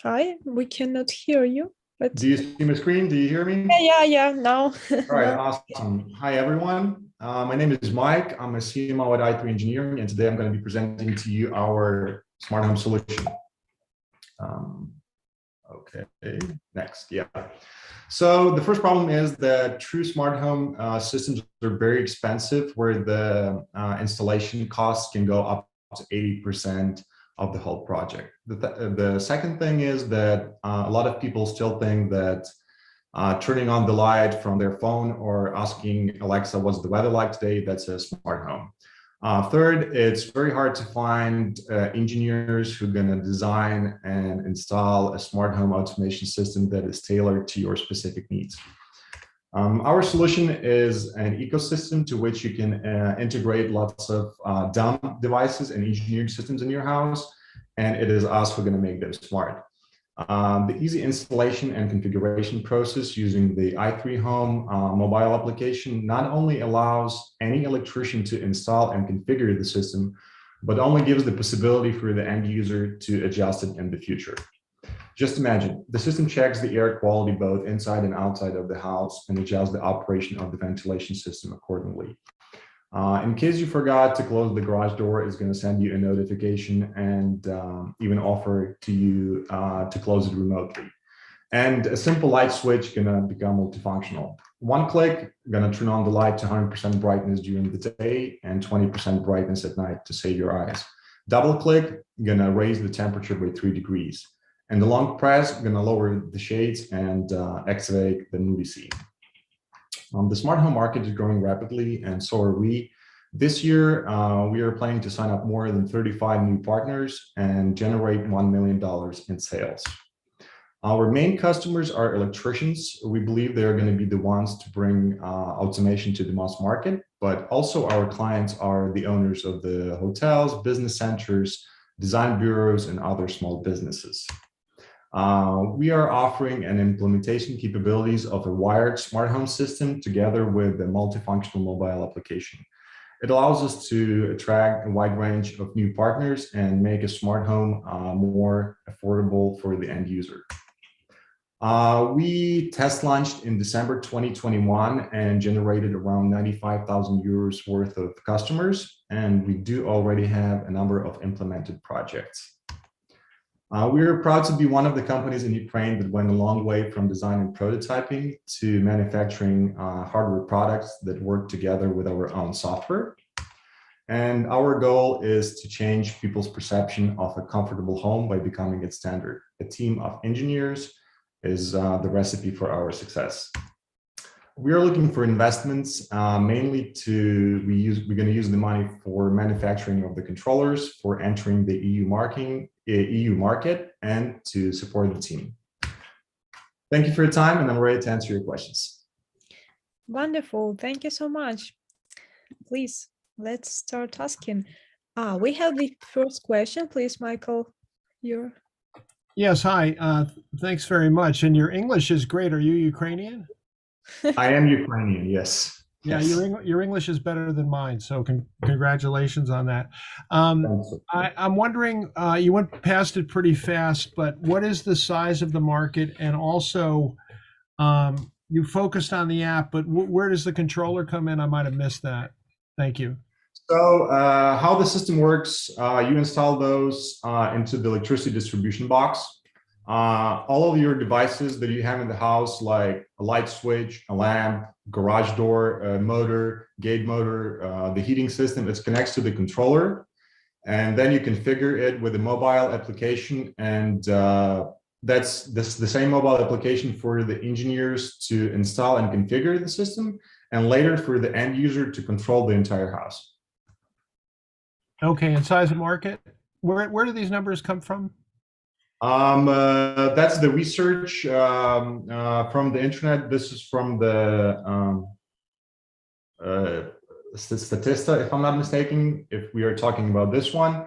Hi, we cannot hear you. But... Do you see my screen? Do you hear me? Yeah, now. All right, awesome. Hi, everyone. My name is Mike. I'm a CMO at i3 Engineering, and today I'm going to be presenting to you our smart home solution. Okay, next, So the first problem is that true smart home systems are very expensive, where the installation costs can go up to 80% of the whole project. The second thing is that a lot of people still think that turning on the light from their phone or asking Alexa, what's the weather like today, that's a smart home. Third, it's very hard to find engineers who are going to design and install a smart home automation system that is tailored to your specific needs. Our solution is an ecosystem to which you can integrate lots of dumb devices and engineering systems in your house, and it is us who are going to make them smart. The easy installation and configuration process using the i3 Home mobile application not only allows any electrician to install and configure the system, but only gives the possibility for the end user to adjust it in the future. Just imagine, the system checks the air quality both inside and outside of the house and adjusts the operation of the ventilation system accordingly. In case you forgot to close the garage door, it's going to send you a notification and even offer to you to close it remotely. And a simple light switch going to become multifunctional. One click, going to turn on the light to 100% brightness during the day and 20% brightness at night to save your eyes. Double click, going to raise the temperature by 3 degrees. And the long press, going to lower the shades and activate the movie scene. The smart home market is growing rapidly, and so are we. This year, we are planning to sign up more than 35 new partners and generate $1 million in sales. Our main customers are electricians. We believe they're going to be the ones to bring automation to the mass market, but also our clients are the owners of the hotels, business centers, design bureaus, and other small businesses. We are offering an implementation capabilities of a wired smart home system together with a multifunctional mobile application. It allows us to attract a wide range of new partners and make a smart home more affordable for the end user. We test launched in December 2021 and generated around 95,000 euros worth of customers, and we do already have a number of implemented projects. We are proud to be one of the companies in Ukraine that went a long way from design and prototyping to manufacturing hardware products that work together with our own software. And our goal is to change people's perception of a comfortable home by becoming its standard. A team of engineers is the recipe for our success. We are looking for investments, mainly we're going to use the money for manufacturing of the controllers, for entering the EU market, and to support the team. Thank you for your time, and I'm ready to answer your questions. Wonderful. Thank you so much. Please, let's start asking. We have the first question. Please, Michael, Yes, hi. Thanks very much. And your English is great. Are you Ukrainian? I am Ukrainian, yes. Yeah, yes. Your English is better than mine, so congratulations on that. I'm wondering, you went past it pretty fast, but what is the size of the market? And also, you focused on the app, but where does the controller come in? I might have missed that. Thank you. So how the system works, you install those into the electricity distribution box. All of your devices that you have in the house, like a light switch, a lamp, garage door, a motor, gate motor, the heating system, it connects to the controller. And then you configure it with a mobile application. And that's the same mobile application for the engineers to install and configure the system, and later for the end user to control the entire house. Okay, and size of market, where do these numbers come from? That's the research from the internet. This is from the Statista, if I'm not mistaken, if we are talking about this one.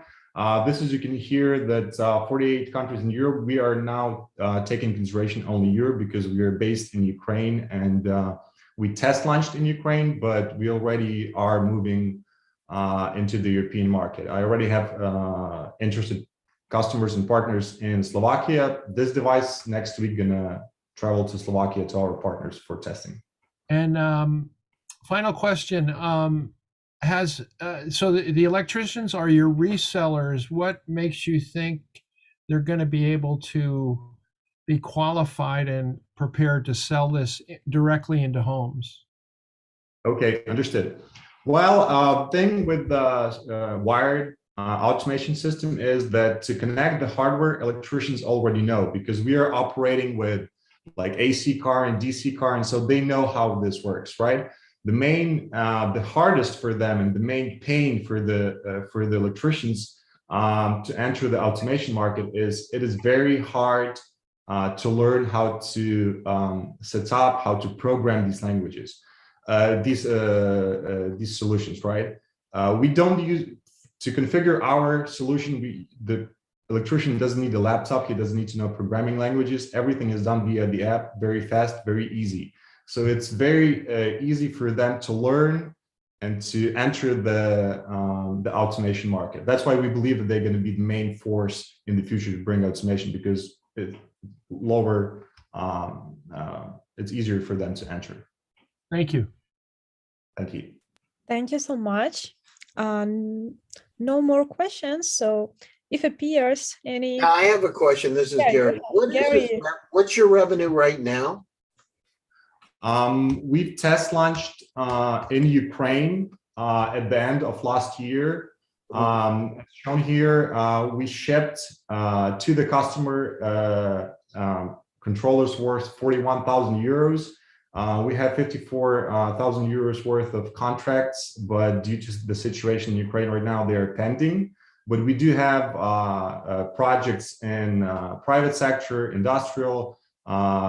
This is, you can hear that 48 countries in Europe. We are now taking consideration only Europe because we are based in Ukraine, and we test launched in Ukraine, but we already are moving into the European market. I already have interested customers and partners in Slovakia. This device next week gonna travel to Slovakia to our partners for testing. And final question, so the electricians are your resellers. What makes you think they're going to be able to be qualified and prepared to sell this directly into homes? Okay, understood. Well, thing with the wired automation system is that to connect the hardware, electricians already know, because we are operating with like AC car and DC car, and so they know how this works, right? The hardest for them and the main pain for the electricians to enter the automation market is it is very hard to learn how to set up, how to program these languages, these solutions, right? We don't use to configure our solution. The electrician doesn't need a laptop. He doesn't need to know programming languages. Everything is done via the app, very fast, very easy. So it's very easy for them to learn and to enter the automation market. That's why we believe that they're going to be the main force in the future to bring automation, because it's lower, it's easier for them to enter. Thank you. Thank you. Thank you so much. No more questions. So if appears any... I have a question. This is Gary. What's your revenue right now? We've test launched in Ukraine at the end of last year. As shown here, we shipped to the customer controllers worth 41,000 euros. We have 54,000 euros worth of contracts, but due to the situation in Ukraine right now, they are pending. But we do have projects in private sector, industrial,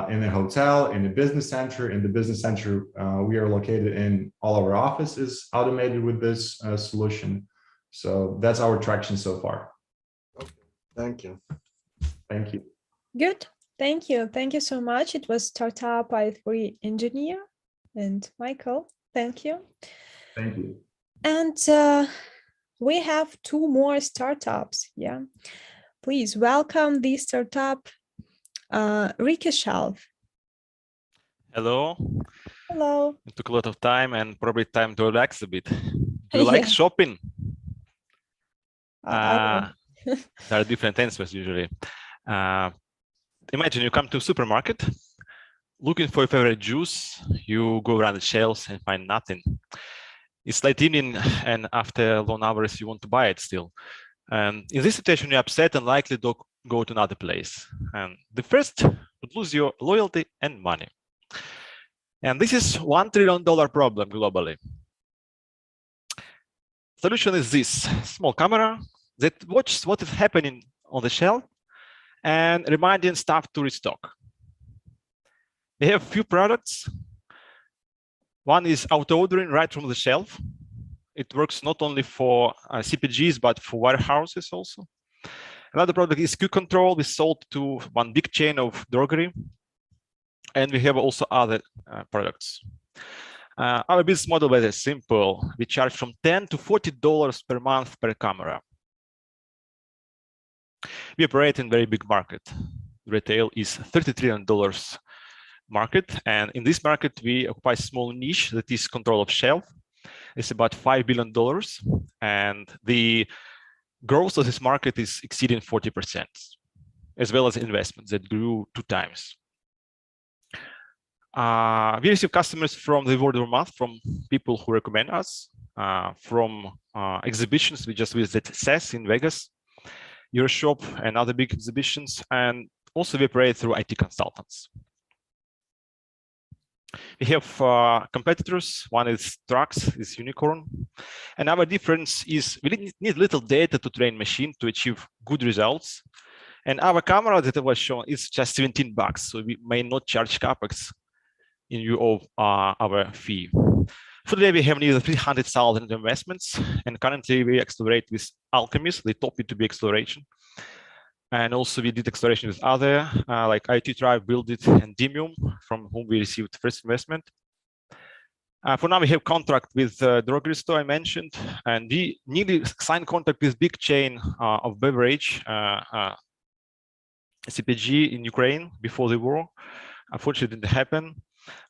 in the hotel, in the business center. In the business center, we are located in all of our office is automated with this solution. So that's our traction so far. Thank you. Thank you. Good. Thank you. Thank you so much. It was Startup i3 engineer and Michael. Thank you. Thank you. And we have two more startups. Yeah. Please welcome the startup, Ricky Shelf. Hello. Hello. It took a lot of time and probably time to relax a bit. Do you like shopping? There are different answers usually. Imagine you come to a supermarket looking for your favorite juice. You go around the shelves and find nothing. It's late evening, and after long hours, you want to buy it still. In this situation, you're upset and likely to go to another place. And the first would lose your loyalty and money. And this is $1 trillion problem globally. Solution is this small camera that watches what is happening on the shelf and reminding staff to restock. We have a few products. One is auto-ordering right from the shelf. It works not only for CPGs, but for warehouses also. Another product is queue control. We sold to one big chain of drogery. And we have also other products. Our business model is very simple. We charge from $10 to $40 per month per camera. We operate in a very big market. Retail is $30 trillion market. And in this market, we occupy a small niche that is control of shelf. It's about $5 billion. And the growth of this market is exceeding 40%, as well as investments that grew 2 times. We receive customers from the word of mouth, from people who recommend us, from exhibitions. We just visited CES in Vegas, Euroshop, and other big exhibitions, and also we operate through IT consultants. We have competitors. One is Trucks, is Unicorn. And our difference is we need little data to train machine to achieve good results. And our camera that I was shown is just $17, so we may not charge CapEx in view of our fee. For today, we have nearly 300,000 investments, and currently we accelerate with Alchemist, the top B2B acceleration. And also we did acceleration with other, like IT Drive, Build It, and Demium, from whom we received first investment. For now, we have contract with drogery store I mentioned, and we nearly signed contract with big chain of beverage, CPG in Ukraine before the war. Unfortunately, it didn't happen.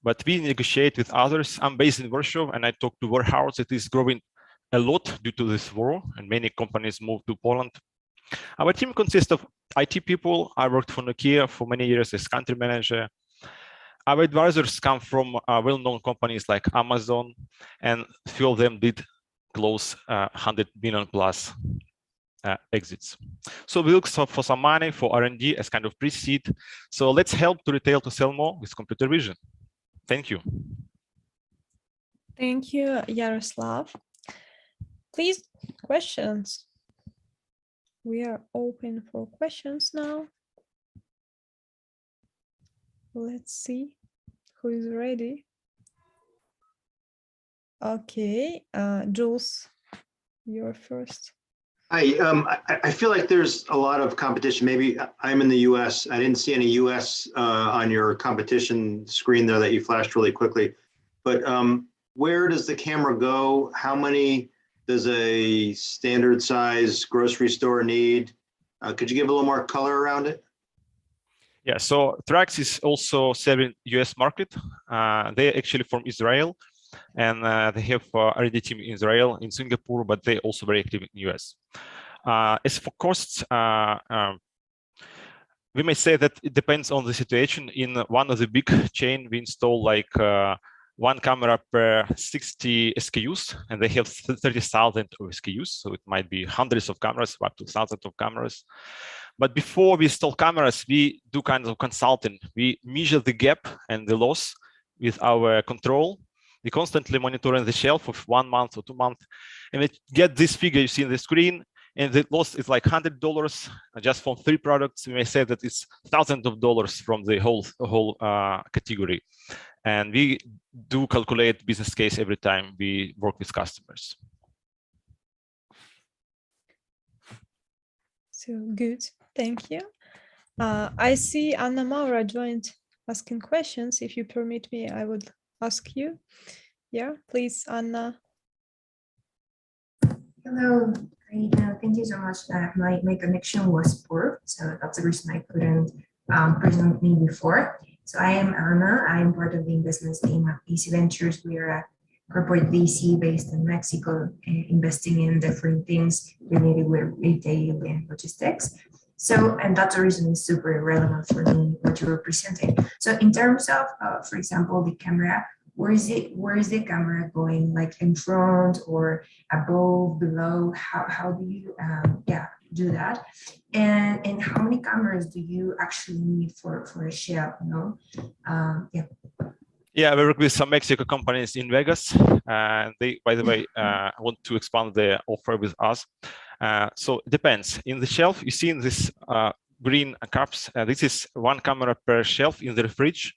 But we negotiate with others. I'm based in Warsaw, and I talk to warehouse that is growing a lot due to this war, and many companies moved to Poland. Our team consists of IT people. I worked for Nokia for many years as country manager. Our advisors come from well-known companies like Amazon, and a few of them did close 100 million plus exits. So we look for some money for R&D as kind of pre-seed. So let's help to retail to sell more with computer vision. Thank you. Thank you, Yaroslav. Please, questions. We are open for questions now. Let's see who is ready. Okay, Jules, you're first. Hi, I feel like there's a lot of competition. Maybe I'm in the US. I didn't see any US on your competition screen there that you flashed really quickly. But where does the camera go? How many does a standard size grocery store need? Could you give a little more color around it? Yeah, so Trax is also serving US market. They're actually from Israel, and they have R&D team in Israel, in Singapore, but they're also very active in US. As for costs, we may say that it depends on the situation. In one of the big chain, we install like one camera per 60 SKUs, and they have 30,000 of SKUs. So it might be hundreds of cameras, up to thousands of cameras. But before we install cameras, we do kind of consulting. We measure the gap and the loss with our control. We constantly monitoring the shelf of 1 month or 2 months, and we get this figure you see on the screen. And the loss is like $100 just from 3 products. We may say that it's thousands of dollars from the whole category. And we do calculate business case every time we work with customers. So good, thank you. I see Anna Maura joined asking questions. If you permit me, I would ask you. Yeah, please, Anna. Hello, thank you so much. My connection was poor, so that's the reason I couldn't present me before. So I am Anna. I am part of the investments team at Easy Ventures. We are a corporate VC based in Mexico, investing in different things related with retail and logistics. So, and that's the reason it's super relevant for me, what you were presenting. So in terms of, for example, the camera, where is the camera going, like in front or above, below? How do you do that? And how many cameras do you actually need for a shelf? Yeah, we work with some Mexico companies in Vegas, and they, by the way, want to expand their offer with us. So it depends. In the shelf, you see in this green cups, this is 1 camera per shelf in the fridge.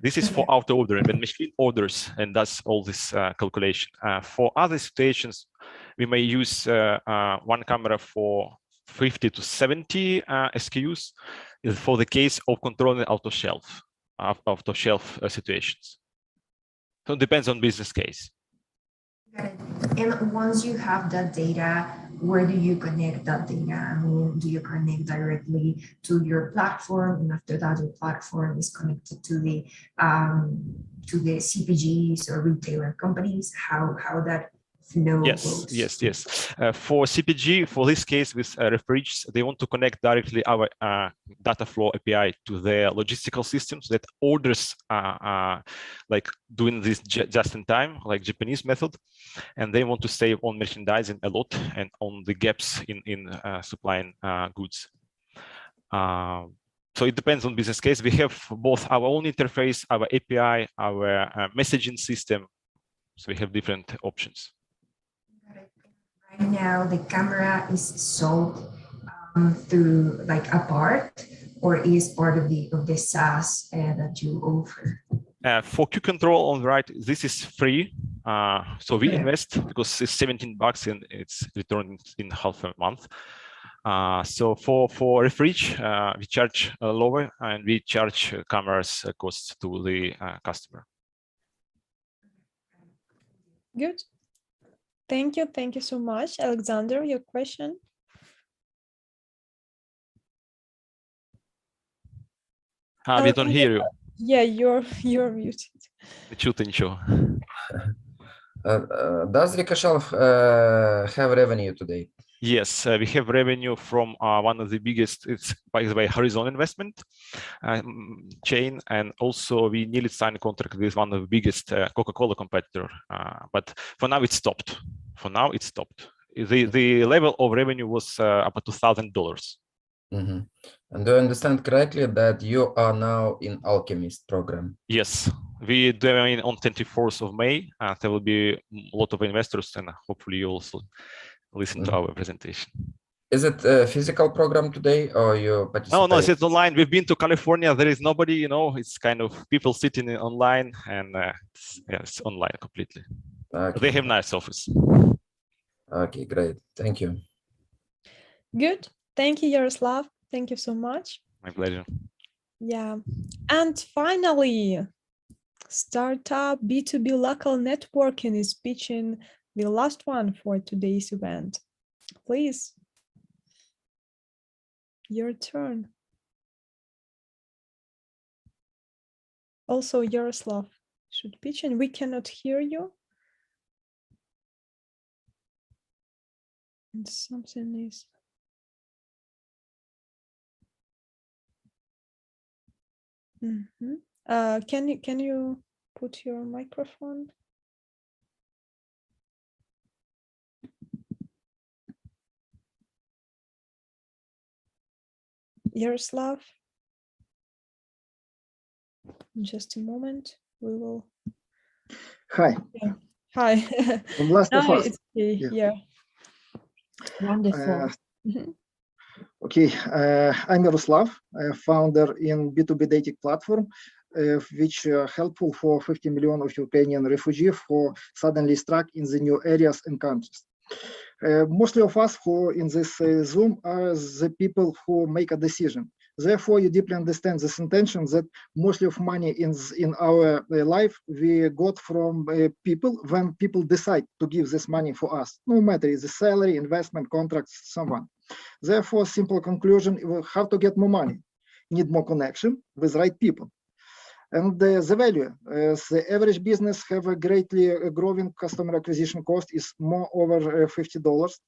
This is for auto ordering, when machine orders and does all this calculation. For other situations, we may use 1 camera for 50 to 70 SKUs for the case of controlling off-the-shelf situations. So it depends on business case. Got it. And once you have that data, where do you connect that data? I mean, do you connect directly to your platform, and after that, your platform is connected to the CPGs or retailer companies? How that flow goes? Yes. For CPG, for this case with Refridge, they want to connect directly our data flow API to their logistical systems that orders like doing this just in time, like Japanese method, and they want to save on merchandising a lot and on the gaps in supplying goods. So it depends on business case. We have both our own interface, our API, our messaging system. So we have different options. Right now, the camera is sold through like a part, or is part of the SaaS that you offer? For Q Control on the right, this is free. So we invest because it's $17 and it's returned in half a month. So for Refridge, we charge lower, and we charge cameras costs to the customer. Good. Thank you so much. Alexander, your question? We don't hear you. Yeah, you're muted. Does Ricochet have revenue today? Yes, we have revenue from one of the biggest, it's by the way, Horizon investment chain, and also we nearly signed a contract with one of the biggest Coca-Cola competitor, but for now it stopped. The level of revenue was about $2,000. Mm-hmm. And do I understand correctly that you are now in Alchemist program? Yes, we doing on 24th of May. There will be a lot of investors, and hopefully you also listen to our presentation. Is it a physical program today, or you participate? No, it's online. We've been to California. There is nobody, you know, it's kind of people sitting online, and it's online completely. Okay. They have nice office. Okay, great. Thank you. Good. Thank you, Yaroslav. Thank you so much. My pleasure. Yeah. And finally, startup B2B local networking is pitching the last one for today's event. Please, your turn. Also, Yaroslav should pitch, and we cannot hear you. And something is. Mm-hmm. Can you put your microphone? Yaroslav, just a moment. we will. Hi. Yeah. Hi. From Last of No, Us. it's okay. Yeah. Wonderful. Okay, I'm Yaroslav, founder in B2B dating platform, which helpful for 50 million of Ukrainian refugees who suddenly struck in the new areas and countries. Mostly of us who in this Zoom are the people who make a decision. Therefore, you deeply understand this intention that mostly of money in our life we got from people when people decide to give this money for us, no matter is the salary, investment, contracts, someone. Therefore, simple conclusion, how to get more money? Need more connection with right people. And the value, the average business have a greatly growing customer acquisition cost is more over $50,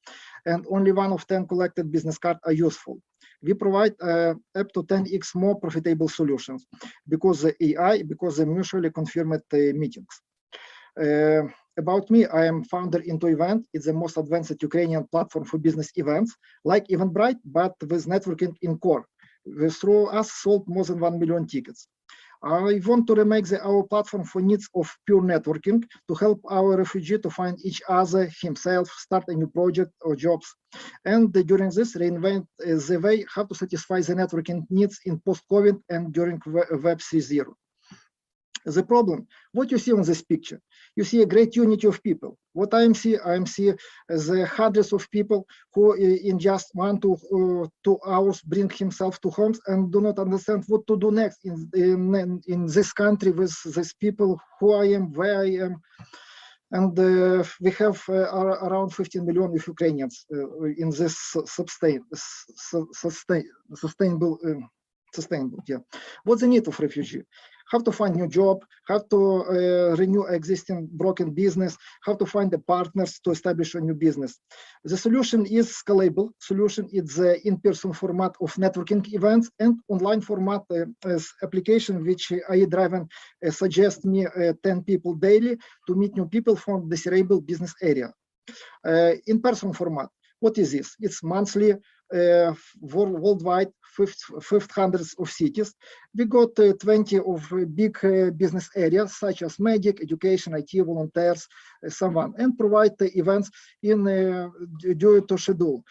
and only 1 of 10 collected business cards are useful. We provide up to 10x more profitable solutions because the AI, because the mutually confirmed meetings. About me, I am founder Untitled. It's the most advanced Ukrainian platform for business events, like Eventbrite, but with networking in core. Through us sold more than 1 million tickets. I want to remake our platform for needs of pure networking to help our refugee to find each other, himself, start a new project or jobs. And during this, reinvent the way how to satisfy the networking needs in post-COVID and during Web 3.0. The problem, what you see on this picture, you see a great unity of people. What I see the hundreds of people who in just 1 to 2 hours bring himself to homes and do not understand what to do next in this country with these people, who I am, where I am. And we have around 15 million of Ukrainians in this sustainable, yeah. What's the need of refugee? How to find new job, how to renew existing broken business, how to find the partners to establish a new business. The solution is scalable. Solution is the in-person format of networking events and online format as application which AI-driven suggests me 10 people daily to meet new people from desirable business area. In-person format. What is this? It's monthly, worldwide, 500 of cities. We got 20 of big business areas such as medic, education, IT, volunteers, someone, and provide the events in due to schedule.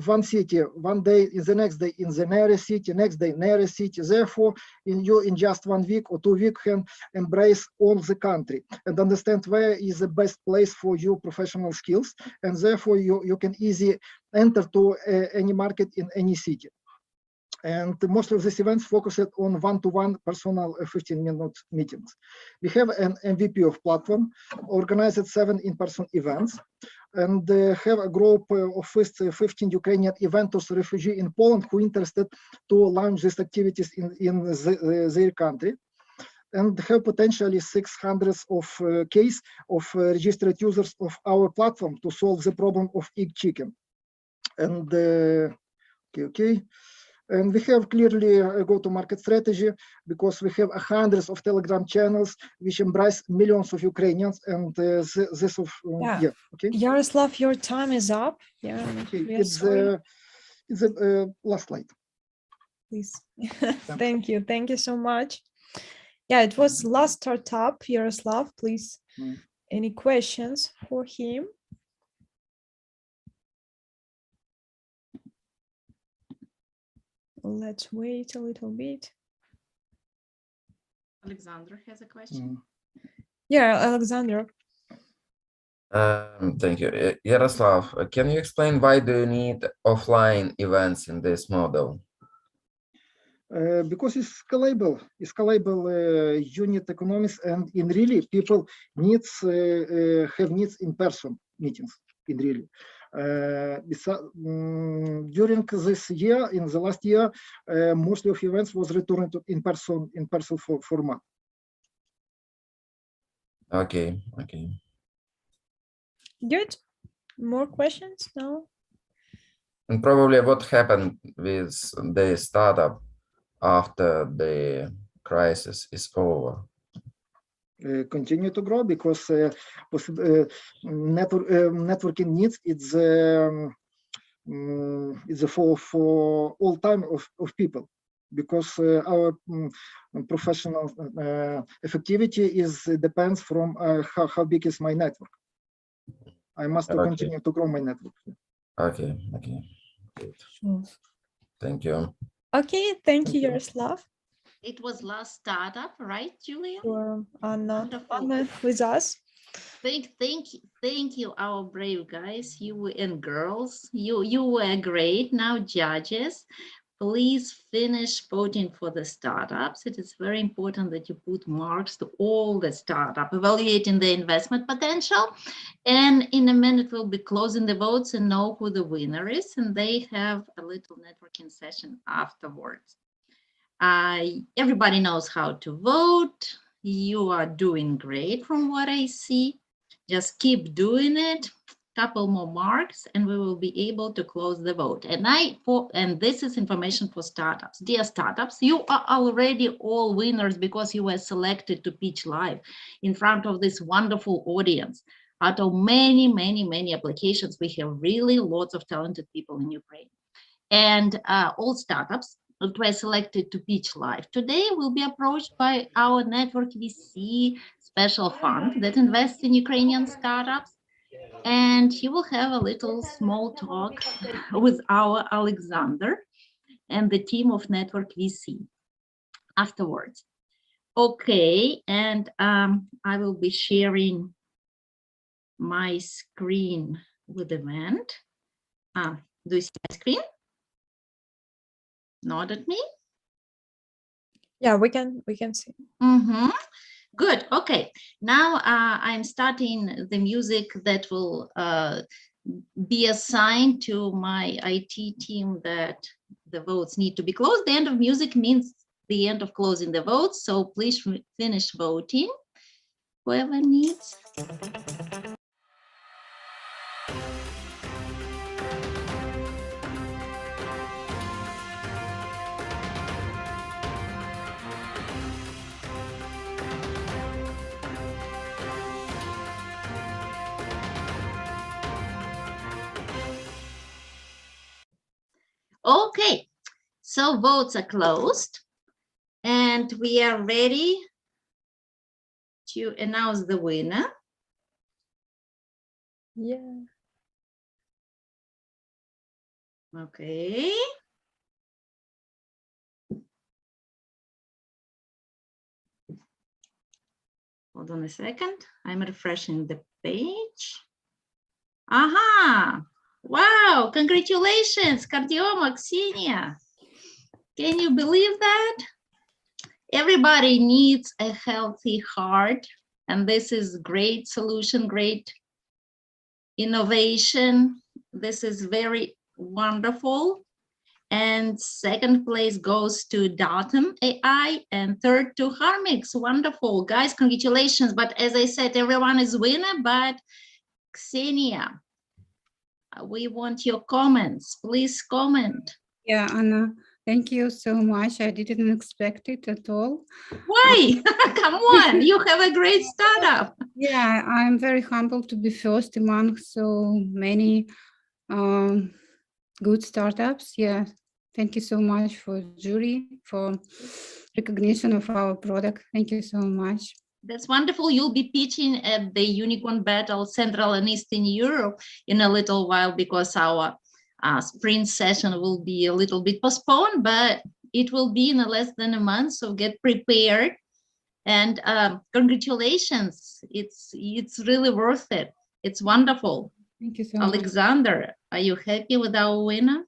One city, one day, in the next day in the nearest city, next day nearest city. Therefore, in just 1 week or 2 weeks can embrace all the country and understand where is the best place for your professional skills, and therefore you can easily enter to any market in any city. And most of these events focused on one-to-one personal 15-minute meetings. We have an MVP of platform, organized 7 in-person events, and have a group of 15 Ukrainian eventers, refugees in Poland who are interested to launch these activities in their country, and have potentially 600 of case of registered users of our platform to solve the problem of egg chicken. And okay. And we have clearly a go-to-market strategy because we have hundreds of Telegram channels which embrace millions of Ukrainians, and this of yeah. Okay. Yaroslav, your time is up. Yeah. Okay. It's the last slide. Please. Thank you. Thank you so much. Yeah, it was last startup. Yaroslav, please. Any questions for him? Let's wait a little bit. Alexander has a question. Yeah, Alexander. Thank you. Yaroslav, can you explain why do you need offline events in this model? Because it's scalable. It's scalable unit economics, and in really people needs have needs in person meetings in really. During this year, in the last year, most of events was returned to in person format. Okay. Good. More questions? No. And probably what happened with the startup after the crisis is over? Continue to grow because networking needs it's for all time of people. because our professional effectivity depends from how big is my network. I must continue to grow my network. Okay. Sure. Thank you. Okay, thank you, Yaroslav. It was last startup, right, Julia? For Anna Wonderful. with us. Thank you, our brave guys, you and girls. You were great. Now, judges, please finish voting for the startups. It is very important that you put marks to all the startup, evaluating the investment potential. And in a minute, we'll be closing the votes and know who the winner is. And they have a little networking session afterwards. Everybody knows how to vote. You are doing great from what I see. Just keep doing it. Couple more marks and we will be able to close the vote. And this is information for startups. Dear startups, you are already all winners because you were selected to pitch live in front of this wonderful audience. Out of many applications, we have really lots of talented people in Ukraine. And all startups that were selected to pitch live today will be approached by our Network VC special fund that invests in Ukrainian startups. And he will have a little small talk with our Alexander and the team of Network VC afterwards. Okay, and I will be sharing my screen with Event. Do you see my screen? Nod at me. Yeah, we can see. Mm-hmm. Good. Okay. Now I'm starting the music that will be assigned to my IT team that the votes need to be closed. The end of music means the end of closing the votes. So please finish voting, whoever needs. Okay, so votes are closed and we are ready to announce the winner. Yeah. Okay. Hold on a second. I'm refreshing the page. Aha! Wow, congratulations, Kardioma, Ksenia. Can you believe that? Everybody needs a healthy heart, and this is great solution, great innovation. This is very wonderful. And second place goes to Datum AI, and third to Harmix. Wonderful, guys, congratulations. But as I said, everyone is winner, but Ksenia, we want your comments. Please comment. Yeah, Anna, thank you so much. I didn't expect it at all. Why? Come on, you have a great startup. Yeah, I'm very humbled to be first among so many good startups. Yeah, thank you so much for jury, for recognition of our product. Thank you so much. That's wonderful. You'll be pitching at the Unicorn Battle Central and Eastern Europe in a little while because our spring session will be a little bit postponed, but it will be in less than a month. So get prepared and congratulations. It's really worth it. It's wonderful. Thank you so much. Alexander, are you happy with our winner?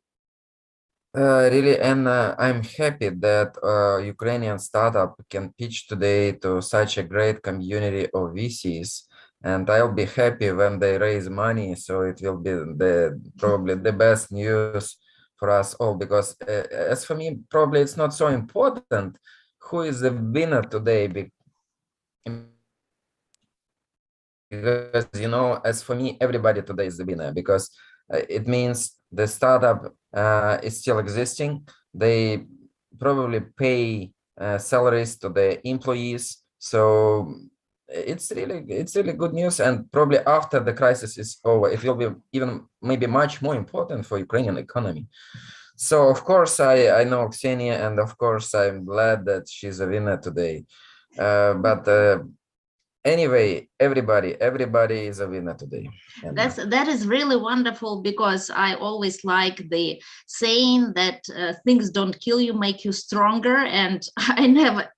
Really, and I'm happy that Ukrainian startup can pitch today to such a great community of VCs, and I'll be happy when they raise money. So it will be probably the best news for us all, because as for me, probably it's not so important who is the winner today, because as for me, everybody today is the winner, because it means the startup is still existing. They probably pay salaries to the employees, so it's really good news. And probably after the crisis is over, it will be even maybe much more important for Ukrainian economy. So of course I know Ksenia, and of course I'm glad that she's a winner today. But anyway, everybody is a winner today. And That is really wonderful, because I always like the saying that things don't kill you, make you stronger. And I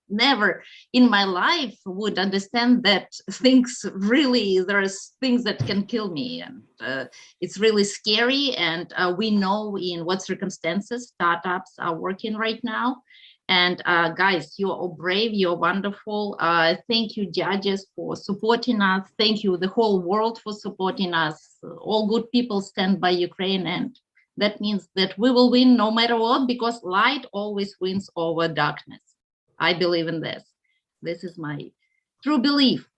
never in my life would understand that things really, there's things that can kill me, and it's really scary. And we know in what circumstances startups are working right now. And guys, you're all brave, you're wonderful. Thank you, judges, for supporting us. Thank you, the whole world, for supporting us. All good people stand by Ukraine, and that means that we will win no matter what, because light always wins over darkness. I believe in this. This is my true belief.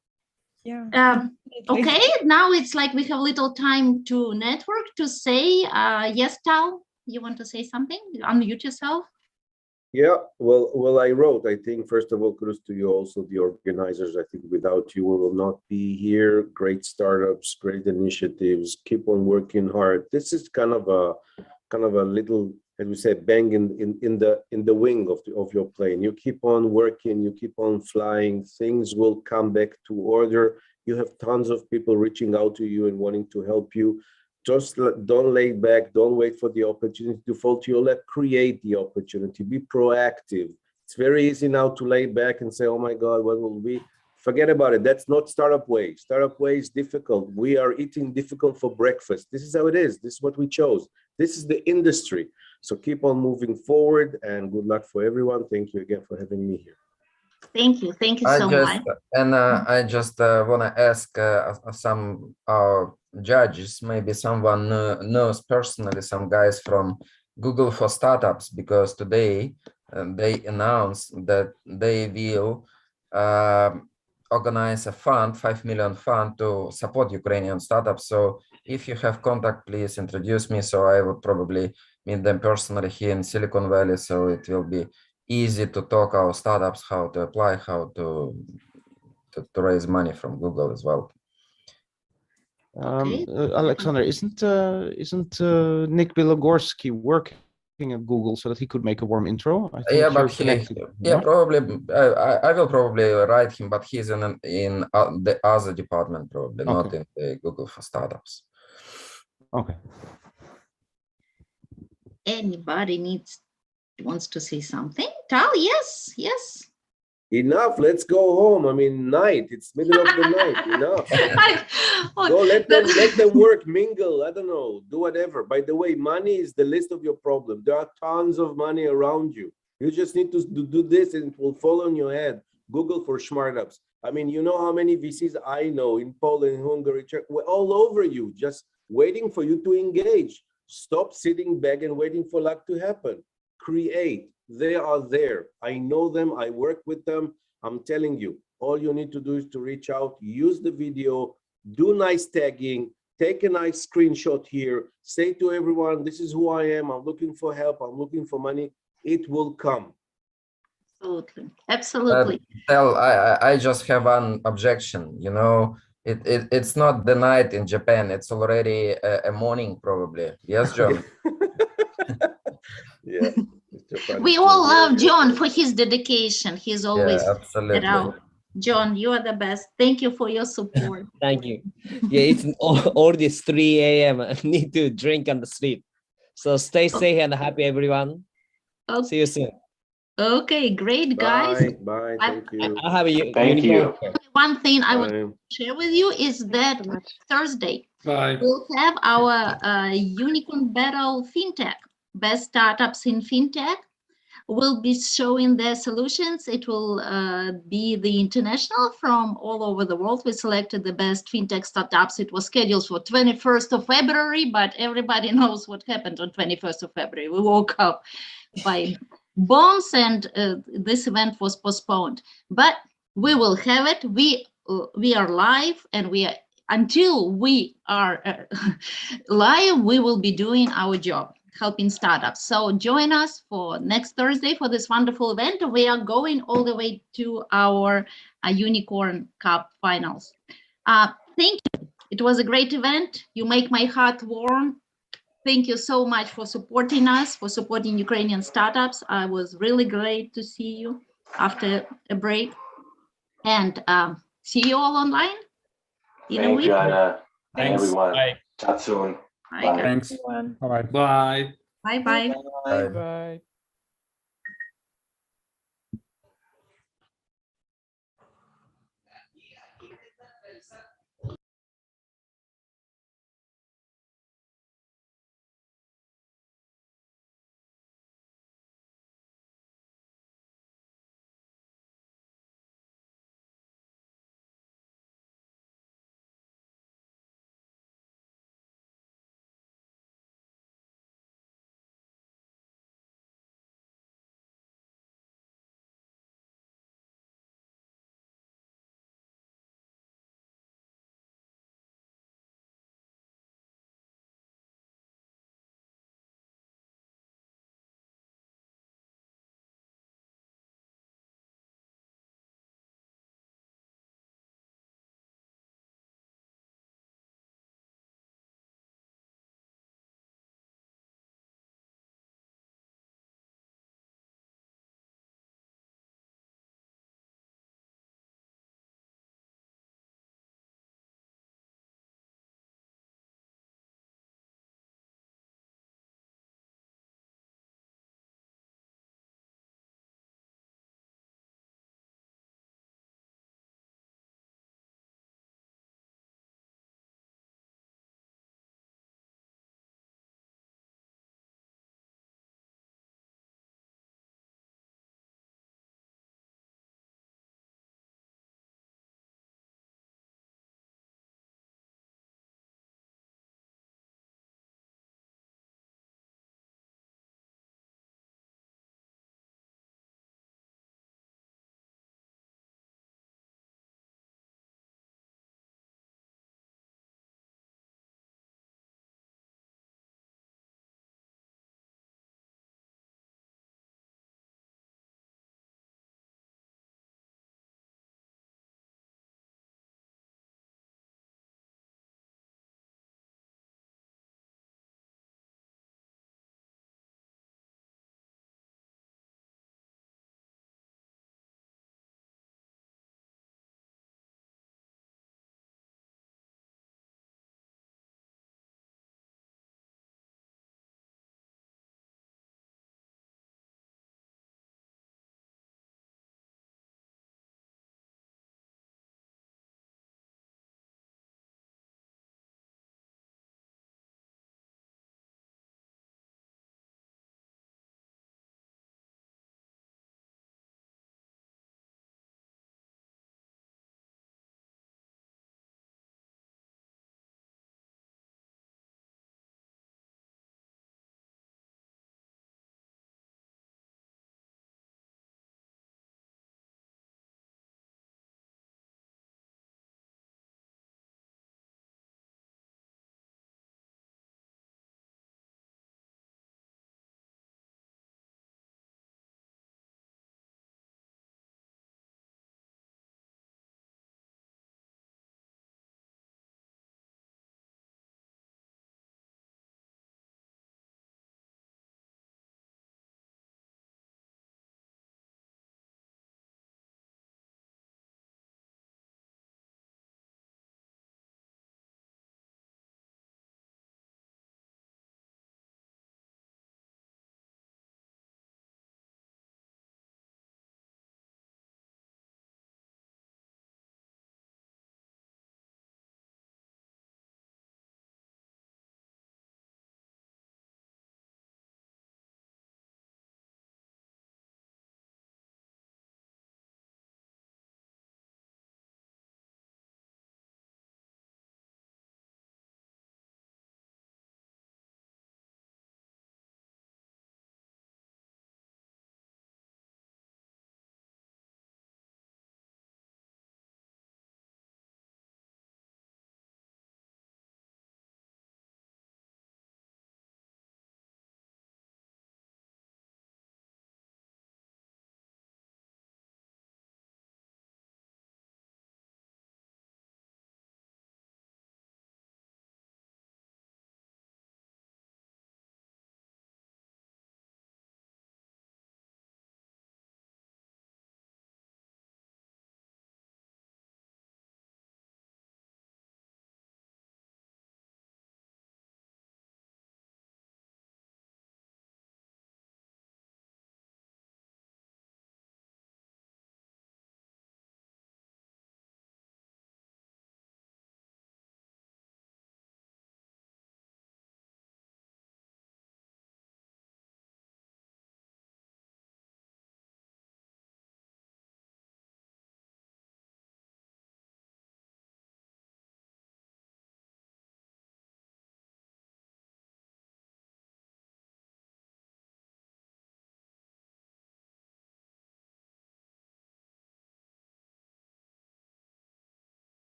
Yeah. Okay, now it's like we have little time to network, to say, yes, Tal, you want to say something? Unmute yourself. Yeah, well, I wrote, I think, first of all, kudos to you, also the organizers. I think without you, we will not be here. Great startups, great initiatives, keep on working hard. This is kind of a little, as we say, bang in the wing of your plane. You keep on working, you keep on flying, things will come back to order. You have tons of people reaching out to you and wanting to help you. Just don't lay back, don't wait for the opportunity to fall to your lap, create the opportunity, be proactive. It's very easy now to lay back and say, oh my God, what will be? Forget about it. That's not startup way. Startup way is difficult. We are eating difficult for breakfast. This is how it is. This is what we chose. This is the industry. So keep on moving forward, and good luck for everyone. Thank you again for having me here. Thank you so much. And I just want to ask some judges, maybe someone knows personally some guys from Google for Startups, because today they announced that they will organize a fund, 5 million fund, to support Ukrainian startups. So if you have contact, please introduce me. So I would probably meet them personally here in Silicon Valley. So it will be easy to talk our startups, how to apply, how to raise money from Google as well. Alexander, isn't Nick Bilogorski working at Google so that he could make a warm intro? I think Yeah, but no? probably I will probably write him, but he's in the other department, probably not in the Google for Startups. Okay. Anybody wants to say something? Tal, yes. Enough, let's go home. I mean, night, it's middle of the night, enough. Go, let them work, mingle, I don't know, do whatever. By the way, money is the least of your problem. There are tons of money around you. You just need to do this and it will fall on your head. Google for startups. I mean, you know how many VCs I know in Poland, Hungary, Czech, we're all over you, just waiting for you to engage. Stop sitting back and waiting for luck to happen. Create. They are there. I know them. I work with them. I'm telling you, all you need to do is to reach out, use the video, do nice tagging, take a nice screenshot here, say to everyone, this is who I am. I'm looking for help. I'm looking for money. It will come. Absolutely. I just have one objection. You know, it's not the night in Japan. It's already a morning, probably. Yes, John. Yeah. We all love John for his dedication. He's always absolutely. John, you are the best. Thank you for your support. Thank you. Yeah, it's already 3 a.m. I need to drink and sleep. So stay safe and happy, everyone. Okay. See you soon. Okay, great, guys. Bye. Thank you. I have a Thank you. One thing I want to share with you is that Thursday we'll have our Unicorn Battle FinTech. Best startups in FinTech will be showing their solutions. It will be the international from all over the world. We selected the best FinTech startups. It was scheduled for 21st of February, but everybody knows what happened on 21st of February. We woke up by bombs and this event was postponed. But we will have it. We are live, and until we are live, we will be doing our job, helping startups. So join us for next Thursday for this wonderful event. We are going all the way to our Unicorn Cup finals. Thank you. It was a great event. You make my heart warm. Thank you so much for supporting us, for supporting Ukrainian startups. I was really great to see you after a break. And see you all online in a Thank week. you, Anna. Thanks. Everyone. Bye. Chat soon. Bye. Bye. Thanks. Bye. Bye. Bye-bye. Bye. Bye.